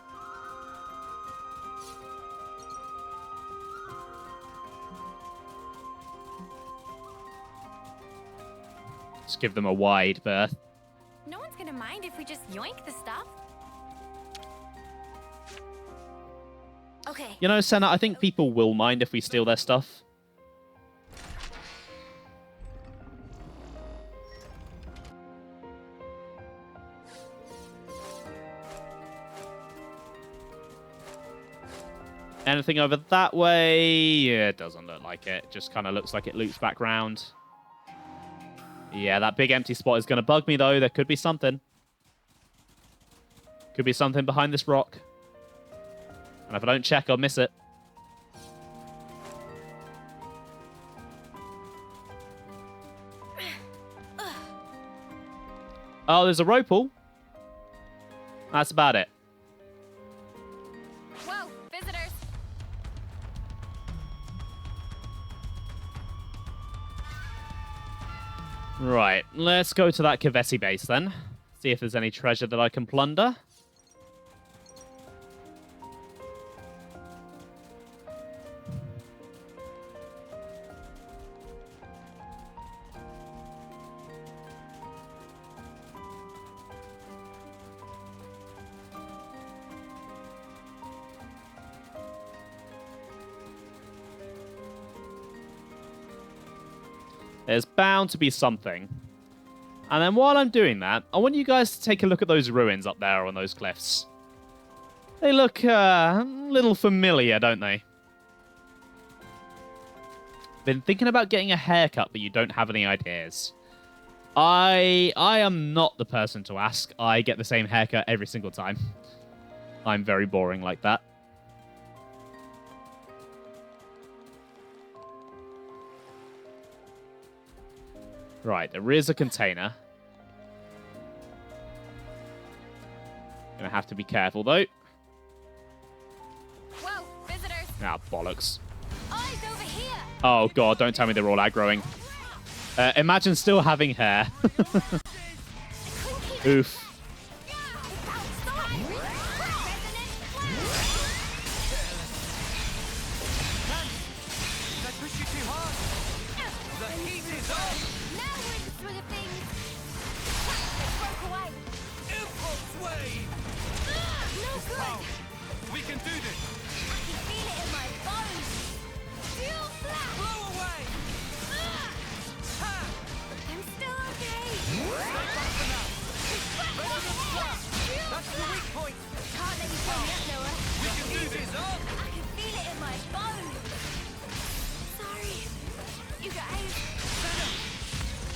Just give them a wide berth. No one's gonna mind if we just yoink the stuff. Okay. You know, Senna, I think people will mind if we steal their stuff. Anything over that way? Yeah, it doesn't look like it. Just kind of looks like it loops back round. Yeah, that big empty spot is going to bug me, though. There could be something. Could be something behind this rock. And if I don't check, I'll miss it. Oh, there's a rope pool. That's about it. Whoa, visitors. Right, let's go to that Kavesi base then. See if there's any treasure that I can plunder. There's bound to be something. And then while I'm doing that, I want you guys to take a look at those ruins up there on those cliffs. They look a little familiar, don't they? Been thinking about getting a haircut, but you don't have any ideas. I am not the person to ask. I get the same haircut every single time. I'm very boring like that. Right, there is a container. Gonna have to be careful, though. Whoa, visitors! Ah, bollocks. Eyes over here! Oh, God, don't tell me they're all aggroing. Imagine still having hair. Oof. Did I push you too hard? The heat is on! Now we're in the swing of things. They broke away. Impulse wave! No good. We can do this! I can feel it in my bones. Feel flat. Blow away! Ha! I'm still okay. Stay back for now! That's the weak point! Can't let you tell me that, Noah. We can do this! I can feel it in my bones. Sorry. You guys.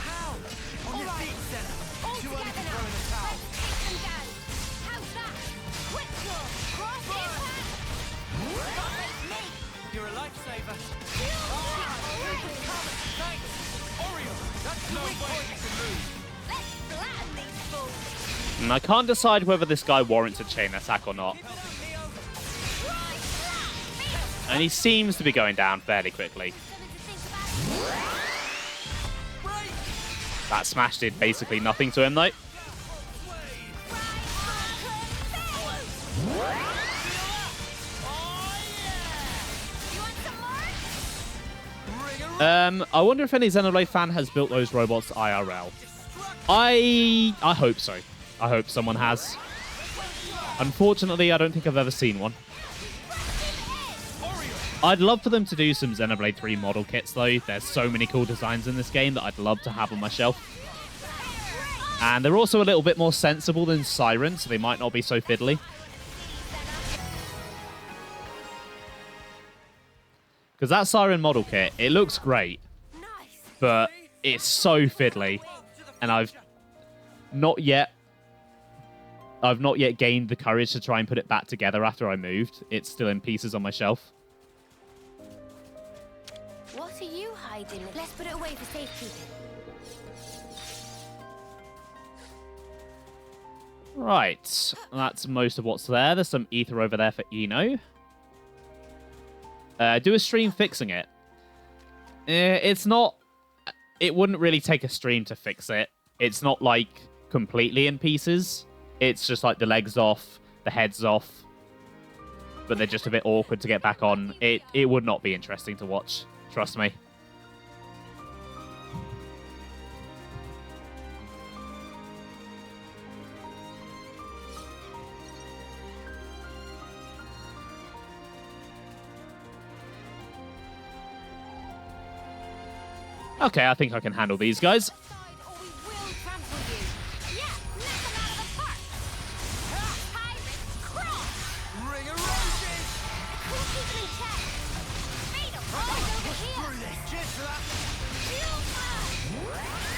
How? On your feet, Senna! All Too early to together throw now. in the towel! Let's take them down. How's that? Quick draw. Cross impact. Don't make me. You're a lifesaver! Feel flat. Thanks! Oriole! That's no way you can lose! Let's flatten these fools. And I can't decide whether this guy warrants a chain attack or not. And he seems to be going down fairly quickly. That smash did basically nothing to him, though. I wonder if any Xenoblade fan has built those robots IRL. I hope so. I hope someone has. Unfortunately, I don't think I've ever seen one. I'd love for them to do some Xenoblade 3 model kits, though. There's so many cool designs in this game that I'd love to have on my shelf. And they're also a little bit more sensible than Siren, so they might not be so fiddly. Because that Siren model kit, it looks great, but it's so fiddly. And I've not yet gained the courage to try and put it back together after I moved. It's still in pieces on my shelf. What are you hiding? Let's put it away for safekeeping. Right, that's most of what's there. There's some ether over there for Eno. Do a stream fixing it. It's not... It wouldn't really take a stream to fix it. It's not, like, completely in pieces. It's just, like, the legs off, the head's off. But they're just a bit awkward to get back on. It would not be interesting to watch. Trust me. Okay, I think I can handle these guys. Or we will trample you. Yeah, knock them out of the park. Pirate cross. Ring a roses! Cool, keep them in check. Beat 'em. Eyes over here. Cheers for that!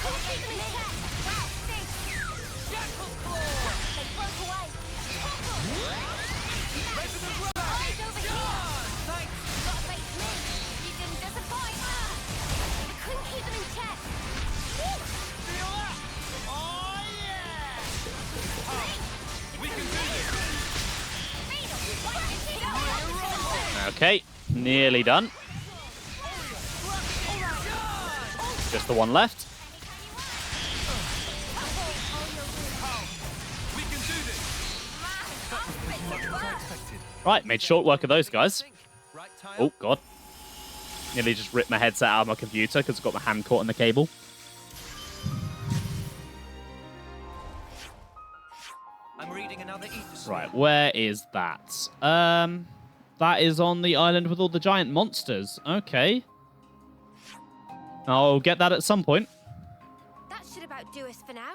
Cool, keep them in check. Wow, thanks. Jackal claw! They broke away. Tackle. Eyes over here. Thanks! Gotta face me. You didn't disappoint. I couldn't keep them in check. Feel that? Oh yeah! We can do this! Beat 'em. Okay, nearly done. Just the one left. We can do this! Right, made short work of those guys. Right, Tyler? Oh, God. Nearly just ripped my headset out of my computer because I've got my hand caught in the cable. I'm reading another ether. Right, where is that? That is on the island with all the giant monsters. Okay. I'll get that at some point. That should about do us for now.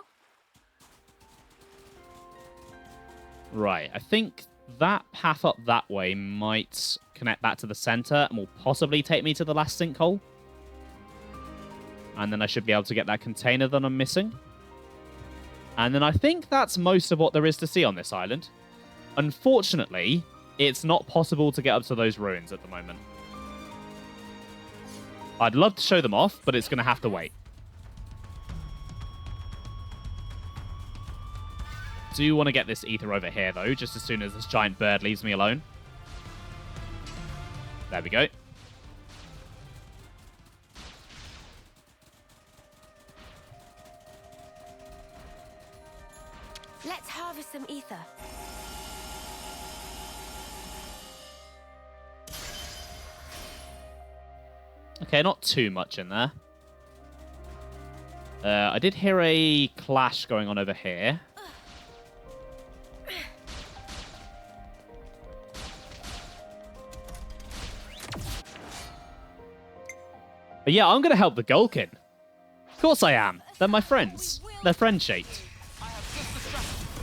Right, I think that path up that way might connect back to the center and will possibly take me to the last sinkhole. And then I should be able to get that container that I'm missing. And then I think that's most of what there is to see on this island. Unfortunately, it's not possible to get up to those ruins at the moment. I'd love to show them off, but it's going to have to wait. Do want to get this ether over here, though, just as soon as this giant bird leaves me alone. There we go. Let's harvest some ether. Okay, not too much in there. I did hear a clash going on over here. But yeah, I'm going to help the Gulkin. Of course I am. They're my friends. They're friend-shaped. I have just the strategy for this.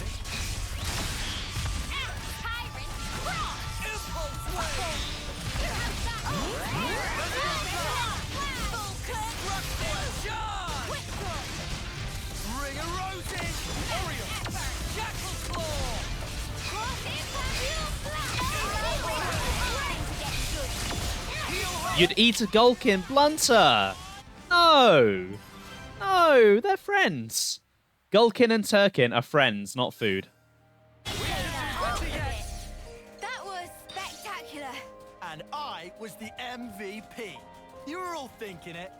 Impulse wave! Ring a rosy! Oriole! Jackal claw! You'd eat a Gulkin blunter! No! No, they're friends. Gulkin and Turkin are friends, not food. That was spectacular. And I was the MVP. You were all thinking it.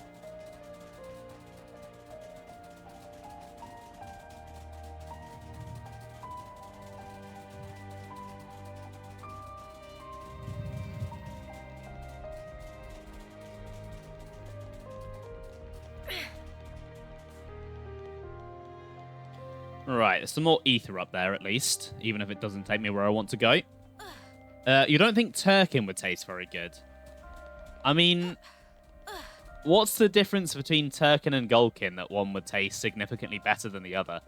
Right, there's some more ether up there at least, even if it doesn't take me where I want to go. You don't think Turkin would taste very good? I mean, what's the difference between Turkin and Gulkin that one would taste significantly better than the other?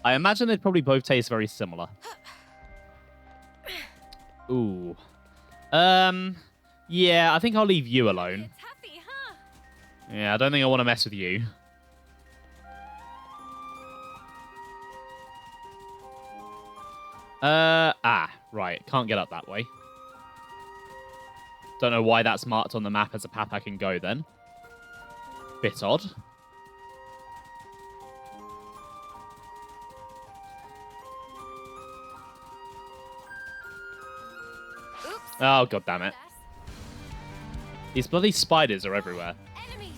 I imagine they'd probably both taste very similar. Ooh. Yeah, I think I'll leave you alone. It's happy, huh? Yeah, I don't think I want to mess with you. Right. Can't get up that way. Don't know why that's marked on the map as a path I can go then. Bit odd. Oops. Oh, god damn it. These bloody spiders are everywhere. Enemies.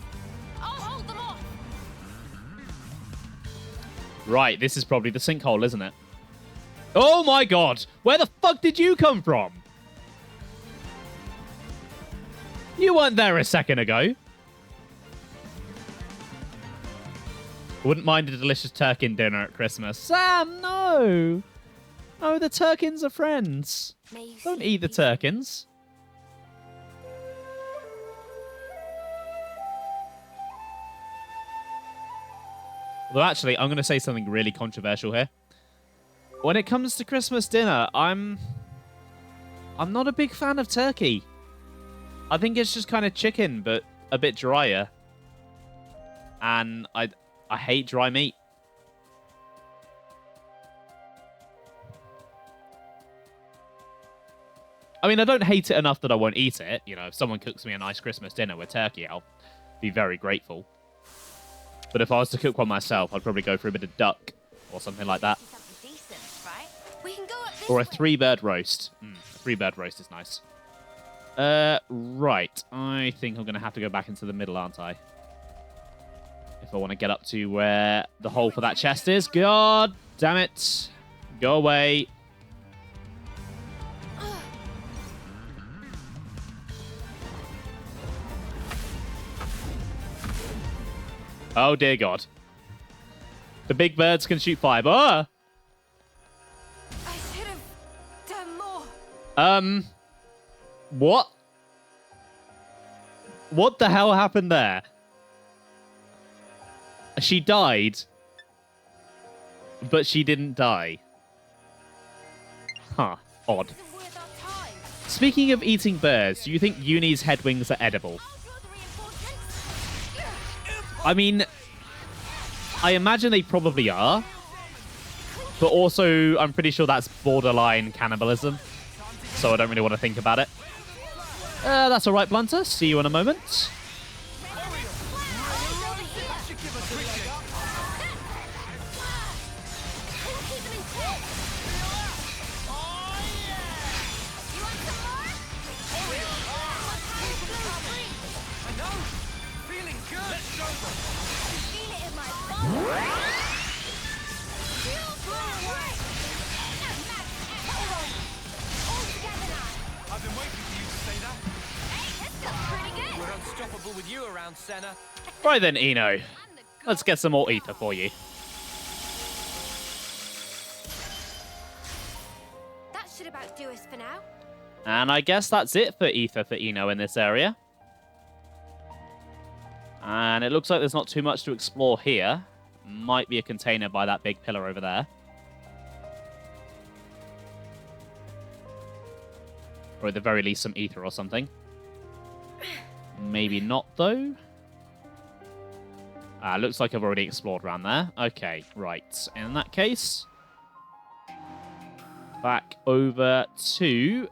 I'll hold them off. Right, this is probably the sinkhole, isn't it? Oh my god! Where the fuck did you come from? You weren't there a second ago. Wouldn't mind a delicious Turkin dinner at Christmas. Sam, no! Oh, the Turkins are friends. May you Don't see eat the peace. Turkins. Although actually, I'm going to say something really controversial here. When it comes to Christmas dinner, I'm not a big fan of turkey. I think it's just kind of chicken, but a bit drier. And I hate dry meat. I mean, I don't hate it enough that I won't eat it. You know, if someone cooks me a nice Christmas dinner with turkey, I'll be very grateful. But if I was to cook one myself, I'd probably go for a bit of duck or something like that. Something decent, right? We can go up this Or a way. 3-bird roast. A 3-bird roast is nice. Right. I think I'm going to have to go back into the middle, aren't I? If I want to get up to where the hole for that chest is. God damn it. Go away. Oh, dear God. The big birds can shoot fire. Ah! I should have done more. What? What the hell happened there? She died, but she didn't die. Huh. Odd. Isn't worth our time. Speaking of eating birds, do you think Uni's head wings are edible? I'll draw the reinforcements. I mean, I imagine they probably are. But also, I'm pretty sure that's borderline cannibalism. So I don't really want to think about it. That's alright, Blunter. See you in a moment. I've been waiting for you to say that. Hey, this looks pretty good. We're unstoppable with you around, Senna. Right then, Eno. Let's get some more ether for you. That should about do us for now. And I guess that's it for ether for Eno in this area. And it looks like there's not too much to explore here. Might be a container by that big pillar over there. Or at the very least some ether or something. Maybe not, though. Looks like I've already explored around there. Okay, right. In that case, back over to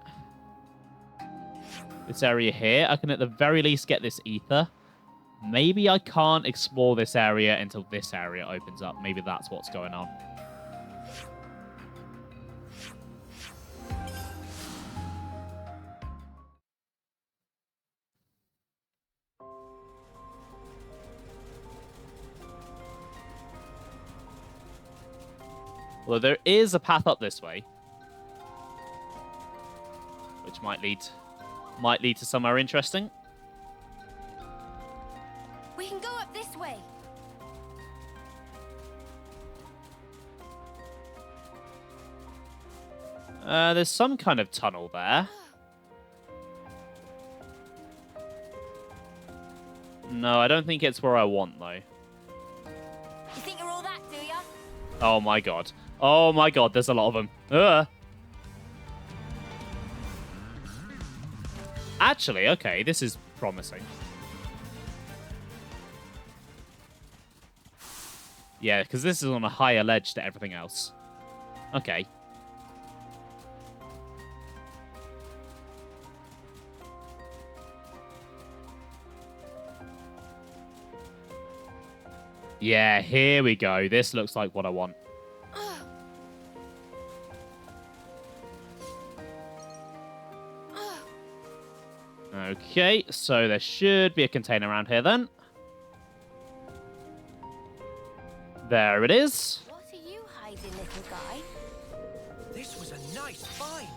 this area here. I can at the very least get this ether. Maybe I can't explore this area until this area opens up. Maybe that's what's going on. Well, there is a path up this way, which might lead to somewhere interesting. We can go up this way. There's some kind of tunnel there. No, I don't think it's where I want, though. You think you're all that, do ya? Oh my god. Oh my god, there's a lot of them. Actually, okay, this is promising. Yeah, because this is on a higher ledge to everything else. Okay. Yeah, here we go. This looks like what I want. Okay, so there should be a container around here then. There it is. What are you hiding, little guy? This was a nice find.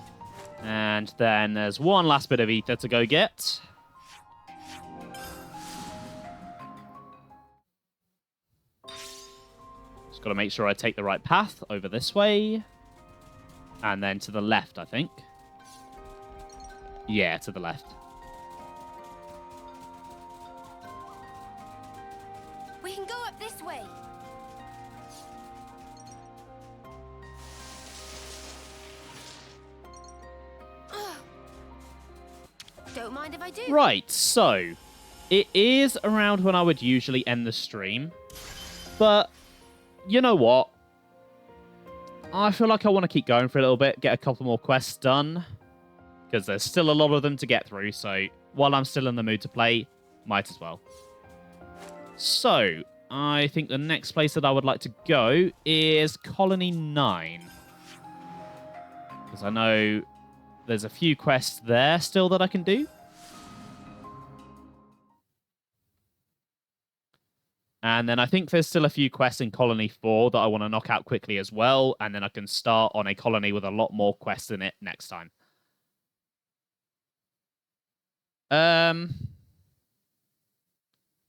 And then there's one last bit of ether to go get. Just got to make sure I take the right path over this way. And then to the left, I think. Yeah, to the left. We can go up this way. Don't mind if I do. Right, so it is around when I would usually end the stream. But you know what? I feel like I want to keep going for a little bit, get a couple more quests done. Because there's still a lot of them to get through, so while I'm still in the mood to play, might as well. So, I think the next place that I would like to go is Colony 9. Because I know there's a few quests there still that I can do. And then I think there's still a few quests in Colony 4 that I want to knock out quickly as well. And then I can start on a colony with a lot more quests in it next time.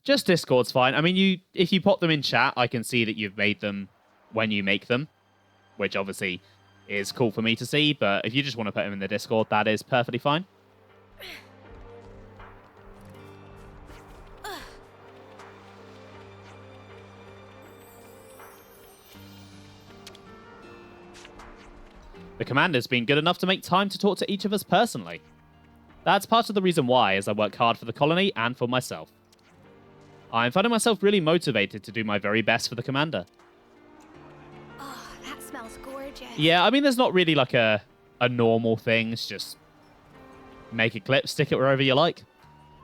Just Discord's fine. I mean, if you pop them in chat, I can see that you've made them when you make them, which obviously is cool for me to see. But if you just want to put them in the Discord, that is perfectly fine. The commander's been good enough to make time to talk to each of us personally. That's part of the reason why, as I work hard for the colony and for myself. I'm finding myself really motivated to do my very best for the commander. Oh, that smells gorgeous. Yeah, I mean, there's not really like a normal thing. It's just make a clip, stick it wherever you like.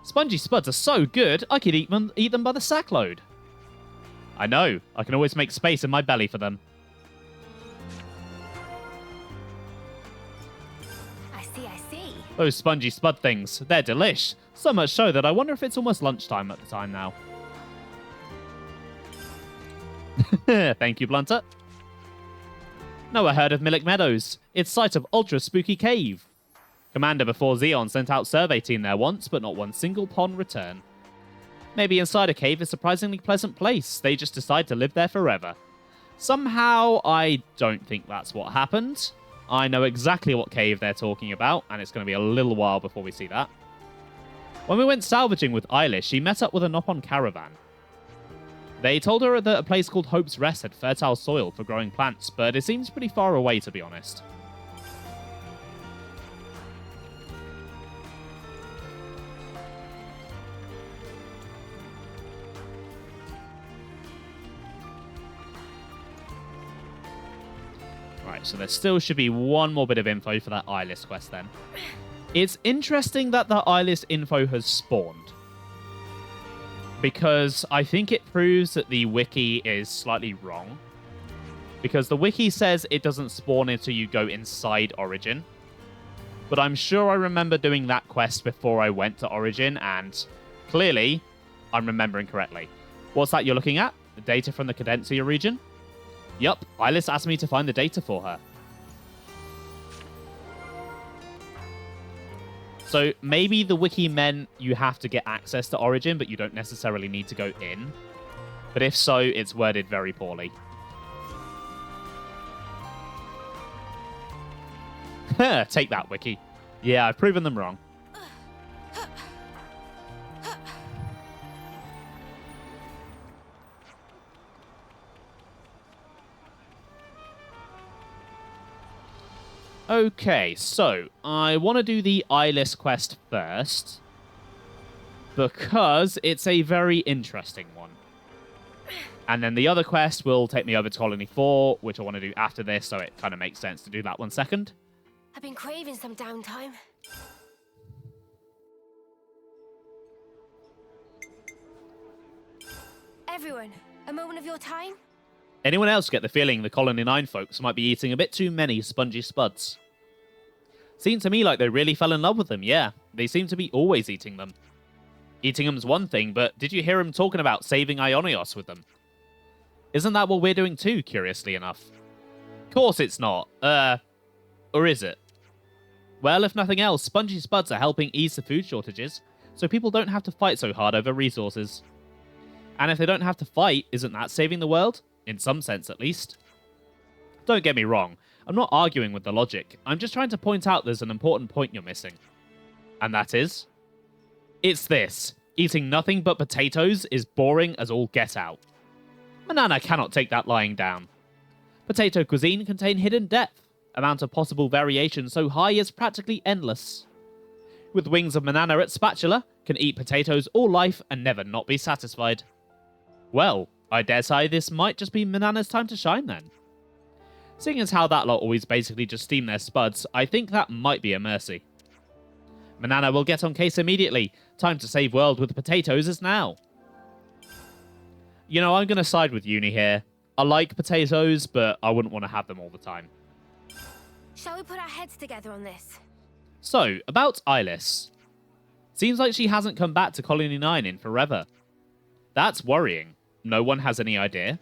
Spongy spuds are so good, I could eat them by the sackload. I know, I can always make space in my belly for them. I see. Those spongy spud things, they're delish. So much so that I wonder if it's almost lunchtime at the time now. Thank you, Blunter. Noah heard of Millik Meadows. It's site of ultra spooky cave. Commander before Xeon sent out survey team there once, but not one single pawn return. Maybe inside a cave is a surprisingly pleasant place. They just decide to live there forever. Somehow, I don't think that's what happened. I know exactly what cave they're talking about, and it's going to be a little while before we see that. When we went salvaging with Eilish, she met up with a Nopon caravan. They told her that a place called Hope's Rest had fertile soil for growing plants, but it seems pretty far away, to be honest. Right, so there still should be one more bit of info for that Eyeless quest then. It's interesting that the Eyeless info has spawned, because I think it proves that the wiki is slightly wrong. Because the wiki says it doesn't spawn until you go inside Origin. But I'm sure I remember doing that quest before I went to Origin, and clearly, I'm remembering correctly. What's that you're looking at? The data from the Cadencia region? Yup, Eyeless asked me to find the data for her. So maybe the wiki meant you have to get access to Origin, but you don't necessarily need to go in. But if so, it's worded very poorly. Take that, wiki. Yeah, I've proven them wrong. Okay, so I want to do the Eyeless quest first, because it's a very interesting one. And then the other quest will take me over to Colony 4, which I want to do after this, so it kind of makes sense to do that one second. I've been craving some downtime. Everyone, a moment of your time? Anyone else get the feeling the Colony 9 folks might be eating a bit too many spongy spuds? Seemed to me like they really fell in love with them, yeah. They seem to be always eating them. Eating them's one thing, but did you hear him talking about saving Ionios with them? Isn't that what we're doing too, curiously enough? Course it's not. Or is it? Well, if nothing else, spongy spuds are helping ease the food shortages, so people don't have to fight so hard over resources. And if they don't have to fight, isn't that saving the world? In some sense, at least. Don't get me wrong, I'm not arguing with the logic. I'm just trying to point out there's an important point you're missing. And that is? It's this. Eating nothing but potatoes is boring as all get out. Manana cannot take that lying down. Potato cuisine contain hidden depth. Amount of possible variation so high is practically endless. With wings of Manana at spatula, can eat potatoes all life and never not be satisfied. Well, I dare say this might just be Manana's time to shine then. Seeing as how that lot always basically just steam their spuds, I think that might be a mercy. Manana will get on case immediately. Time to save world with potatoes is now. You know, I'm going to side with Uni here. I like potatoes, but I wouldn't want to have them all the time. Shall we put our heads together on this? So, about Eyeless. Seems like she hasn't come back to Colony 9 in forever. That's worrying. No one has any idea.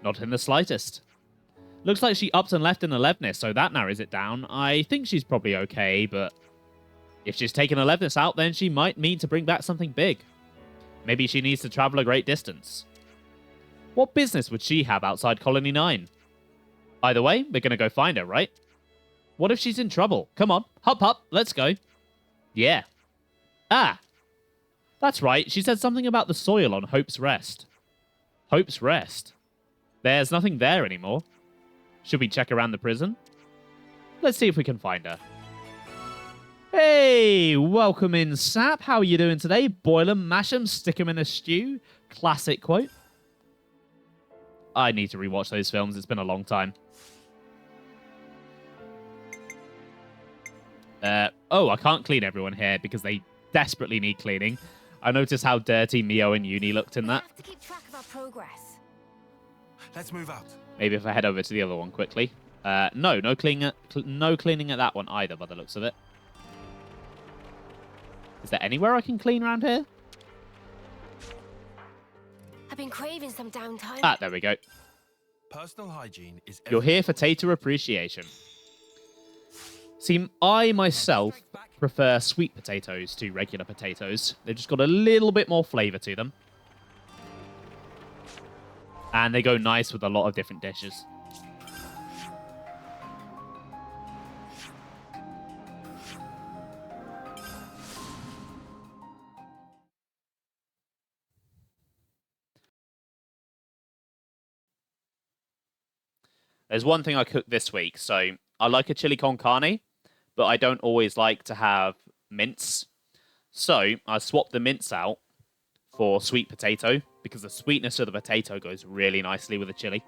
Not in the slightest. Looks like she upped and left in 11th, so that narrows it down. I think she's probably okay, but if she's taken 11th out, then she might mean to bring back something big. Maybe she needs to travel a great distance. What business would she have outside Colony 9? Either way, we're going to go find her, right? What if she's in trouble? Come on, hop, let's go. Yeah. Ah! That's right, she said something about the soil on Hope's Rest. Hope's Rest? There's nothing there anymore. Should we check around the prison? Let's see if we can find her. Hey, welcome in, Sap. How are you doing today? Boil 'em, mash 'em, stick 'em in a stew. Classic quote. I need to rewatch those films. It's been a long time. Oh, I can't clean everyone here because they desperately need cleaning. I noticed how dirty Mio and Uni looked in We that. have to keep track of our progress. Let's move out. Maybe if I head over to the other one quickly. No cleaning at that one either, by the looks of it. Is there anywhere I can clean around here? I've been craving some downtime. Ah, there we go. Personal hygiene is You're here for tater appreciation. See, I myself prefer sweet potatoes to regular potatoes. They've just got a little bit more flavour to them. And they go nice with a lot of different dishes. There's one thing I cooked this week. So I like a chili con carne, but I don't always like to have mince. So I swapped the mince out for sweet potato because the sweetness of the potato goes really nicely with the chili.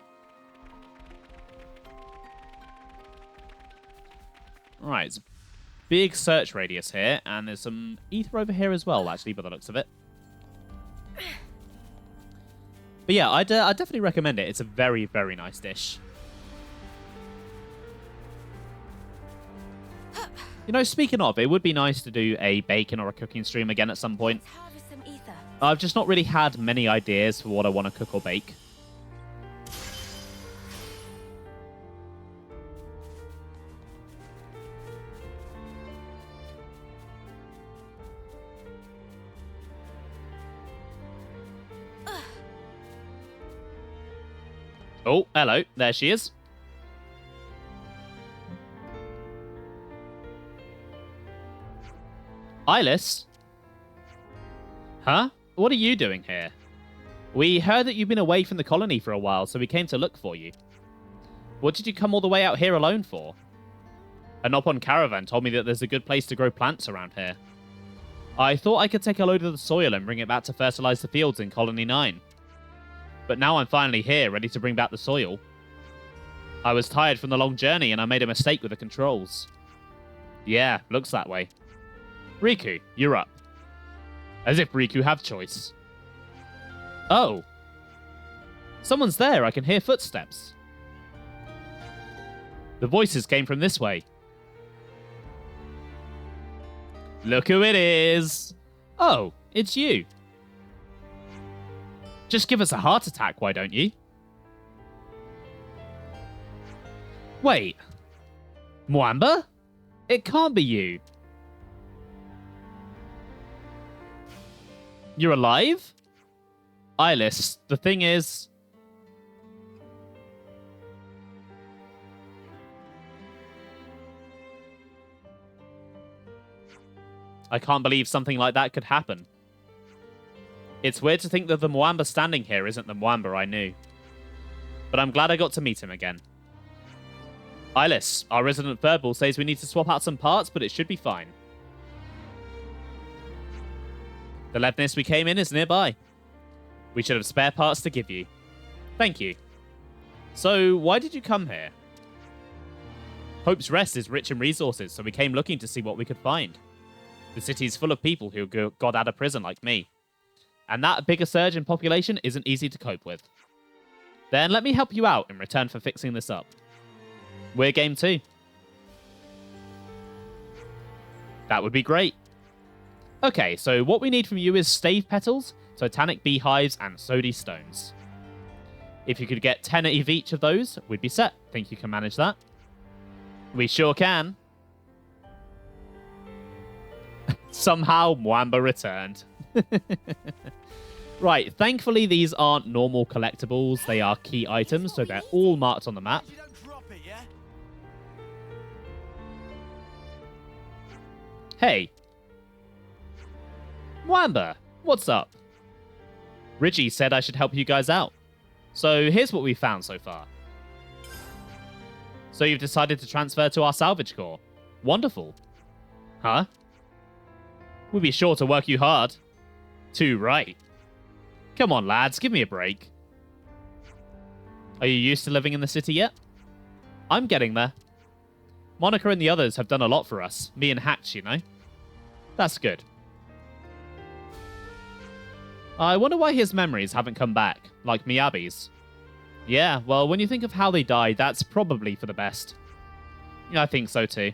Alright, it's a big search radius here, and there's some ether over here as well, actually, by the looks of it. But yeah, I'd definitely recommend it. It's a very, very nice dish. You know, speaking of, it would be nice to do a baking or a cooking stream again at some point. Let's harvest some ether. I've just not really had many ideas for what I want to cook or bake. Oh, hello. There she is. Eyeless? Huh? What are you doing here? We heard that you've been away from the colony for a while, so we came to look for you. What did you come all the way out here alone for? A Nopon caravan told me that there's a good place to grow plants around here. I thought I could take a load of the soil and bring it back to fertilize the fields in Colony 9. But now I'm finally here, ready to bring back the soil. I was tired from the long journey and I made a mistake with the controls. Yeah, looks that way. Riku, you're up. As if Riku have choice. Oh. Someone's there, I can hear footsteps. The voices came from this way. Look who it is. Oh, it's you. Just give us a heart attack, why don't you? Wait. Mwamba? It can't be you. You're alive? Eyeless, the thing is... I can't believe something like that could happen. It's weird to think that the Mwamba standing here isn't the Mwamba I knew. But I'm glad I got to meet him again. Eyeless, our resident furball says we need to swap out some parts, but it should be fine. The Levnis we came in is nearby. We should have spare parts to give you. Thank you. So, why did you come here? Hope's Rest is rich in resources, so we came looking to see what we could find. The city's full of people who got out of prison like me. And that bigger surge in population isn't easy to cope with. Then let me help you out in return for fixing this up. We're game too. That would be great. Okay, so what we need from you is stave petals, totanic beehives, and sodi stones. If you could get 10 of each of those, we'd be set. Think you can manage that? We sure can. Somehow, Mwamba returned. Right, thankfully these aren't normal collectibles. They are key items, so they're all marked on the map. You don't drop it, yeah? Hey. Mwamba, what's up? Ridgie said I should help you guys out. So here's what we found so far. So you've decided to transfer to our salvage corps. Wonderful. Huh? We'll be sure to work you hard. Too right. Come on, lads, give me a break. Are you used to living in the city yet? I'm getting there. Monica and the others have done a lot for us. Me and Hatch, you know. That's good. I wonder why his memories haven't come back, like Miyabi's. Yeah, well, when you think of how they died, that's probably for the best. Yeah, I think so too.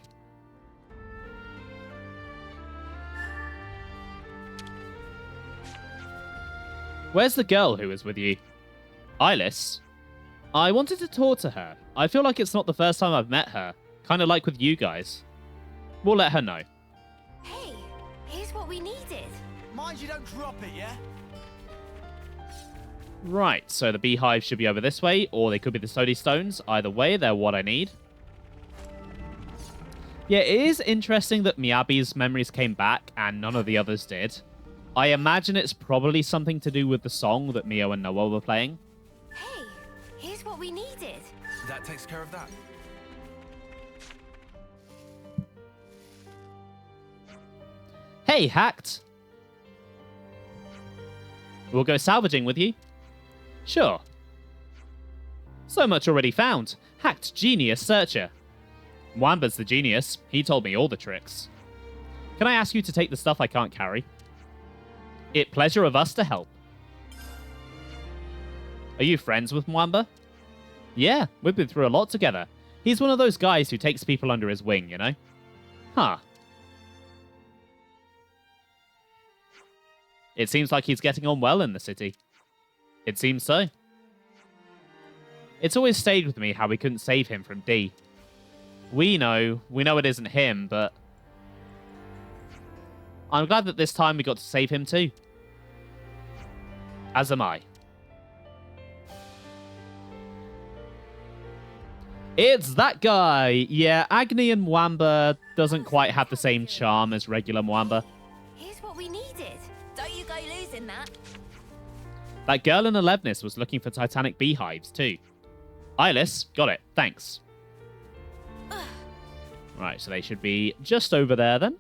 Where's the girl who was with you? Ilis? I wanted to talk to her. I feel like it's not the first time I've met her. Kind of like with you guys. We'll let her know. Hey, here's what we needed. Mind you don't drop it, yeah? Right, so the beehive should be over this way, or they could be the Sody Stones. Either way, they're what I need. Yeah, it is interesting that Miyabi's memories came back and none of the others did. I imagine it's probably something to do with the song that Mio and Noah were playing. Hey, here's what we needed. That takes care of that. Hey, Hacked! We'll go salvaging with you. Sure. So much already found. Hacked genius searcher. Mwamba's the genius. He told me all the tricks. Can I ask you to take the stuff I can't carry? It pleasure of us to help. Are you friends with Mwamba? Yeah, we've been through a lot together. He's one of those guys who takes people under his wing, you know? Huh. It seems like he's getting on well in the city. It seems so. It's always stayed with me how we couldn't save him from D. We know it isn't him, but I'm glad that this time we got to save him too. As am I. It's that guy! Yeah, Agni and Mwamba doesn't quite have the same charm as regular Mwamba. Here's what we needed. Don't you go losing that. That girl in Alevnis was looking for titanic beehives too. Ilis, got it, thanks. Right, so they should be just over there then.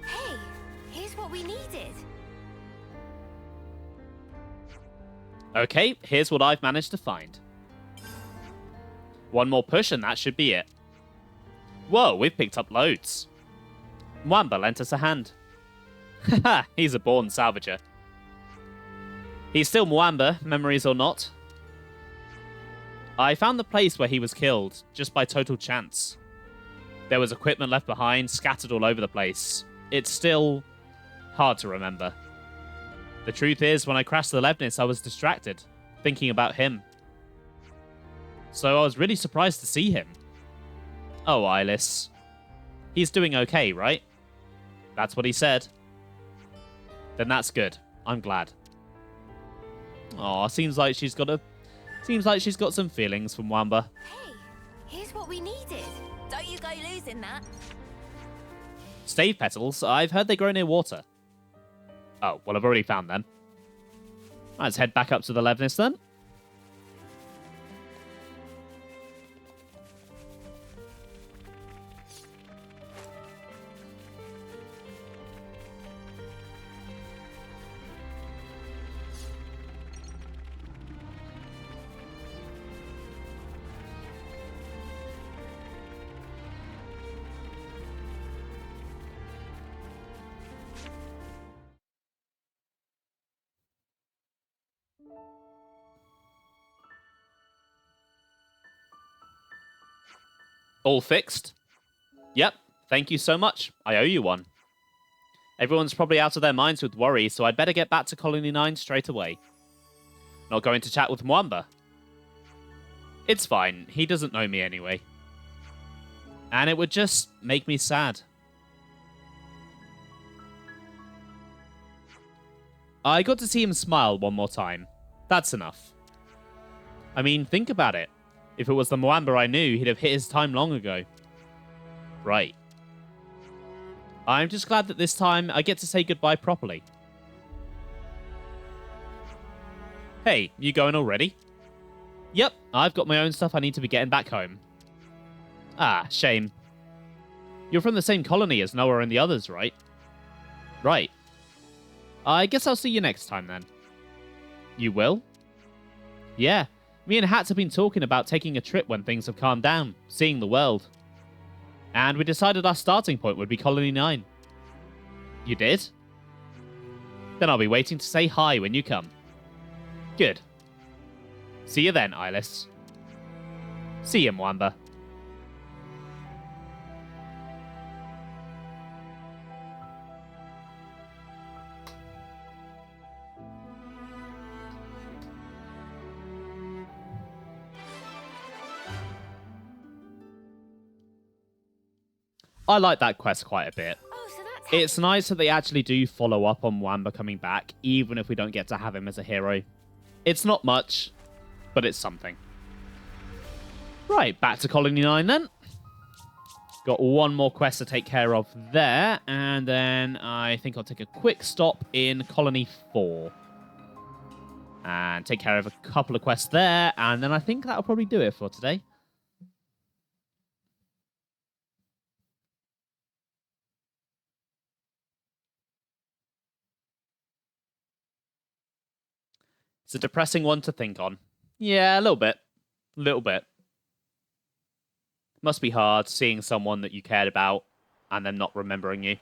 Hey, here's what we needed. Okay, here's what I've managed to find. One more push and that should be it. Whoa, we've picked up loads. Mwamba lent us a hand. Haha, he's a born salvager. He's still Mwamba, memories or not. I found the place where he was killed, just by total chance. There was equipment left behind, scattered all over the place. It's still hard to remember. The truth is, when I crashed the Levnis, I was distracted, thinking about him. So I was really surprised to see him. Oh, Ilis. He's doing okay, right? That's what he said. Then that's good. I'm glad. Aw, seems like she's got some feelings for Mwamba. Hey, here's what we needed. Don't you go losing that. Stave petals, I've heard they grow near water. Oh, well, I've already found them. Let's head back up to the Levnis then. All fixed? Yep, thank you so much. I owe you one. Everyone's probably out of their minds with worry, so I'd better get back to Colony 9 straight away. Not going to chat with Mwamba. It's fine, he doesn't know me anyway. And it would just make me sad. I got to see him smile one more time. That's enough. I mean, think about it. If it was the Mwamba I knew, he'd have hit his time long ago. Right. I'm just glad that this time I get to say goodbye properly. Hey, you going already? Yep, I've got my own stuff I need to be getting back home. Ah, shame. You're from the same colony as Noah and the others, right? Right. I guess I'll see you next time then. You will? Yeah, me and Hats have been talking about taking a trip when things have calmed down, seeing the world. And we decided our starting point would be Colony 9. You did? Then I'll be waiting to say hi when you come. Good. See you then, Eyeless. See you, Mwamba. I like that quest quite a bit. Oh, so that's It's nice that they actually do follow up on Mwamba coming back, even if we don't get to have him as a hero. It's not much, but it's something. Right, back to Colony 9 then. Got one more quest to take care of there, and then I think I'll take a quick stop in Colony 4. And take care of a couple of quests there, and then I think that'll probably do it for today. It's a depressing one to think on. Yeah, a little bit. A little bit. Must be hard seeing someone that you cared about and them not remembering you.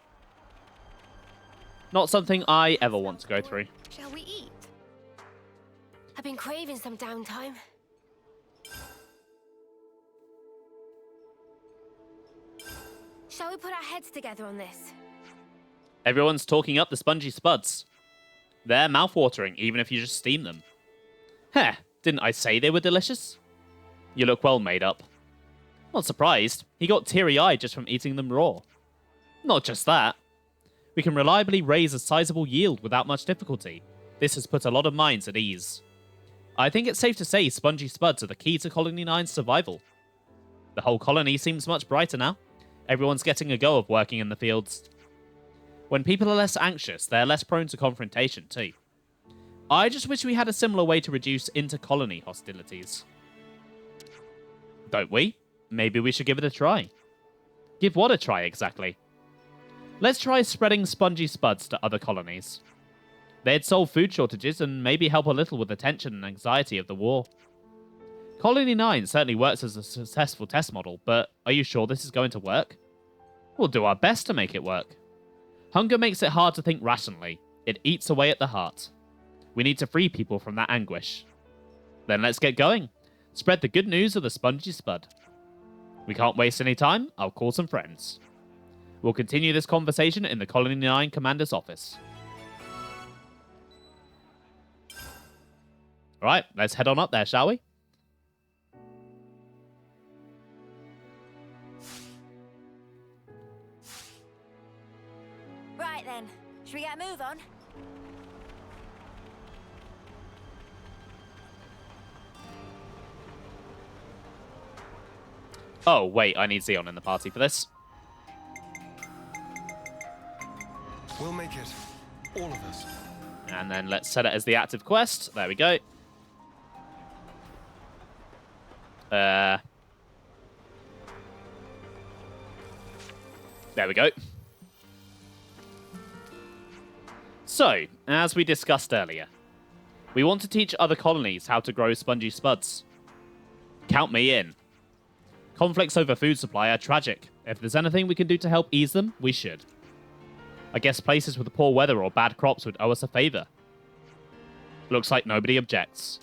Not something I ever want to go through. Shall we eat? I've been craving some downtime. Shall we put our heads together on this? Everyone's talking up the spongy spuds. They're mouthwatering, even if you just steam them. Heh, didn't I say they were delicious? You look well made up. Not surprised. He got teary-eyed just from eating them raw. Not just that. We can reliably raise a sizable yield without much difficulty. This has put a lot of minds at ease. I think it's safe to say spongy spuds are the key to Colony 9's survival. The whole colony seems much brighter now. Everyone's getting a go of working in the fields. When people are less anxious, they're less prone to confrontation too. I just wish we had a similar way to reduce inter-colony hostilities. Don't we? Maybe we should give it a try. Give what a try, exactly? Let's try spreading spongy spuds to other colonies. They'd solve food shortages and maybe help a little with the tension and anxiety of the war. Colony 9 certainly works as a successful test model, but are you sure this is going to work? We'll do our best to make it work. Hunger makes it hard to think rationally. It eats away at the heart. We need to free people from that anguish. Then let's get going. Spread the good news of the spongy spud. We can't waste any time. I'll call some friends. We'll continue this conversation in the Colony 9 Commander's office. Alright, let's head on up there, shall we? Right then, should we get a move on? Oh, wait, I need Xeon in the party for this. We'll make it. All of us. And then let's set it as the active quest. There we go. There we go. So, as we discussed earlier, we want to teach other colonies how to grow spongy spuds. Count me in. Conflicts over food supply are tragic. If there's anything we can do to help ease them, we should. I guess places with poor weather or bad crops would owe us a favor. Looks like nobody objects.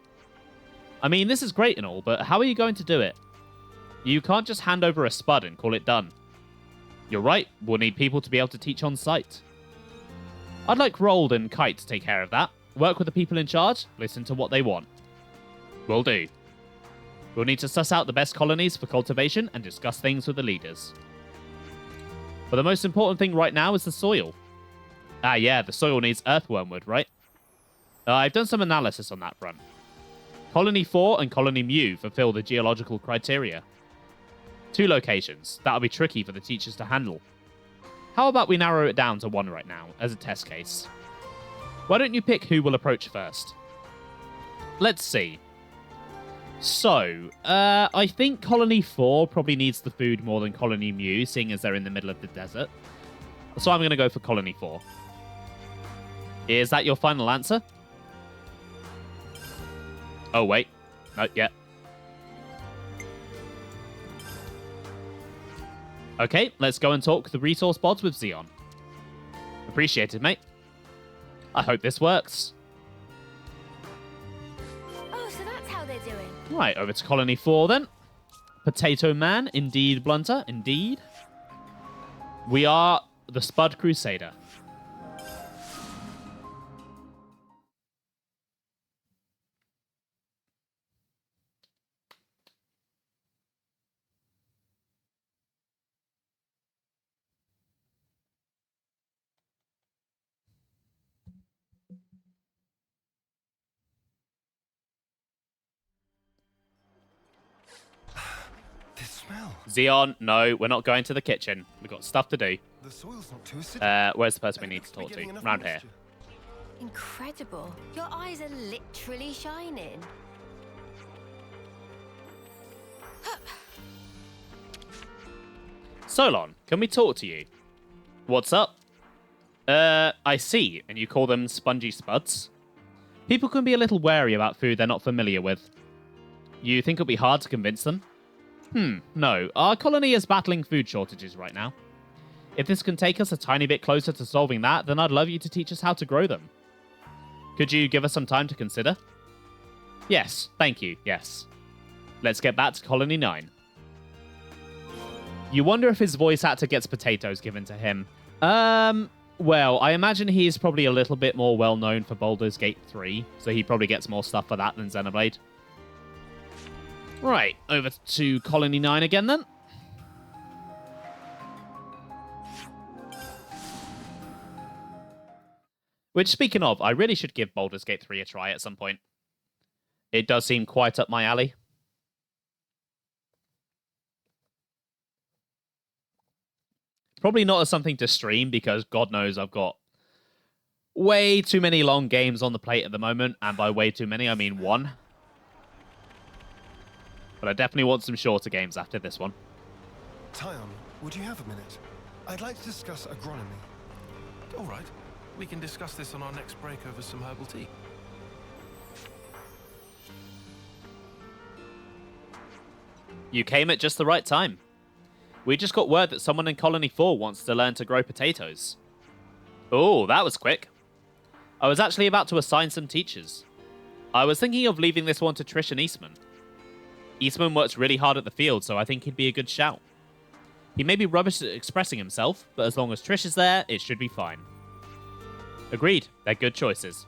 I mean, this is great and all, but how are you going to do it? You can't just hand over a spud and call it done. You're right, we'll need people to be able to teach on site. I'd like Rold and Kite to take care of that. Work with the people in charge, listen to what they want. Will do. We'll need to suss out the best colonies for cultivation and discuss things with the leaders. But the most important thing right now is the soil. Ah yeah, the soil needs earthworm wood, right? I've done some analysis on that front. Colony 4 and Colony Mu fulfill the geological criteria. 2 locations. That'll be tricky for the teachers to handle. How about we narrow it down to 1 right now, as a test case? Why don't you pick who will approach first? Let's see. So, I think Colony 4 probably needs the food more than Colony Mu, seeing as they're in the middle of the desert. So I'm going to go for Colony 4. Is that your final answer? Oh, wait. Not yet. Okay, let's go and talk the resource pods with Xeon. Appreciated, mate. I hope this works. Oh, so that's how they're doing. Right, over to Colony 4 then. Potato Man, indeed, Blunter, indeed. We are the Spud Crusader. This smell. Xeon, no, we're not going to the kitchen. We've got stuff to do. The soil's not too acidic. Where's the person we need to talk to? Around here. Incredible. Your eyes are literally shining. Solon, can we talk to you? What's up? I see, and you call them spongy spuds? People can be a little wary about food they're not familiar with. You think it'll be hard to convince them? No. Our colony is battling food shortages right now. If this can take us a tiny bit closer to solving that, then I'd love you to teach us how to grow them. Could you give us some time to consider? Yes, thank you, yes. Let's get back to Colony 9. You wonder if his voice actor gets potatoes given to him. Well, I imagine he's probably a little bit more well-known for Baldur's Gate 3, so he probably gets more stuff for that than Xenoblade. Right, over to Colony 9 again then. Which, speaking of, I really should give Baldur's Gate 3 a try at some point. It does seem quite up my alley. Probably not as something to stream, because God knows I've got way too many long games on the plate at the moment, and by way too many, I mean 1. But I definitely want some shorter games after this one. Tyon, would you have a minute? I'd like to discuss agronomy. All right. We can discuss this on our next break over some herbal tea. You came at just the right time. We just got word that someone in Colony 4 wants to learn to grow potatoes. Oh, that was quick. I was actually about to assign some teachers. I was thinking of leaving this one to Trish and Eastman. Eastman works really hard at the field, so I think he'd be a good shout. He may be rubbish at expressing himself, but as long as Trish is there, it should be fine. Agreed, they're good choices.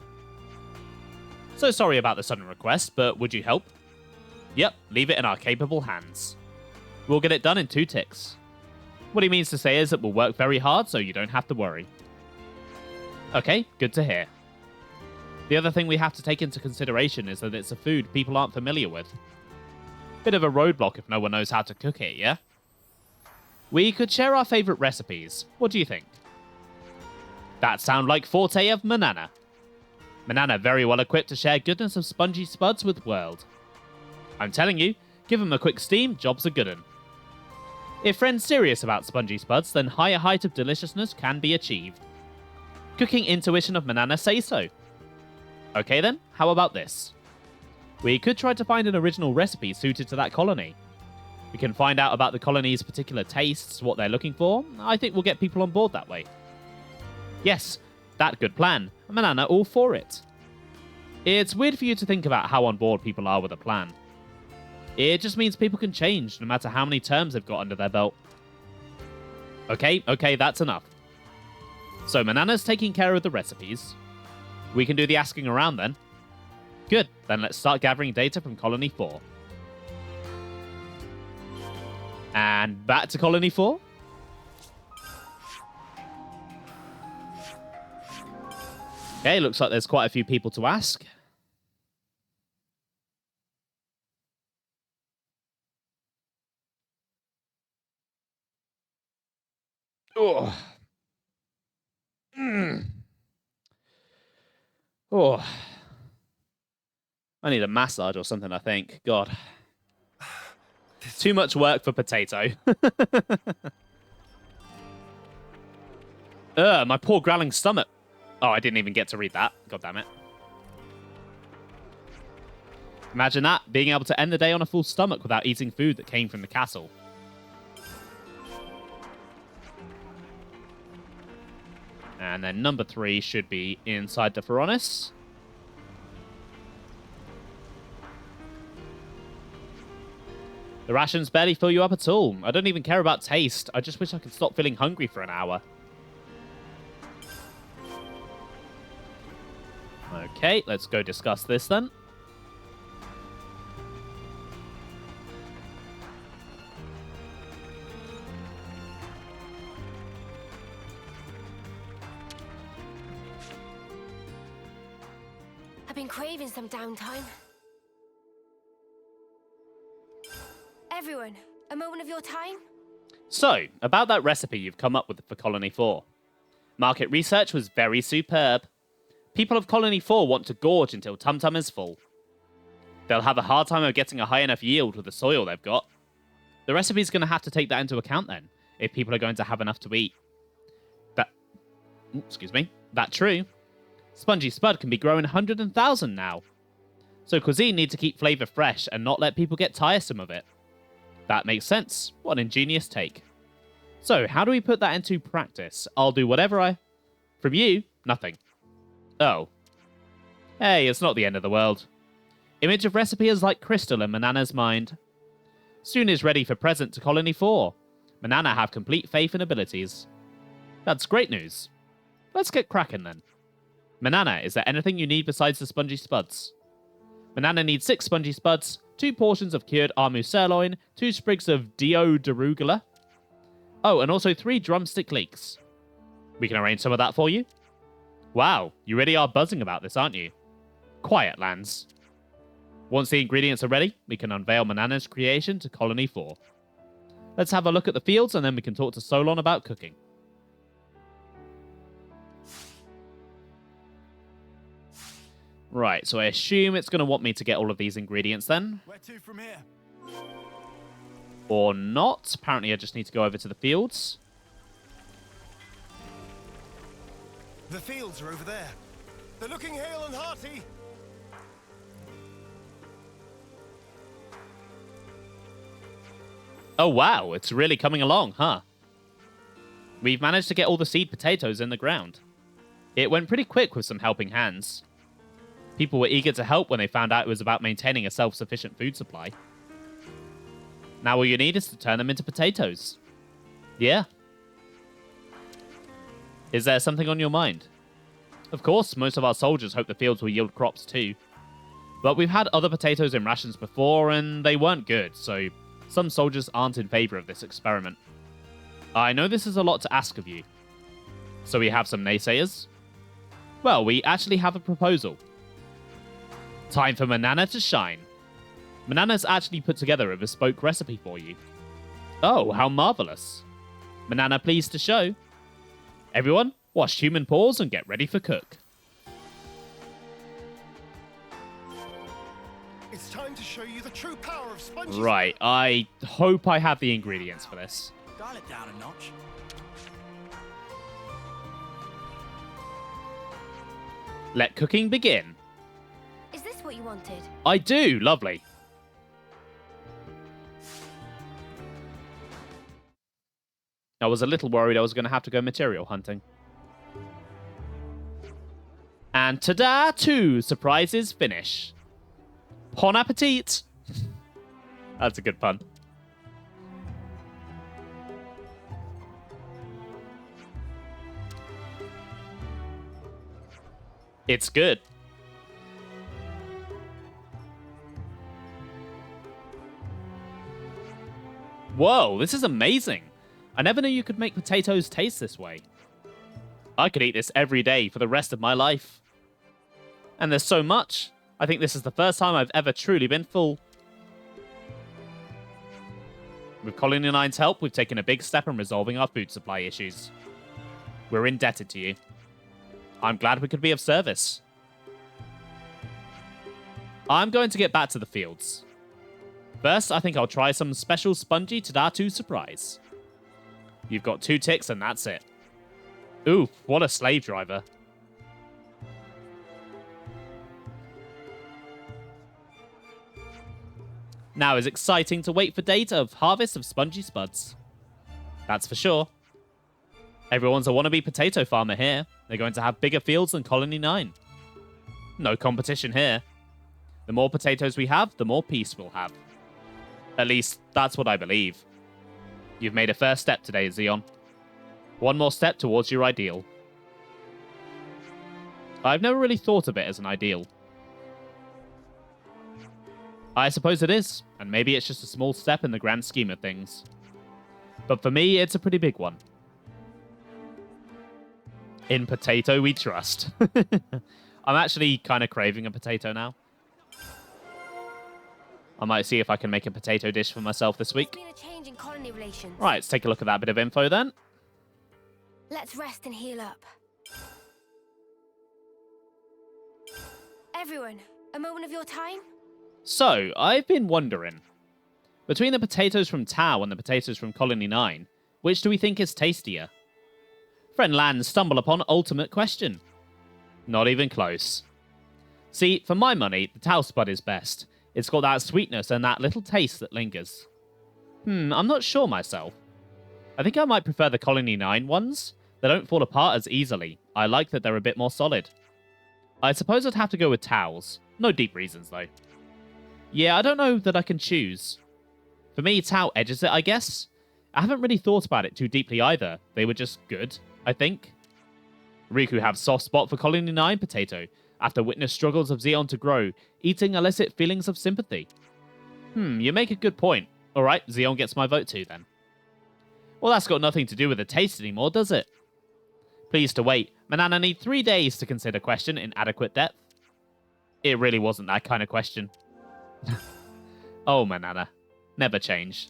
So sorry about the sudden request, but would you help? Yep, leave it in our capable hands. We'll get it done in 2 ticks. What he means to say is that we'll work very hard, so you don't have to worry. Okay, good to hear. The other thing we have to take into consideration is that it's a food people aren't familiar with. Bit of a roadblock if no one knows how to cook it, yeah? We could share our favourite recipes. What do you think? That sound like forte of Manana. Manana very well equipped to share goodness of spongy spuds with world. I'm telling you, give him a quick steam, job's a good un. If friend's serious about spongy spuds, then higher height of deliciousness can be achieved. Cooking intuition of Manana say so. Okay then, how about this? We could try to find an original recipe suited to that colony. We can find out about the colony's particular tastes, what they're looking for. I think we'll get people on board that way. Yes, that good plan. Manana all for it. It's weird for you to think about how on board people are with a plan. It just means people can change no matter how many terms they've got under their belt. Okay, that's enough. So Manana's taking care of the recipes. We can do the asking around then. Good, then let's start gathering data from Colony 4. And back to Colony 4. Okay, looks like there's quite a few people to ask. Oh. Oh. I need a massage or something, I think. God. Too much work for potato. My poor growling stomach. Oh, I didn't even get to read that. God damn it. Imagine that, being able to end the day on a full stomach without eating food that came from the castle. And then number 3 should be inside the Pharaonis. The rations barely fill you up at all. I don't even care about taste. I just wish I could stop feeling hungry for an hour. Okay, let's go discuss this then. I've been craving some downtime. Everyone, a moment of your time? So, about that recipe you've come up with for Colony 4. Market research was very superb. People of Colony 4 want to gorge until Tum Tum is full. They'll have a hard time of getting a high enough yield with the soil they've got. The recipe's going to have to take that into account then, if people are going to have enough to eat. That true. Spongy Spud can be growing 100,000 now. So cuisine needs to keep flavour fresh and not let people get tiresome of it. That makes sense. What an ingenious take. So, how do we put that into practice? I'll do whatever From you, nothing. Oh. Hey, it's not the end of the world. Image of recipe is like crystal in Manana's mind. Soon is ready for present to Colony 4. Manana have complete faith and abilities. That's great news. Let's get cracking then. Manana, is there anything you need besides the spongy spuds? Manana needs 6 spongy spuds, 2 portions of cured Armu sirloin, 2 sprigs of Dio derugula. Oh, and also 3 drumstick leeks. We can arrange some of that for you. Wow, you really are buzzing about this, aren't you? Quiet, Lance. Once the ingredients are ready, we can unveil Manana's creation to Colony 4. Let's have a look at the fields and then we can talk to Solon about cooking. Right, so I assume it's going to want me to get all of these ingredients then. Where to from here? Or not. Apparently I just need to go over to the fields. The fields are over there. They're looking hale and hearty. Oh wow, it's really coming along, huh? We've managed to get all the seed potatoes in the ground. It went pretty quick with some helping hands. People were eager to help when they found out it was about maintaining a self-sufficient food supply. Now all you need is to turn them into potatoes. Yeah. Is there something on your mind? Of course, most of our soldiers hope the fields will yield crops too. But we've had other potatoes in rations before and they weren't good, so some soldiers aren't in favor of this experiment. I know this is a lot to ask of you. So we have some naysayers? Well, we actually have a proposal. Time for Manana to shine. Manana's actually put together a bespoke recipe for you. Oh, how marvelous. Manana pleased to show. Everyone, wash human paws and get ready for cook. It's time to show you the true power of sponges. Right, I hope I have the ingredients for this. Dial it down a notch. Let cooking begin. Is this what you wanted? I do, lovely. I was a little worried I was going to have to go material hunting. And ta-da, 2 surprises finish. Bon appetit! That's a good pun. It's good. Whoa, this is amazing. I never knew you could make potatoes taste this way. I could eat this every day for the rest of my life. And there's so much. I think this is the first time I've ever truly been full. With Colony 9's help, we've taken a big step in resolving our food supply issues. We're indebted to you. I'm glad we could be of service. I'm going to get back to the fields. First, I think I'll try some special spongy Tadatu surprise. You've got 2 ticks and that's it. Ooh, what a slave driver. Now it's exciting to wait for data of harvest of spongy spuds. That's for sure. Everyone's a wannabe potato farmer here. They're going to have bigger fields than Colony 9. No competition here. The more potatoes we have, the more peace we'll have. At least, that's what I believe. You've made a first step today, Xeon. One more step towards your ideal. I've never really thought of it as an ideal. I suppose it is, and maybe it's just a small step in the grand scheme of things. But for me, it's a pretty big one. In potato we trust. I'm actually kind of craving a potato now. I might see if I can make a potato dish for myself this week. There's been a change in colony relations. Right, let's take a look at that bit of info then. Let's rest and heal up. Everyone, a moment of your time? So, I've been wondering. Between the potatoes from Tau and the potatoes from Colony 9, which do we think is tastier? Friend Land stumble upon ultimate question. Not even close. See, for my money, the Tau spud is best. It's got that sweetness and that little taste that lingers. I'm not sure myself. I think I might prefer the Colony 9 ones. They don't fall apart as easily. I like that they're a bit more solid. I suppose I'd have to go with Tau's. No deep reasons, though. Yeah, I don't know that I can choose. For me, Tau edges it, I guess. I haven't really thought about it too deeply either. They were just good, I think. Riku have soft spot for Colony 9 potato, after witness struggles of Xeon to grow, eating elicit feelings of sympathy. You make a good point. Alright, Xeon gets my vote too then. Well, that's got nothing to do with the taste anymore, does it? Please to wait. Manana need 3 days to consider question in adequate depth. It really wasn't that kind of question. Oh, Manana. Never change.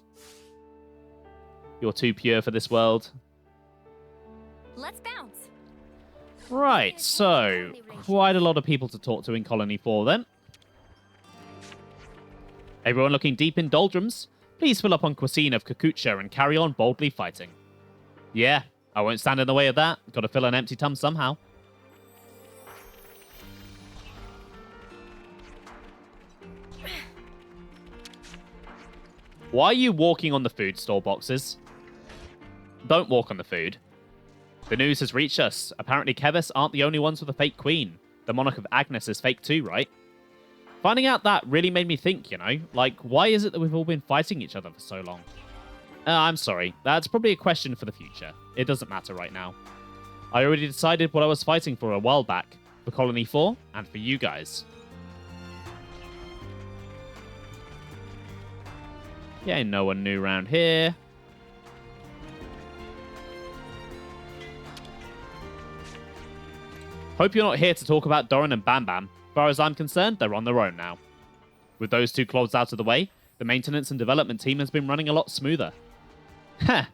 You're too pure for this world. Let's bounce. Right, so quite a lot of people to talk to in Colony 4 then. Everyone looking deep in doldrums, please fill up on cuisine of Kakucha and carry on boldly fighting. Yeah, I won't stand in the way of that. Gotta fill an empty tum somehow. Why are you walking on the food store boxes? Don't walk on the food. The news has reached us. Apparently Kevis aren't the only ones with a fake queen. The Monarch of Agnes is fake too, right? Finding out that really made me think, you know? Like, why is it that we've all been fighting each other for so long? I'm sorry. That's probably a question for the future. It doesn't matter right now. I already decided what I was fighting for a while back. For Colony 4, and for you guys. Yeah, no one new around here. Hope you're not here to talk about Doran and Bam Bam. As far as I'm concerned, they're on their own now. With those two clods out of the way, the maintenance and development team has been running a lot smoother. Heh.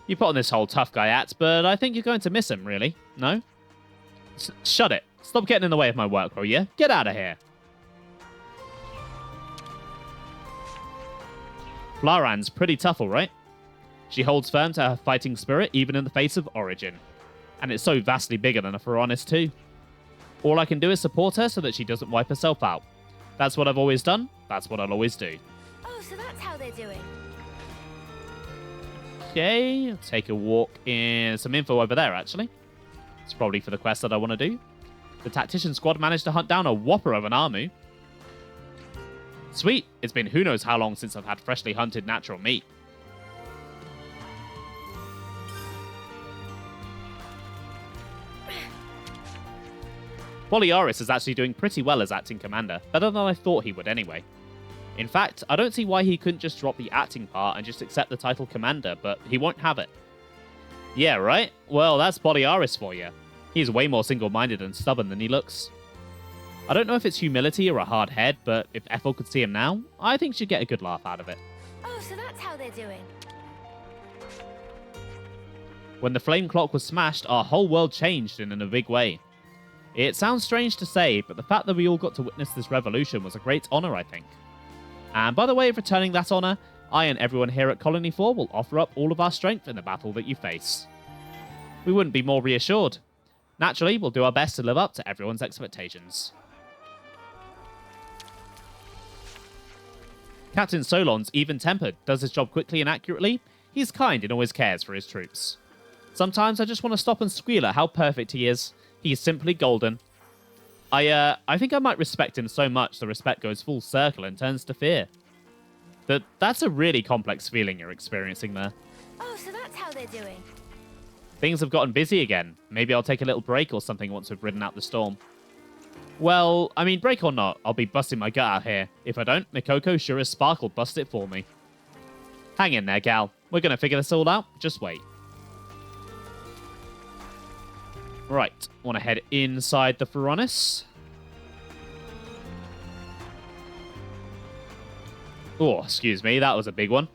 You put on this whole tough guy act, but I think you're going to miss him, really. No? Shut it. Stop getting in the way of my work, will you? Get out of here. Flaran's pretty tough, alright? She holds firm to her fighting spirit even in the face of Origin. And it's so vastly bigger than a Ferronis too. All I can do is support her so that she doesn't wipe herself out. That's what I've always done. That's what I'll always do. Oh, so that's how they're doing. Okay, I'll take a walk in some info over there, actually. It's probably for the quest that I want to do. The tactician squad managed to hunt down a whopper of an Armu. Sweet. It's been who knows how long since I've had freshly hunted natural meat. Boliaris is actually doing pretty well as acting commander, better than I thought he would anyway. In fact, I don't see why he couldn't just drop the acting part and just accept the title commander, but he won't have it. Yeah, right? Well, that's Boliaris for you. He's way more single-minded and stubborn than he looks. I don't know if it's humility or a hard head, but if Ethel could see him now, I think she'd get a good laugh out of it. Oh, so that's how they're doing. When the flame clock was smashed, our whole world changed in a big way. It sounds strange to say, but the fact that we all got to witness this revolution was a great honor, I think. And by the way of returning that honor, I and everyone here at Colony 4 will offer up all of our strength in the battle that you face. We wouldn't be more reassured. Naturally, we'll do our best to live up to everyone's expectations. Captain Solon's even-tempered, does his job quickly and accurately. He's kind and always cares for his troops. Sometimes I just want to stop and squeal at how perfect he is. He's simply golden. I think I might respect him so much the respect goes full circle and turns to fear. That's a really complex feeling you're experiencing there. Oh, so that's how they're doing. Things have gotten busy again. Maybe I'll take a little break or something once we've ridden out the storm. Well, I mean, break or not, I'll be busting my gut out here. If I don't, Mikoko sure as Spark'll bust it for me. Hang in there, gal. We're going to figure this all out. Just wait. Right, want to head inside the Furonis. Oh, excuse me, that was a big one.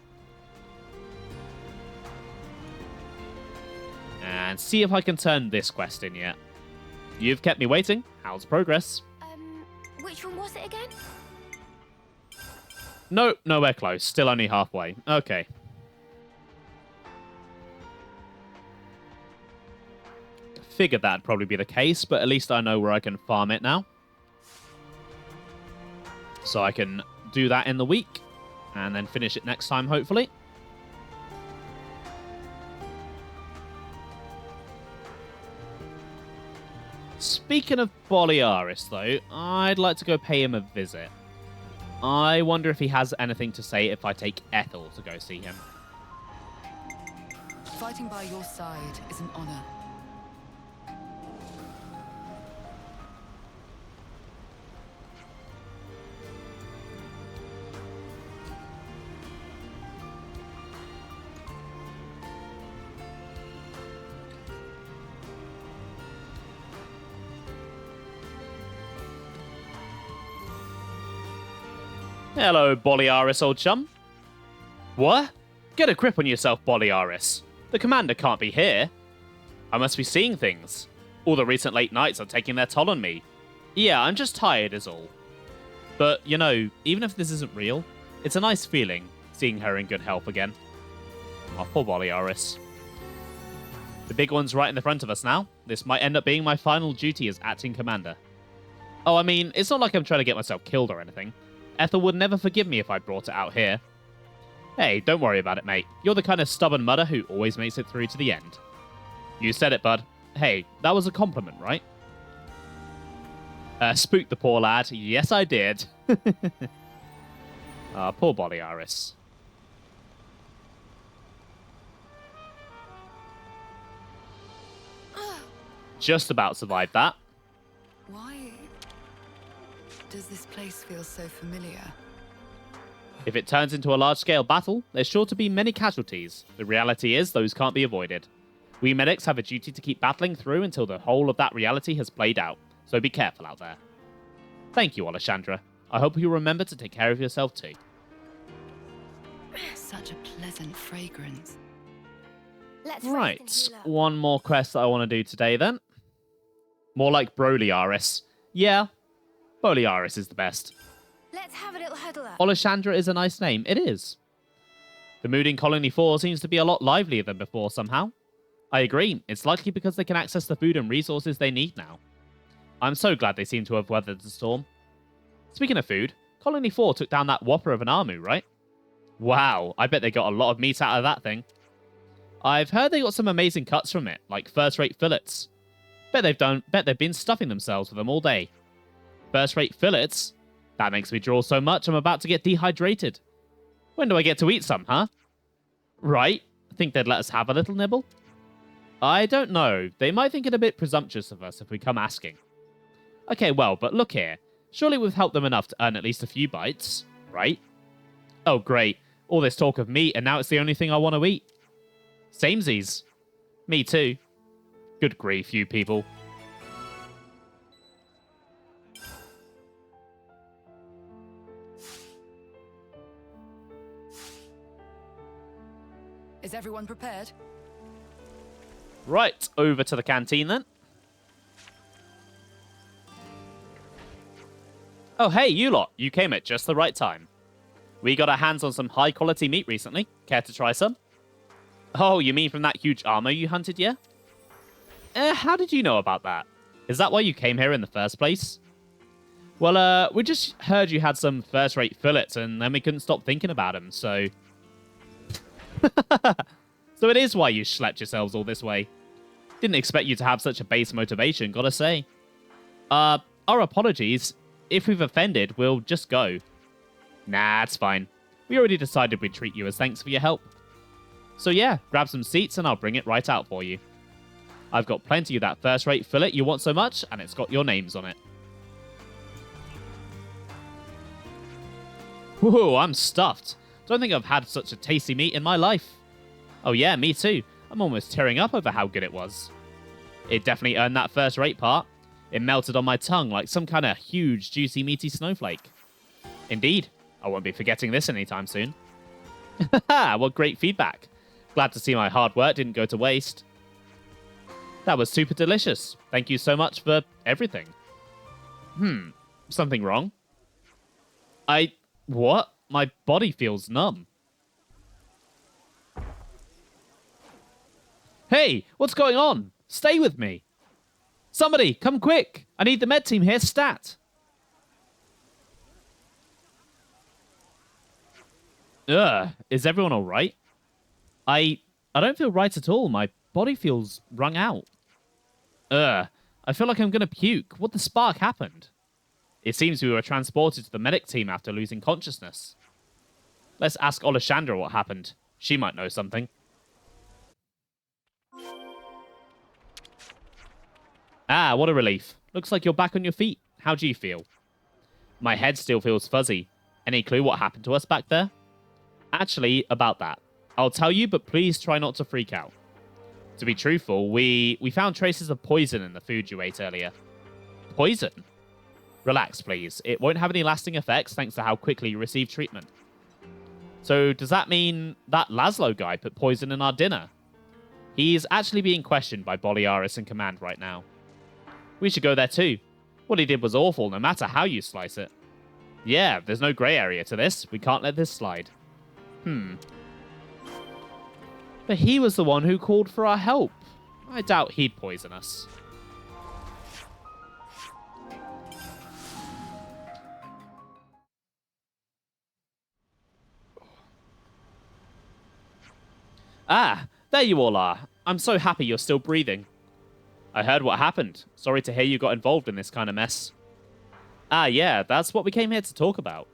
And see if I can turn this quest in yet. You've kept me waiting. How's progress? Which one was it again? No, nowhere close. Still only halfway. Okay. Figured that'd probably be the case, but at least I know where I can farm it now. So I can do that in the week, and then finish it next time, hopefully. Speaking of Boliaris, though, I'd like to go pay him a visit. I wonder if he has anything to say if I take Ethel to go see him. Fighting by your side is an honor. Hello, Boliaris, old chum. What? Get a grip on yourself, Boliaris. The commander can't be here. I must be seeing things. All the recent late nights are taking their toll on me. Yeah, I'm just tired is all. But, you know, even if this isn't real, it's a nice feeling, seeing her in good health again. Oh, poor Boliaris. The big one's right in the front of us now. This might end up being my final duty as acting commander. Oh, I mean, it's not like I'm trying to get myself killed or anything. Ethel would never forgive me if I brought it out here. Hey, don't worry about it, mate. You're the kind of stubborn mudder who always makes it through to the end. You said it, bud. Hey, that was a compliment, right? Spooked the poor lad. Yes, I did. Poor Boliaris. Just about survived that. Why does this place feel so familiar? If it turns into a large-scale battle, there's sure to be many casualties. The reality is, those can't be avoided. We medics have a duty to keep battling through until the whole of that reality has played out, so be careful out there. Thank you, Alessandra. I hope you'll remember to take care of yourself too. Such a pleasant fragrance. Let's Right, rest and heal up. one more quest that I want to do today then. More like Broliaris. Yeah, Boliaris is the best. Let's have a little huddle up. Alessandra is a nice name. It is. The mood in Colony 4 seems to be a lot livelier than before somehow. I agree. It's likely because they can access the food and resources they need now. I'm so glad they seem to have weathered the storm. Speaking of food, Colony 4 took down that whopper of an Armu, right? Wow, I bet they got a lot of meat out of that thing. I've heard they got some amazing cuts from it, like first-rate fillets. Bet they've been stuffing themselves with them all day. First-rate fillets? That makes me draw so much I'm about to get dehydrated. When do I get to eat some, huh? Right, think they'd let us have a little nibble? I don't know. They might think it a bit presumptuous of us if we come asking. Okay, well, but look here. Surely we've helped them enough to earn at least a few bites, right? Oh, great. All this talk of meat, and now it's the only thing I want to eat. Samesies. Me too. Good grief, you people. everyone prepared? Right, over to the canteen then. Oh, hey, you lot. You came at just the right time. We got our hands on some high-quality meat recently. Care to try some? Oh, you mean from that huge armor you hunted, yeah? How did you know about that? Is that why you came here in the first place? Well, we just heard you had some first-rate fillets, and then we couldn't stop thinking about them, so... So it is why you schlepped yourselves all this way. Didn't expect you to have such a base motivation, gotta say. Our apologies. If we've offended, we'll just go. Nah, it's fine. We already decided we'd treat you as thanks for your help. So yeah, grab some seats and I'll bring it right out for you. I've got plenty of that first-rate fillet you want so much, and it's got your names on it. Whoa, I'm stuffed. Don't think I've had such a tasty meat in my life. Oh yeah, me too. I'm almost tearing up over how good it was. It definitely earned that first-rate part. It melted on my tongue like some kind of huge, juicy, meaty snowflake. Indeed. I won't be forgetting this anytime soon. Haha, what great feedback. Glad to see my hard work didn't go to waste. That was super delicious. Thank you so much for everything. Something wrong? What? My body feels numb. Hey, what's going on? Stay with me. Somebody, come quick. I need the med team here stat. Is everyone all right? I don't feel right at all. My body feels wrung out. I feel like I'm gonna puke. What the spark happened? It seems we were transported to the medic team after losing consciousness. Let's ask Olashandra what happened. She might know something. Ah, what a relief. Looks like you're back on your feet. How do you feel? My head still feels fuzzy. Any clue what happened to us back there? Actually, about that. I'll tell you, but please try not to freak out. To be truthful, we found traces of poison in the food you ate earlier. Poison? Relax, please. It won't have any lasting effects thanks to how quickly you received treatment. So, does that mean that Laszlo guy put poison in our dinner? He's actually being questioned by Boliaris in command right now. We should go there too. What he did was awful, no matter how you slice it. Yeah, there's no grey area to this. We can't let this slide. But he was the one who called for our help. I doubt he'd poison us. Ah, there you all are. I'm so happy you're still breathing. I heard what happened. Sorry to hear you got involved in this kind of mess. Ah, yeah, that's what we came here to talk about.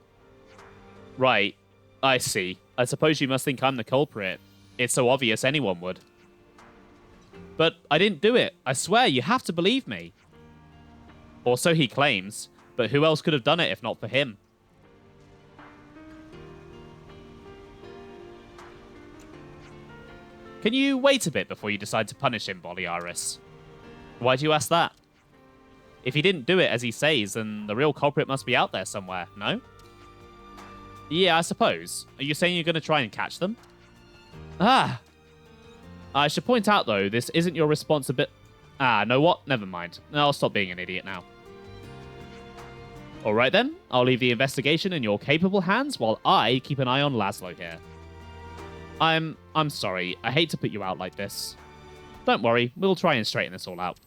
Right, I see. I suppose you must think I'm the culprit. It's so obvious anyone would. But I didn't do it. I swear, you have to believe me. Or so he claims. But who else could have done it if not for him? Can you wait a bit before you decide to punish him, Boliaris? Why do you ask that? If he didn't do it as he says, then the real culprit must be out there somewhere, no? Yeah, I suppose. Are you saying you're going to try and catch them? Ah! I should point out, though, this isn't your responsibility. Ah, know what? Never mind. I'll stop being an idiot now. Alright then, I'll leave the investigation in your capable hands while I keep an eye on Laszlo here. I'm sorry. I hate to put you out like this. Don't worry, we'll try and straighten this all out.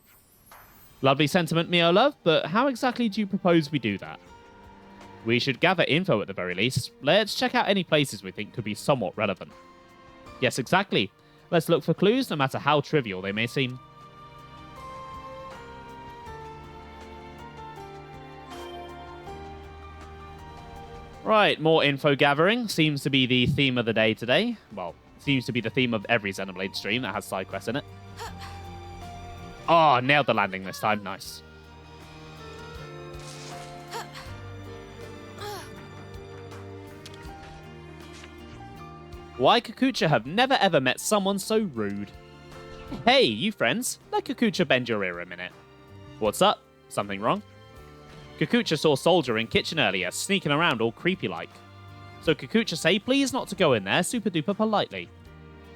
Lovely sentiment, Mio love, but how exactly do you propose we do that? We should gather info at the very least. Let's check out any places we think could be somewhat relevant. Yes, exactly. Let's look for clues, no matter how trivial they may seem. Right, more info gathering. Seems to be the theme of the day today. Well, seems to be the theme of every Xenoblade stream that has side quests in it. Oh, nailed the landing this time. Nice. Why Kakucha have never ever met someone so rude. Hey, you friends. Let Kakucha bend your ear a minute. What's up? Something wrong? Kakucha saw Soldier in kitchen earlier, sneaking around all creepy-like. So Kakucha say please not to go in there super-duper politely.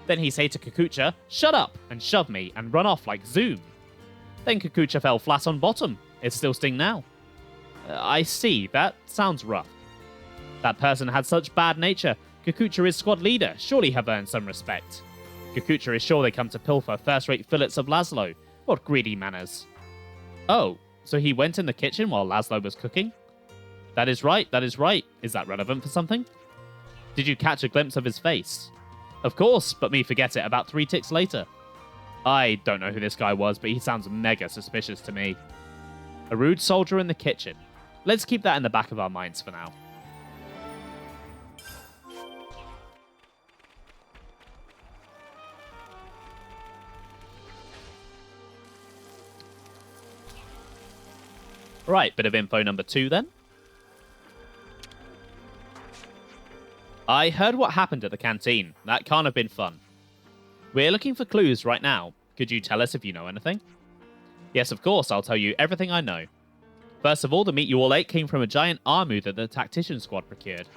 Then he say to Kakucha, "Shut up," and shove me and run off like Zoom. Then Kakucha fell flat on bottom. It's still sting now. I see. That sounds rough. That person had such bad nature. Kakucha is squad leader. Surely have earned some respect. Kakucha is sure they come to pilfer first-rate fillets of Laszlo. What greedy manners. Oh, so he went in the kitchen while Laszlo was cooking? That is right, that is right. Is that relevant for something? Did you catch a glimpse of his face? Of course, but me forget it about 3 ticks later. I don't know who this guy was, but he sounds mega suspicious to me. A rude soldier in the kitchen. Let's keep that in the back of our minds for now. Right, bit of info number 2 then. I heard what happened at the canteen. That can't have been fun. We're looking for clues right now. Could you tell us if you know anything? Yes, of course, I'll tell you everything I know. First of all, the meat you all ate came from a giant armu that the tactician squad procured.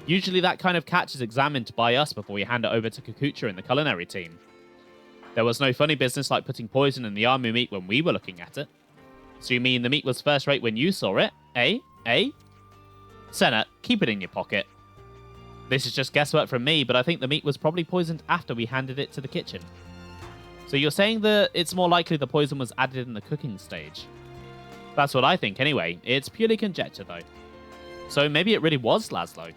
Usually that kind of catch is examined by us before we hand it over to Kakucha and the culinary team. There was no funny business like putting poison in the armu meat when we were looking at it. So you mean the meat was first rate when you saw it, eh? Eh? Senna, keep it in your pocket. This is just guesswork from me, but I think the meat was probably poisoned after we handed it to the kitchen. So you're saying that it's more likely the poison was added in the cooking stage? That's what I think anyway. It's purely conjecture though. So maybe it really was Laszlo.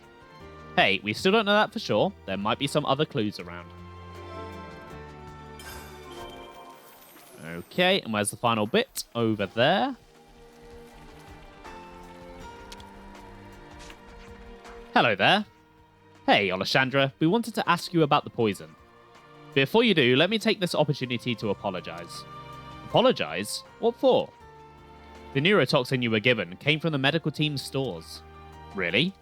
Hey, we still don't know that for sure. There might be some other clues around. Okay, and where's the final bit? Over there. Hello there. Hey, Alessandra, we wanted to ask you about the poison. Before you do, let me take this opportunity to apologize. Apologize? What for? The neurotoxin you were given came from the medical team's stores. Really?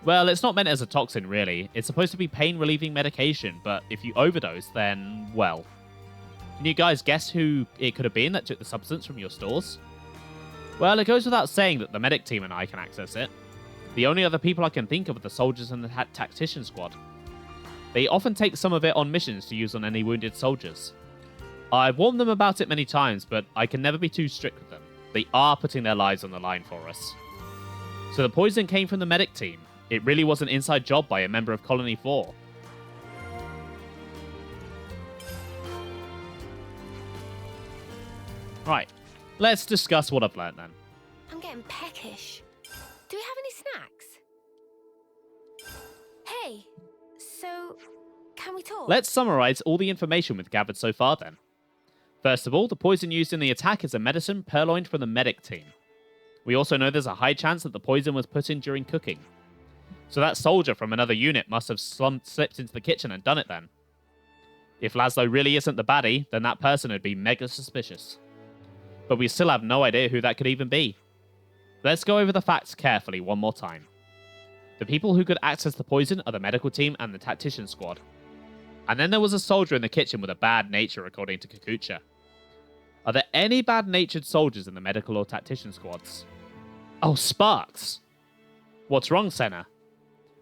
Well, it's not meant as a toxin, really. It's supposed to be pain-relieving medication, but if you overdose, then, well. Can you guys guess who it could have been that took the substance from your stores? Well, it goes without saying that the medic team and I can access it. The only other people I can think of are the soldiers and the tactician squad. They often take some of it on missions to use on any wounded soldiers. I've warned them about it many times, but I can never be too strict with them. They are putting their lives on the line for us. So the poison came from the medic team. It really was an inside job by a member of Colony 4. Right, let's discuss what I've learned then. I'm getting peckish. Do we have any snacks? Hey, so can we talk? Let's summarize all the information we've gathered so far then. First of all, the poison used in the attack is a medicine purloined from the medic team. We also know there's a high chance that the poison was put in during cooking. So that soldier from another unit must have slipped into the kitchen and done it then. If Laszlo really isn't the baddie, then that person would be mega suspicious. But we still have no idea who that could even be. Let's go over the facts carefully one more time. The people who could access the poison are the medical team and the tactician squad. And then there was a soldier in the kitchen with a bad nature, according to Kakucha. Are there any bad-natured soldiers in the medical or tactician squads? Oh, Sparks! What's wrong, Senna?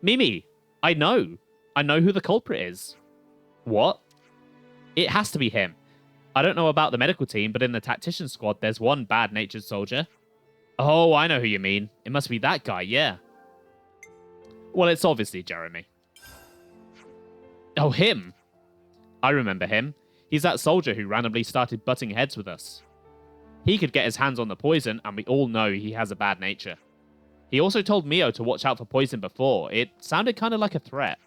Mimi, I know who the culprit is. What? It has to be him. I don't know about the medical team, but in the tactician squad, there's one bad-natured soldier. Oh, I know who you mean. It must be that guy, yeah. Well, it's obviously Jeremy. Oh, him. I remember him. He's that soldier who randomly started butting heads with us. He could get his hands on the poison, and we all know he has a bad nature. He also told Mio to watch out for poison before. It sounded kind of like a threat.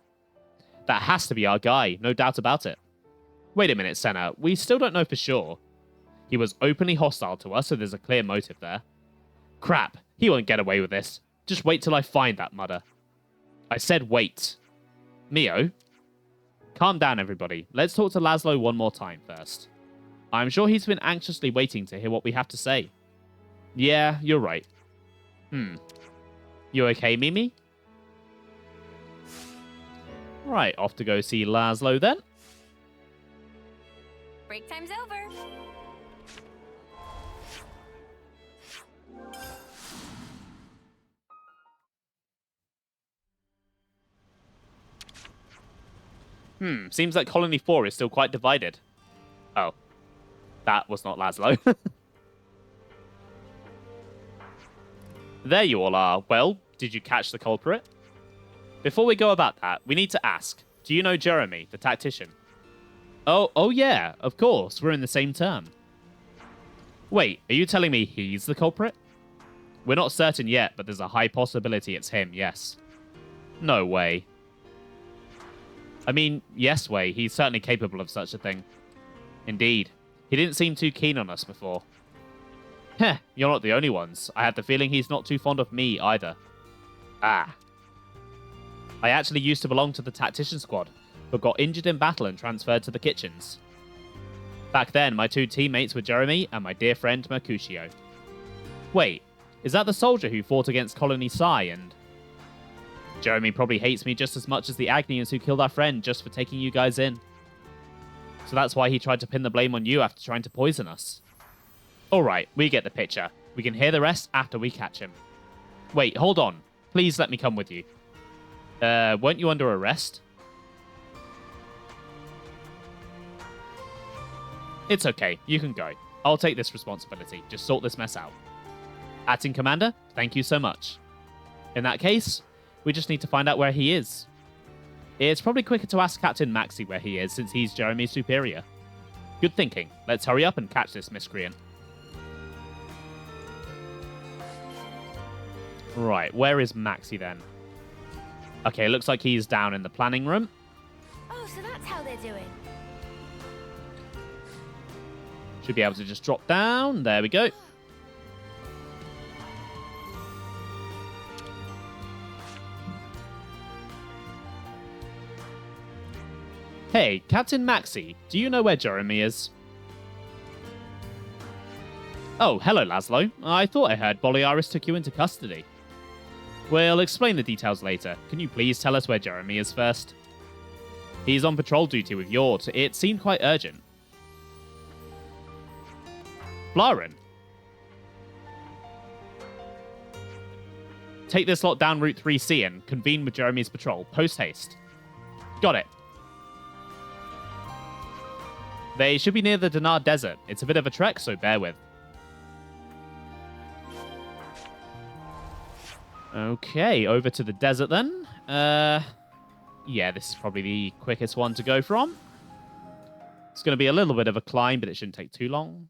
That has to be our guy, no doubt about it. Wait a minute, Senna. We still don't know for sure. He was openly hostile to us, so there's a clear motive there. Crap, he won't get away with this. Just wait till I find that mudder. I said wait. Mio? Calm down, everybody. Let's talk to Laszlo one more time first. I'm sure he's been anxiously waiting to hear what we have to say. Yeah, you're right. You okay, Mimi? Right, off to go see Laszlo then. Break time's over. Seems like Colony 4 is still quite divided. Oh. That was not Laszlo. There you all are. Well, did you catch the culprit? Before we go about that, we need to ask, do you know Jeremy, the tactician? Oh yeah, of course. We're in the same term. Wait, are you telling me he's the culprit? We're not certain yet, but there's a high possibility it's him, yes. No way. I mean, yes way. He's certainly capable of such a thing. Indeed. He didn't seem too keen on us before. Heh, you're not the only ones. I had the feeling he's not too fond of me either. Ah. I actually used to belong to the tactician squad, but got injured in battle and transferred to the kitchens. Back then, my two teammates were Jeremy and my dear friend Mercutio. Wait, is that the soldier who fought against Colony Sea and... Jeremy probably hates me just as much as the Agnians who killed our friend just for taking you guys in. So that's why he tried to pin the blame on you after trying to poison us. Alright, we get the picture. We can hear the rest after we catch him. Wait, hold on. Please let me come with you. Weren't you under arrest? It's okay, you can go. I'll take this responsibility. Just sort this mess out. Acting Commander, thank you so much. In that case, we just need to find out where he is. It's probably quicker to ask Captain Maxi where he is since he's Jeremy's superior. Good thinking. Let's hurry up and catch this miscreant. Right, where is Maxi then? Okay, looks like he's down in the planning room. Oh, so that's how they're doing. Should be able to just drop down. There we go. Hey, Captain Maxi, do you know where Jeremy is? Oh, hello, Laszlo. I thought I heard Boliaris took you into custody. We'll explain the details later. Can you please tell us where Jeremy is first? He's on patrol duty with Yord. It seemed quite urgent. Blaren. Take this lot down Route 3C and convene with Jeremy's patrol. Post haste. Got it. They should be near the Dinar Desert. It's a bit of a trek, so bear with. Okay, over to the desert then. Yeah, this is probably the quickest one to go from. It's going to be a little bit of a climb, but it shouldn't take too long.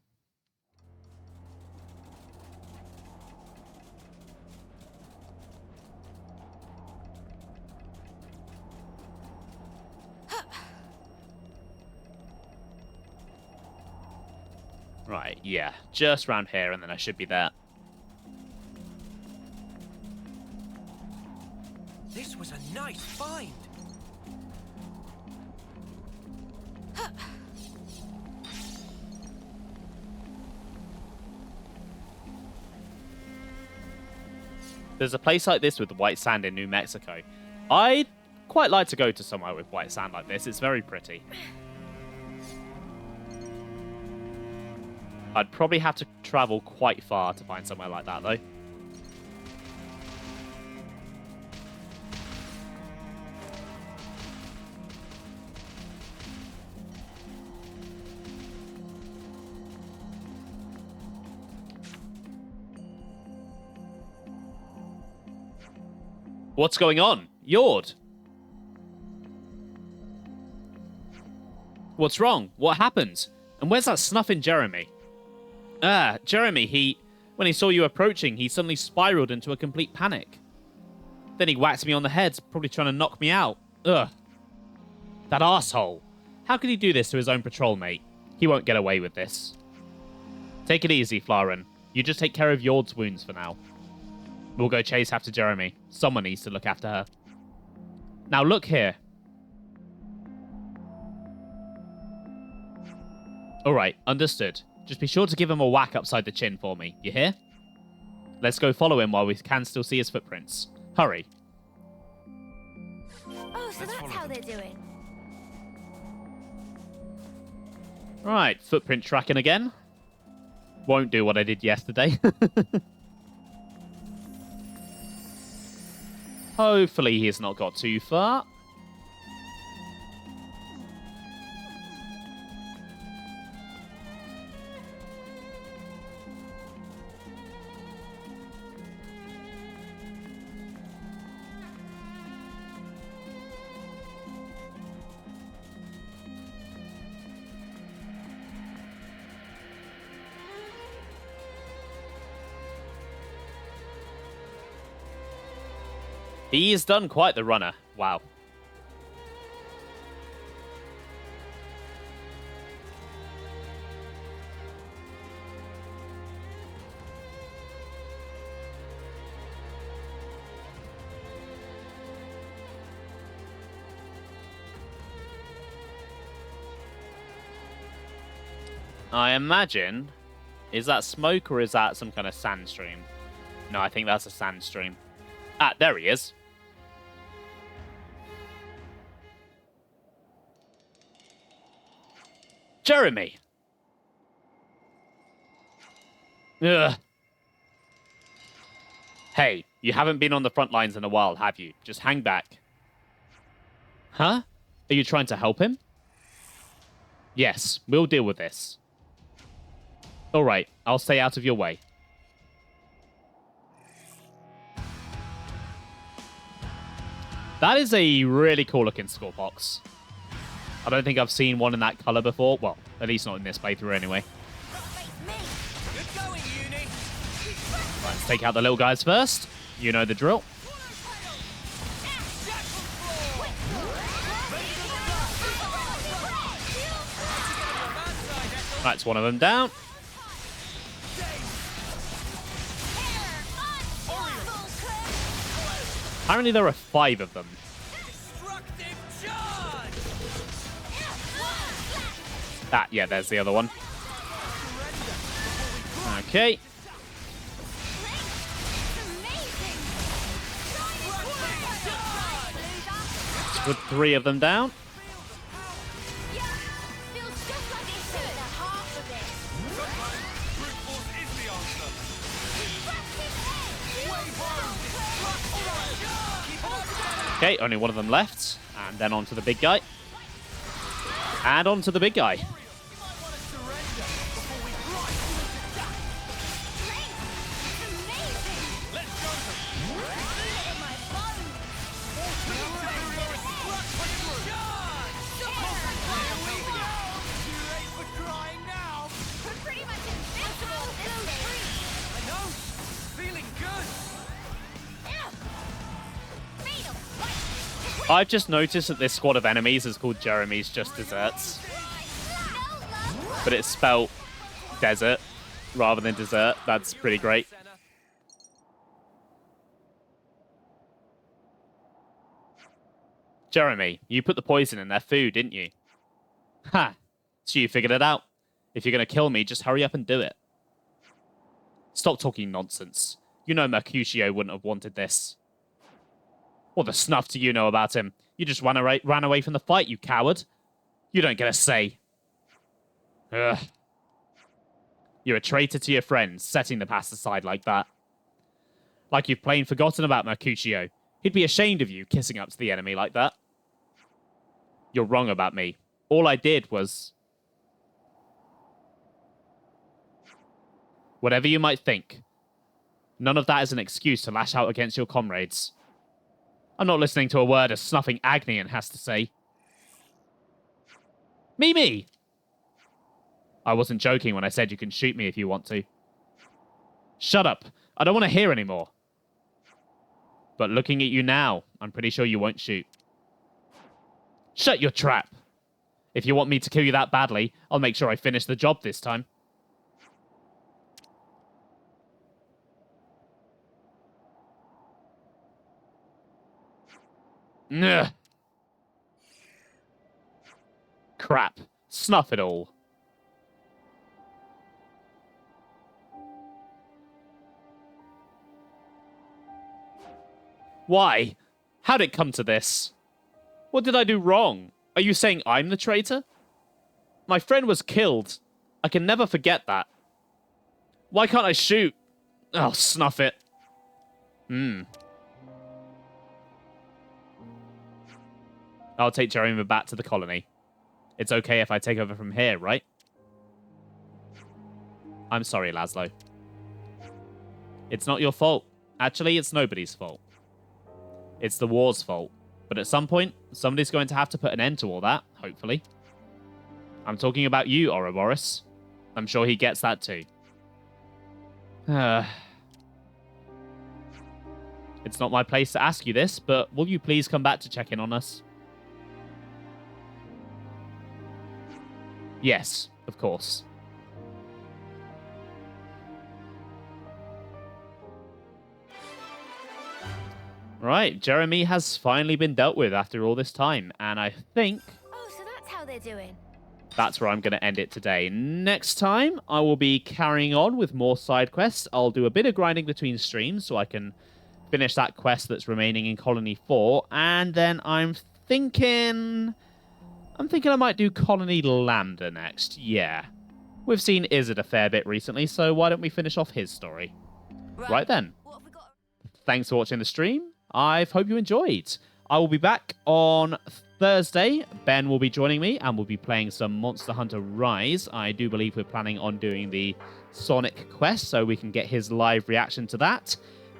Right, yeah, just round here, and then I should be there. This was a nice find. There's a place like this with white sand in New Mexico. I'd quite like to go to somewhere with white sand like this. It's very pretty. I'd probably have to travel quite far to find somewhere like that, though. What's going on? Yord! What's wrong? What happened? And where's that snuffing Jeremy? Ah, Jeremy, when he saw you approaching, he suddenly spiraled into a complete panic. Then he whacked me on the head, probably trying to knock me out. Ugh. That arsehole. How could he do this to his own patrol mate? He won't get away with this. Take it easy, Flaren. You just take care of Yord's wounds for now. We'll go chase after Jeremy. Someone needs to look after her. Now look here. Alright, understood. Just be sure to give him a whack upside the chin for me. You hear? Let's go follow him while we can still see his footprints. Hurry. Oh, so that's how they're doing. Right, footprint tracking again. Won't do what I did yesterday. Hopefully he's not got too far. He's done quite the runner. Wow. I imagine... Is that smoke or is that some kind of sand stream? No, I think that's a sand stream. Ah, there he is. Jeremy! Ugh. Hey, you haven't been on the front lines in a while, have you? Just hang back. Huh? Are you trying to help him? Yes, we'll deal with this. Alright, I'll stay out of your way. That is a really cool looking score box. I don't think I've seen one in that color before. Well, at least not in this playthrough anyway. Let's take out the little guys first. You know the drill. That's one of them down. Apparently there are 5 of them. Ah, yeah, there's the other one. Okay. Put 3 of them down. Okay, only one of them left. And then on to the big guy. And on to the big guy. I've just noticed that this squad of enemies is called Jeremy's Just Desserts. But it's spelt desert rather than dessert. That's pretty great. Jeremy, you put the poison in their food, didn't you? Ha! So you figured it out. If you're going to kill me, just hurry up and do it. Stop talking nonsense. You know Mercutio wouldn't have wanted this. What the snuff do you know about him? You just ran away from the fight, you coward. You don't get a say. Ugh. You're a traitor to your friends, setting the past aside like that. Like you've plain forgotten about Mercutio. He'd be ashamed of you kissing up to the enemy like that. You're wrong about me. All I did was... Whatever you might think, none of that is an excuse to lash out against your comrades. I'm not listening to a word a snuffing Agnian has to say. Mimi! I wasn't joking when I said you can shoot me if you want to. Shut up. I don't want to hear anymore. But looking at you now, I'm pretty sure you won't shoot. Shut your trap. If you want me to kill you that badly, I'll make sure I finish the job this time. Ugh. Crap. Snuff it all. Why? How'd it come to this? What did I do wrong? Are you saying I'm the traitor? My friend was killed. I can never forget that. Why can't I shoot? Oh, snuff it. I'll take Jeremy back to the colony. It's okay if I take over from here, right? I'm sorry, Laszlo. It's not your fault. Actually, it's nobody's fault. It's the war's fault. But at some point, somebody's going to have to put an end to all that, hopefully. I'm talking about you, Ouroboros. I'm sure he gets that too. It's not my place to ask you this, but will you please come back to check in on us? Yes, of course. Right, Jeremy has finally been dealt with after all this time, and I think Oh, so that's how they're doing. that's where I'm going to end it today. Next time, I will be carrying on with more side quests. I'll do a bit of grinding between streams so I can finish that quest that's remaining in Colony 4, and then I'm thinking I might do Colony Lambda next. Yeah. We've seen Izzard a fair bit recently, so why don't we finish off his story? Right then. What have we got? Thanks for watching the stream. I hope you enjoyed. I will be back on Thursday. Ben will be joining me, and we'll be playing some Monster Hunter Rise. I do believe we're planning on doing the Sonic quest, so we can get his live reaction to that.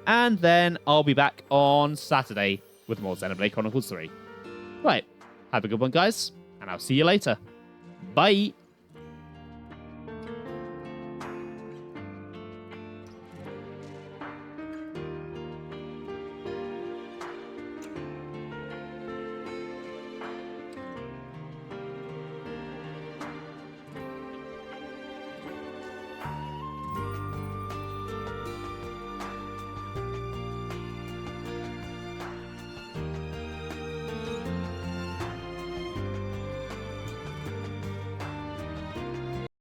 And then I'll be back on Saturday with more Xenoblade Chronicles 3. Right. Have a good one, guys, and I'll see you later. Bye.